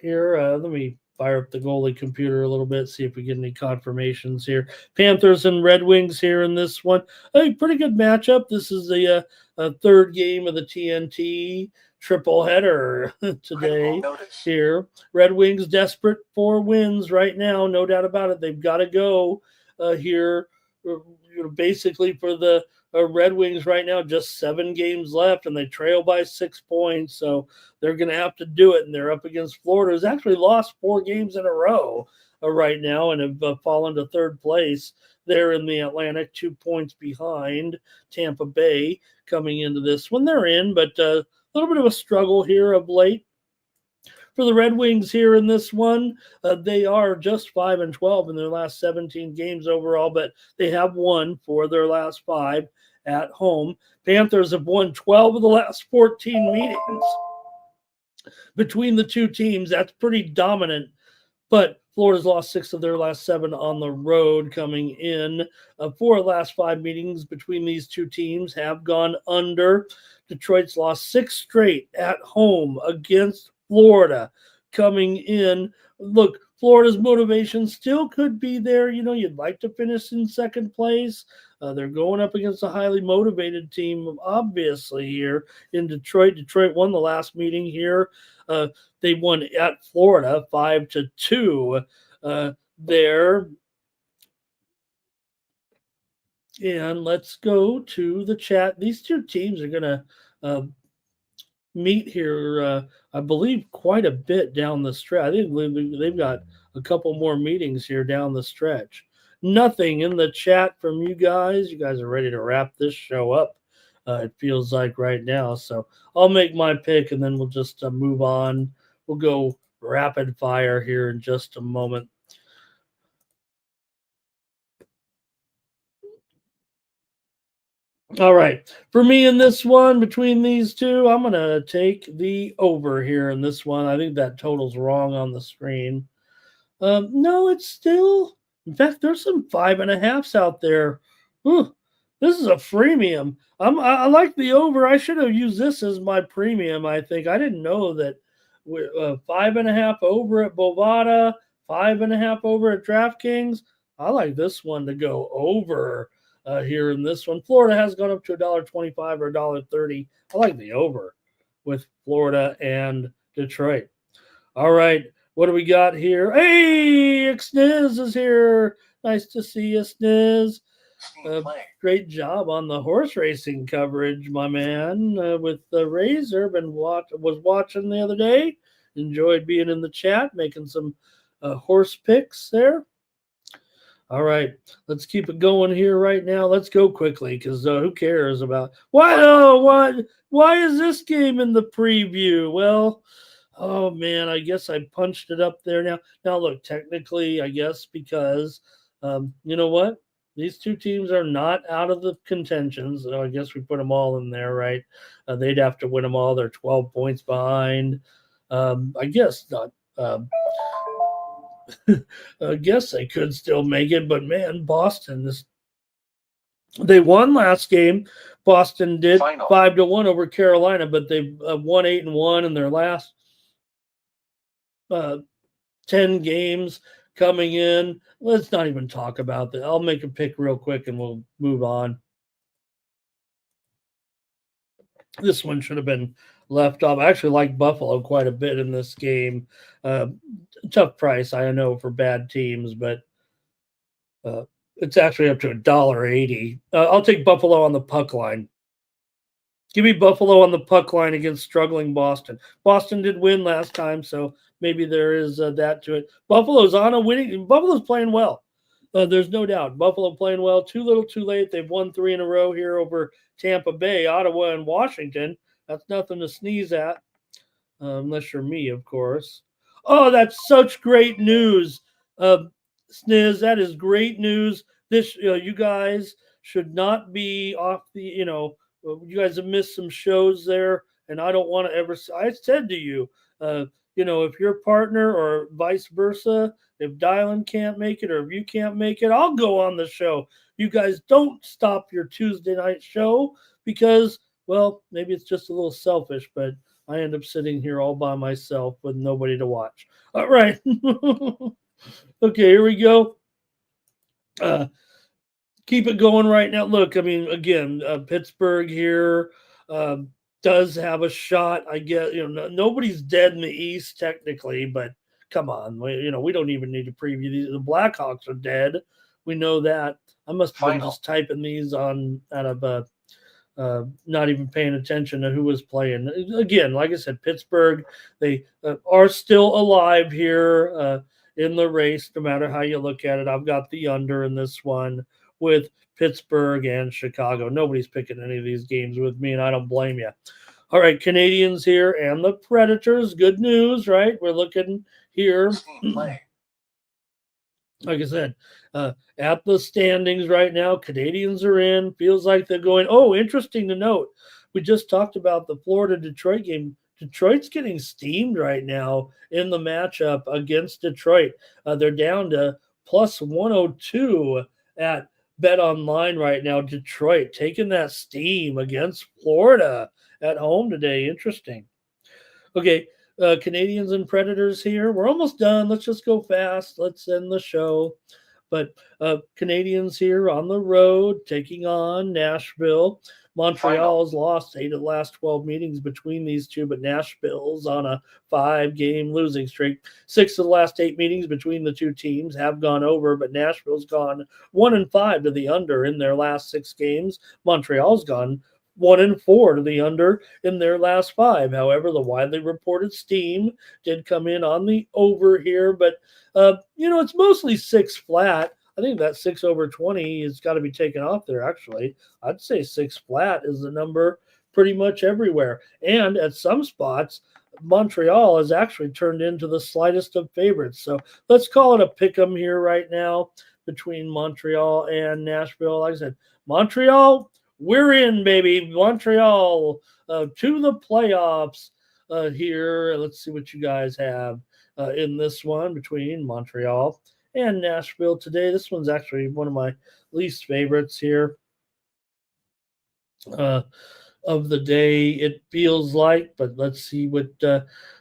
here. Let me fire up the goalie computer a little bit, see if we get any confirmations here. Panthers and Red Wings here in this one. A pretty good matchup. This is the third game of the TNT triple header today here. Red Wings desperate for wins right now, no doubt about it. They've got to go here basically for the Red Wings right now, just 7 games left, and they trail by 6 points, so they're going to have to do it, and they're up against Florida, who's actually lost 4 games in a row right now and have fallen to third place there in the Atlantic, 2 points behind Tampa Bay coming into this one. They're in, but a little bit of a struggle here of late. For the Red Wings here in this one, they are just 5-12 in their last 17 games overall, but they have won 4 of their last 5 at home. Panthers have won 12 of the last 14 meetings between the two teams. That's pretty dominant. But Florida's lost 6 of their last 7 on the road coming in. 4 of the last 5 meetings between these two teams have gone under. Detroit's lost 6 straight at home against Florida coming in. Look, Florida's motivation still could be there. You'd like to finish in second place. They're going up against a highly motivated team, obviously, here in Detroit. Detroit won the last meeting here. They won at Florida 5-2 there. And let's go to the chat. These two teams are going to meet here, I believe, quite a bit down the stretch. I think they've got a couple more meetings here down the stretch. Nothing in the chat from you guys. You guys are ready to wrap this show up, it feels like right now. So I'll make my pick, and then we'll just move on. We'll go rapid fire here in just a moment. All right. For me in this one, between these two, I'm going to take the over here in this one. I think that total's wrong on the screen. No, it's still. In fact, there's some 5.5s out there. This is a freemium. I like the over. I should have used this as my premium, I think. I didn't know that 5.5 over at Bovada, 5.5 over at DraftKings. I like this one to go over here in this one. Florida has gone up to $1.25 or $1.30. I like the over with Florida and Detroit. All right. What do we got here? Hey, Sniz is here. Nice to see you, Sniz. Great job on the horse racing coverage, my man. With the Razor, was watching the other day. Enjoyed being in the chat, making some horse picks there. All right, let's keep it going here right now. Let's go quickly because who cares about why is this game in the preview? Well, oh man, I guess I punched it up there now. Now look, technically, I guess because you know what? These two teams are not out of the contention, so I guess we put them all in there, right? They'd have to win them all. They're 12 points behind. I guess not. I guess they could still make it, but man, Boston they won last game. Boston did 5-1 over Carolina, but they won 8-1 in their last 10 games coming in. Let's not even talk about that. I'll make a pick real quick and we'll move on. This one should have been left off. I actually like Buffalo quite a bit in this game. Tough price, I know, for bad teams, but it's actually up to $1.80. I'll take Buffalo on the puck line. Give me Buffalo on the puck line against struggling Boston. Boston did win last time, so maybe there is that to it. Buffalo's on a winning. Buffalo's playing well. There's no doubt. Buffalo playing well. Too little, too late. They've won 3 in a row here over Tampa Bay, Ottawa, and Washington. That's nothing to sneeze at, unless you're me, of course. Oh, that's such great news, Sniz. That is great news. This, you guys should not be off the, you guys have missed some shows there, and I don't want to ever. I said to you, if your partner or vice versa, if Dylan can't make it or if you can't make it, I'll go on the show. You guys don't stop your Tuesday night show because, well, maybe it's just a little selfish, but I end up sitting here all by myself with nobody to watch. All right. Okay, here we go. Keep it going right now. Look, I mean, again, Pittsburgh here does have a shot. I get, nobody's dead in the East technically, but come on, we don't even need to preview these. The Blackhawks are dead. We know that. I must have been just typing these on out of not even paying attention to who was playing. Again, like I said, Pittsburgh, they are still alive here in the race, no matter how you look at it. I've got the under in this one with Pittsburgh and Chicago. Nobody's picking any of these games with me, and I don't blame you. All right, Canadiens here and the Predators. Good news, right? We're looking here. Like I said, at the standings right now, Canadiens are in. Feels like they're going. Oh, interesting to note. We just talked about the Florida-Detroit game. Detroit's getting steamed right now in the matchup against Detroit. They're down to plus 102 at Bet Online right now. Detroit taking that steam against Florida at home today. Interesting. Okay, Canadiens and Predators here. We're almost done. Let's just go fast. Let's end the show. But Canadiens here on the road taking on Nashville. Montreal's lost 8 of the last 12 meetings between these two, but Nashville's on a 5-game losing streak. 6 of the last 8 meetings between the two teams have gone over, but Nashville's gone 1-5 to the under in their last 6 games. Montreal's gone 1-4 to the under in their last 5. However, the widely reported steam did come in on the over here, but it's mostly 6 flat. I think that 6 over 20 has got to be taken off there, actually. I'd say 6 flat is the number pretty much everywhere. And at some spots, Montreal has actually turned into the slightest of favorites. So let's call it a pick 'em here right now between Montreal and Nashville. Like I said, Montreal, we're in, baby. Montreal to the playoffs here. Let's see what you guys have in this one between Montreal and Nashville today. This one's actually one of my least favorites here of the day, it feels like. But let's see what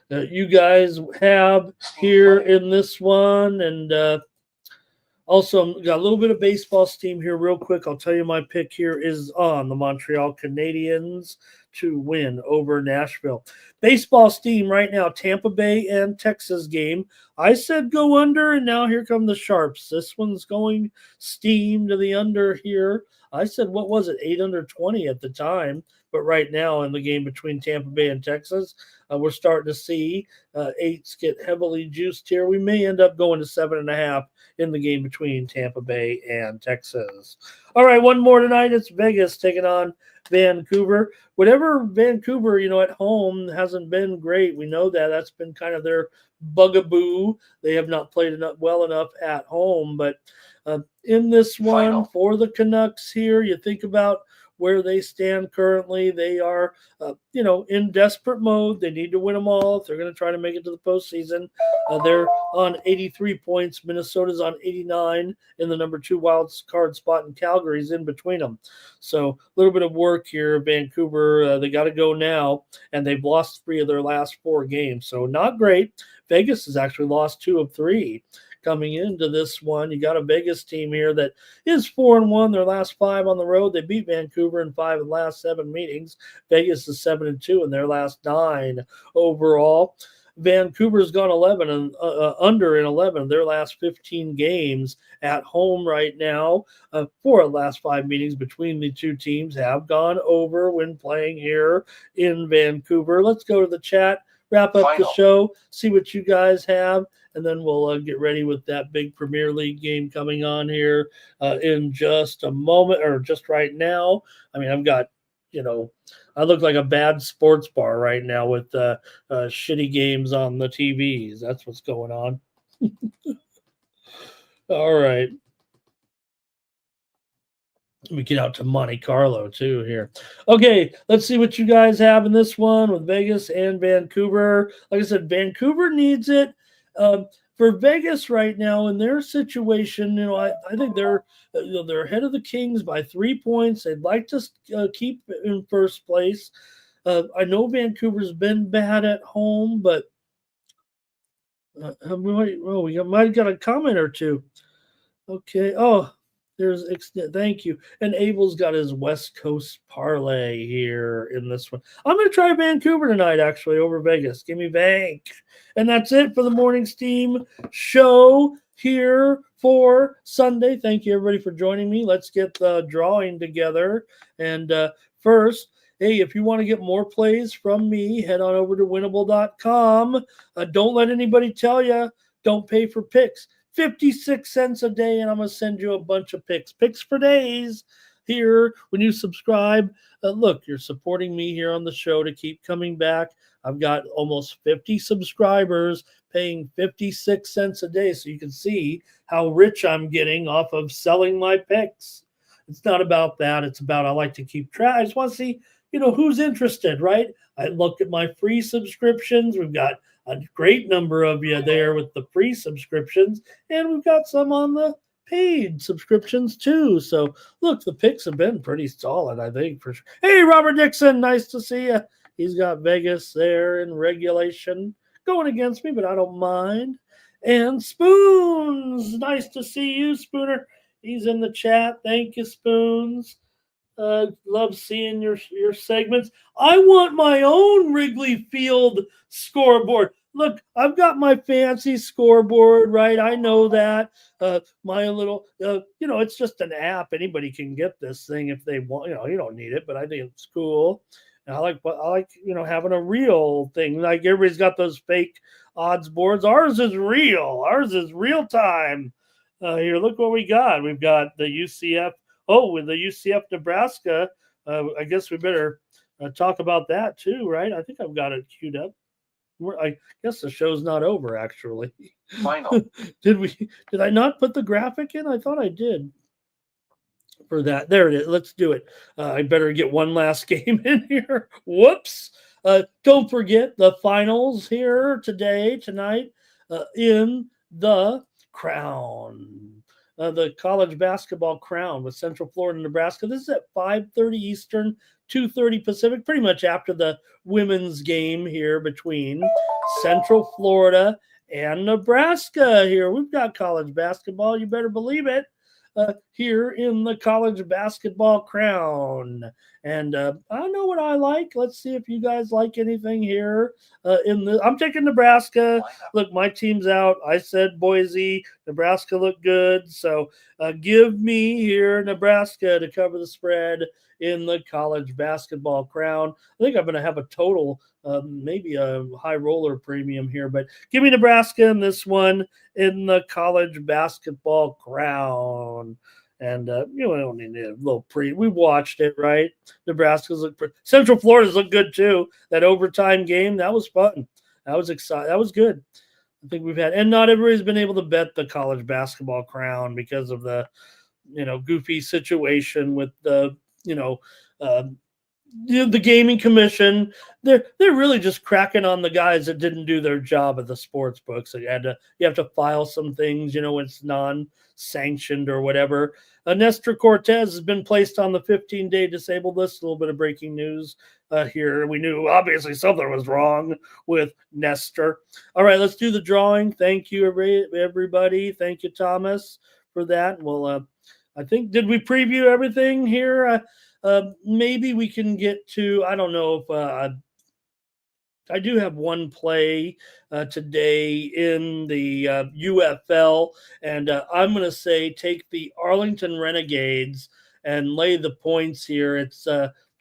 you guys have here in this one. And also, got a little bit of baseball steam here real quick. I'll tell you my pick here is on the Montreal Canadiens to win over Nashville. Baseball steam right now, Tampa Bay and Texas game. I said go under, and now here come the Sharps. This one's going steam to the under here. I said, what was it, 8 under 20 at the time. But right now in the game between Tampa Bay and Texas, we're starting to see 8s get heavily juiced here. We may end up going to 7.5 in the game between Tampa Bay and Texas. All right, one more tonight. It's Vegas taking on Vancouver. Whatever Vancouver, at home hasn't been great. We know that. That's been kind of their bugaboo. They have not played well enough at home. But in this one for the Canucks here, you think about where they stand currently. They are, in desperate mode. They need to win them all if they're going to try to make it to the postseason. They're on 83 points. Minnesota's on 89 in the number 2 wild card spot, and Calgary's in between them. So a little bit of work here. Vancouver, they got to go now, and they've lost 3 of their last 4 games. So not great. Vegas has actually lost 2 of 3. Coming into this one, you got a Vegas team here that is 4-1 their last 5 on the road. They beat Vancouver in 5 of the last 7 meetings. Vegas is 7-2 in their last 9 overall. Vancouver's gone 11 and under in 11 of their last 15 games at home right now. 4 of the last 5 meetings between the two teams have gone over when playing here in Vancouver. Let's go to the chat, wrap up the show, see what you guys have, and then we'll get ready with that big Premier League game coming on here in just a moment, or just right now. I mean, I've got, I look like a bad sports bar right now with shitty games on the TVs. That's what's going on. All right. Let me get out to Monte Carlo too here. Okay, let's see what you guys have in this one with Vegas and Vancouver. Like I said, Vancouver needs it. For Vegas right now in their situation, I think they're ahead of the Kings by 3 points. They'd like to keep in first place. I know Vancouver's been bad at home, but we might have got a comment or two. Okay. Oh, thank you. And Abel's got his West Coast parlay here in this one. I'm going to try Vancouver tonight, actually, over Vegas. Give me Vank. And that's it for the Morning Steam show here for Sunday. Thank you, everybody, for joining me. Let's get the drawing together. And first, hey, if you want to get more plays from me, head on over to winnable.com. Don't let anybody tell you, don't pay for picks. 56 cents a day, and I'm going to send you a bunch of picks. Picks for days here when you subscribe. Look, you're supporting me here on the show to keep coming back. I've got almost 50 subscribers paying 56 cents a day, so you can see how rich I'm getting off of selling my picks. It's not about that. It's about I like to keep track. I just want to see who's interested, right? I look at my free subscriptions. We've got a great number of you there with the free subscriptions, and we've got some on the paid subscriptions too. So look, the picks have been pretty solid, I think, for sure. Hey, Robert Dixon, nice to see you. He's got Vegas there in regulation going against me, but I don't mind. And Spoons, nice to see you, Spooner. He's in the chat. Thank you, Spoons. Love seeing your segments. I want my own Wrigley Field scoreboard. Look, I've got my fancy scoreboard, right? I know that. My little, it's just an app. Anybody can get this thing if they want. You don't need it, but I think it's cool. And I like having a real thing. Like everybody's got those fake odds boards. Ours is real. Ours is real time. Here, look what we got. We've got the UCF. Oh, with the UCF Nebraska, I guess we better talk about that too, right? I think I've got it queued up. I guess the show's not over, actually. Final. Did I not put the graphic in? I thought I did for that. There it is. Let's do it. I better get one last game in here. Whoops. Don't forget the finals here tonight in the Crown. The college basketball crown with Central Florida and Nebraska. This is at 5:30 Eastern, 2:30 Pacific, pretty much after the women's game here between Central Florida and Nebraska here. We've got college basketball, you better believe it, here in the college basketball crown. And I know what I like. Let's see if you guys like anything here. I'm taking Nebraska. Look, my team's out. I said Boise. Nebraska looked good. So give me here Nebraska to cover the spread in the college basketball crown. I think I'm going to have a total, maybe a high roller premium here, but give me Nebraska in this one in the college basketball crown. And, we don't need a little we watched it, right? Nebraska's Central Florida's look good too. That overtime game, that was fun. That was exciting. That was good. I think we've had, and not everybody's been able to bet the college basketball crown because of the, goofy situation with the, the gaming commission. They're really just cracking on the guys that didn't do their job at the sports books. So you have to file some things, it's non-sanctioned or whatever. Nestor Cortez has been placed on the 15-day disabled list. A little bit of breaking news here. We knew obviously something was wrong with Nestor. All right, let's do the drawing. Thank you, everybody. Thank you, Thomas, for that. Well, I think, did we preview everything here? Maybe we can get to, I don't know if I do have one play today in the UFL, and I'm going to say take the Arlington Renegades and lay the points here. It's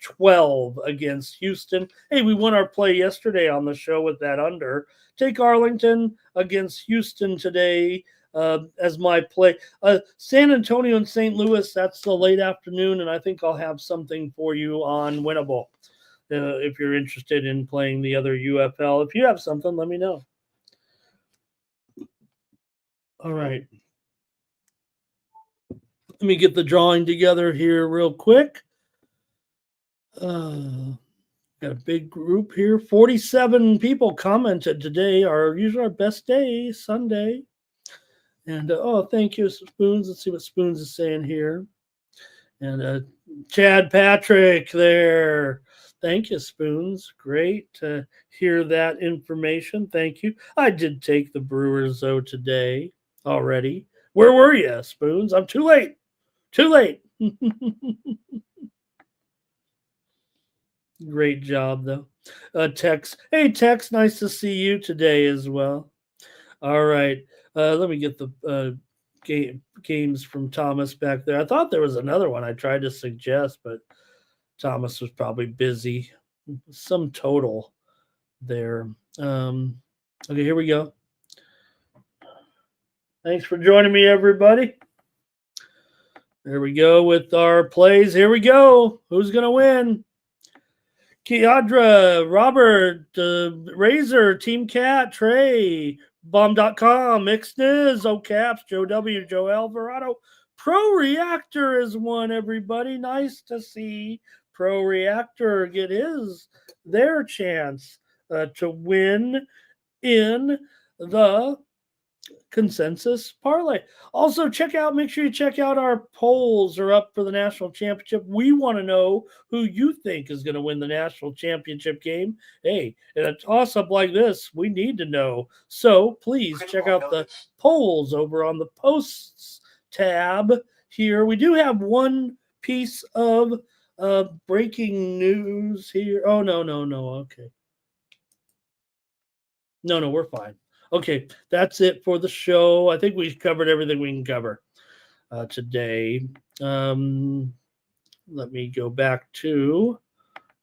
12 against Houston. Hey, we won our play yesterday on the show with that under. Take Arlington against Houston today as my play. San Antonio and St. Louis, that's the late afternoon, and I think I'll have something for you on Winnable. If you're interested in playing the other UFL. If you have something, let me know. All right. Let me get the drawing together here real quick. Got a big group here. 47 people commented today. Usually our best day, Sunday. And, thank you, Spoons. Let's see what Spoons is saying here. And Chad Patrick there. Thank you, Spoons. Great to hear that information. Thank you. I did take the Brewers, though, today already. Where were you, Spoons? I'm too late. Too late. Great job, though. Tex. Hey, Tex, nice to see you today as well. All right. Let me get the games from Thomas back there. I thought there was another one I tried to suggest, but Thomas was probably busy. Some total there. Okay, here we go. Thanks for joining me, everybody. There we go with our plays. Here we go. Who's going to win? Kiadra, Robert, Razor, Team Cat, Trey, Bomb.com, Mixniz, O'Caps, Joe W, Joe Alvarado. Pro Reactor is one, everybody. Nice to see Pro Reactor get their chance to win in the consensus parlay. Also, make sure you check out our polls are up for the national championship. We want to know who you think is going to win the national championship game. Hey, in a toss-up like this, we need to know. So please check out the polls over on the posts tab here. We do have one piece of breaking news here. Oh, no. Okay. No, we're fine. Okay, that's it for the show. I think we've covered everything we can cover today. Let me go back to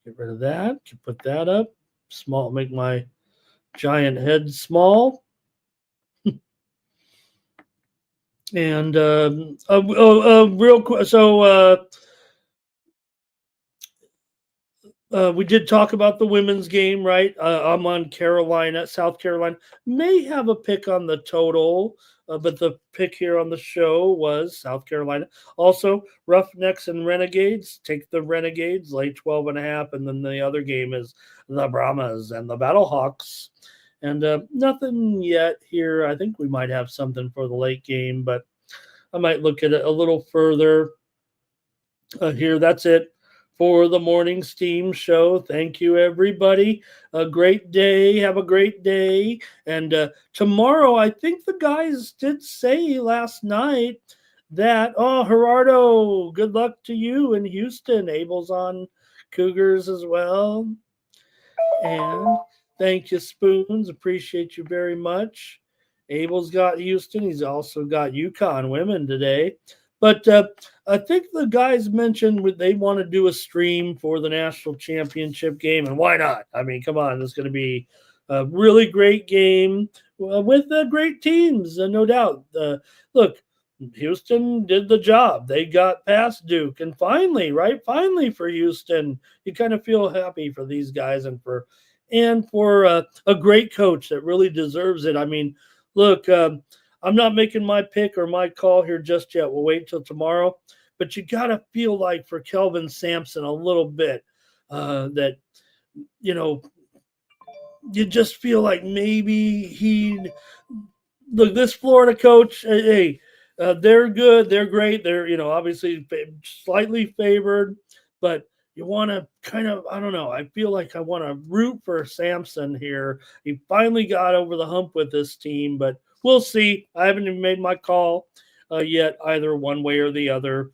get rid of that. Put that up. Small, make my giant head small. And real quick. So we did talk about the women's game, right? I'm on South Carolina. May have a pick on the total, but the pick here on the show was South Carolina. Also, Roughnecks and Renegades. Take the Renegades, lay 12.5, and then the other game is the Brahmas and the Battlehawks. And nothing yet here. I think we might have something for the late game, but I might look at it a little further here. That's it for the morning Steam show. Thank you, everybody. A great day. Have a great day. And tomorrow, I think the guys did say last night that, Gerardo, good luck to you in Houston. Abel's on Cougars as well. And thank you, Spoons. Appreciate you very much. Abel's got Houston. He's also got UConn women today. But I think the guys mentioned they want to do a stream for the national championship game, and why not? I mean, come on, it's going to be a really great game with great teams, no doubt. Look, Houston did the job. They got past Duke, and finally for Houston, you kind of feel happy for these guys and for a great coach that really deserves it. I mean, look, I'm not making my pick or my call here just yet. We'll wait till tomorrow. But you got to feel like for Kelvin Sampson a little bit that, you just feel like maybe this Florida coach, hey, they're good. They're great. They're, obviously slightly favored. But you want to kind of, I don't know. I feel like I want to root for Sampson here. He finally got over the hump with this team, but we'll see. I haven't even made my call yet, either one way or the other.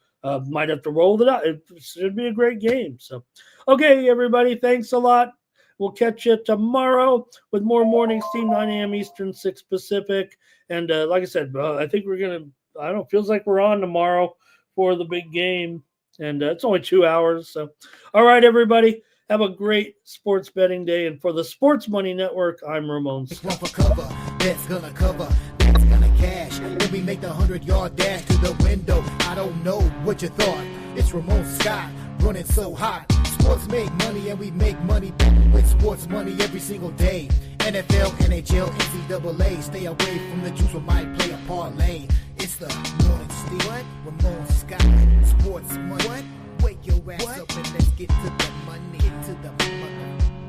Might have to roll it out. It should be a great game. So, okay, everybody, thanks a lot. We'll catch you tomorrow with more Morning Steam, 9 a.m. Eastern, 6 Pacific. And like I said, I think we're going to, feels like we're on tomorrow for the big game. And it's only 2 hours. So, all right, everybody. Have a great sports betting day. And for the Sports Money Network, I'm Ramon. That's gonna cover, that's gonna cash. Then we make the 100-yard dash to the window. I don't know what you thought. It's Ramon Scott running so hot. Sports make money and we make money with sports money every single day. NFL, NHL, NCAA. Stay away from the juice, we might play a parlay. It's the morning steal. Ramon Scott, sports money. Wake your ass up and let's get to the money. Get to the money.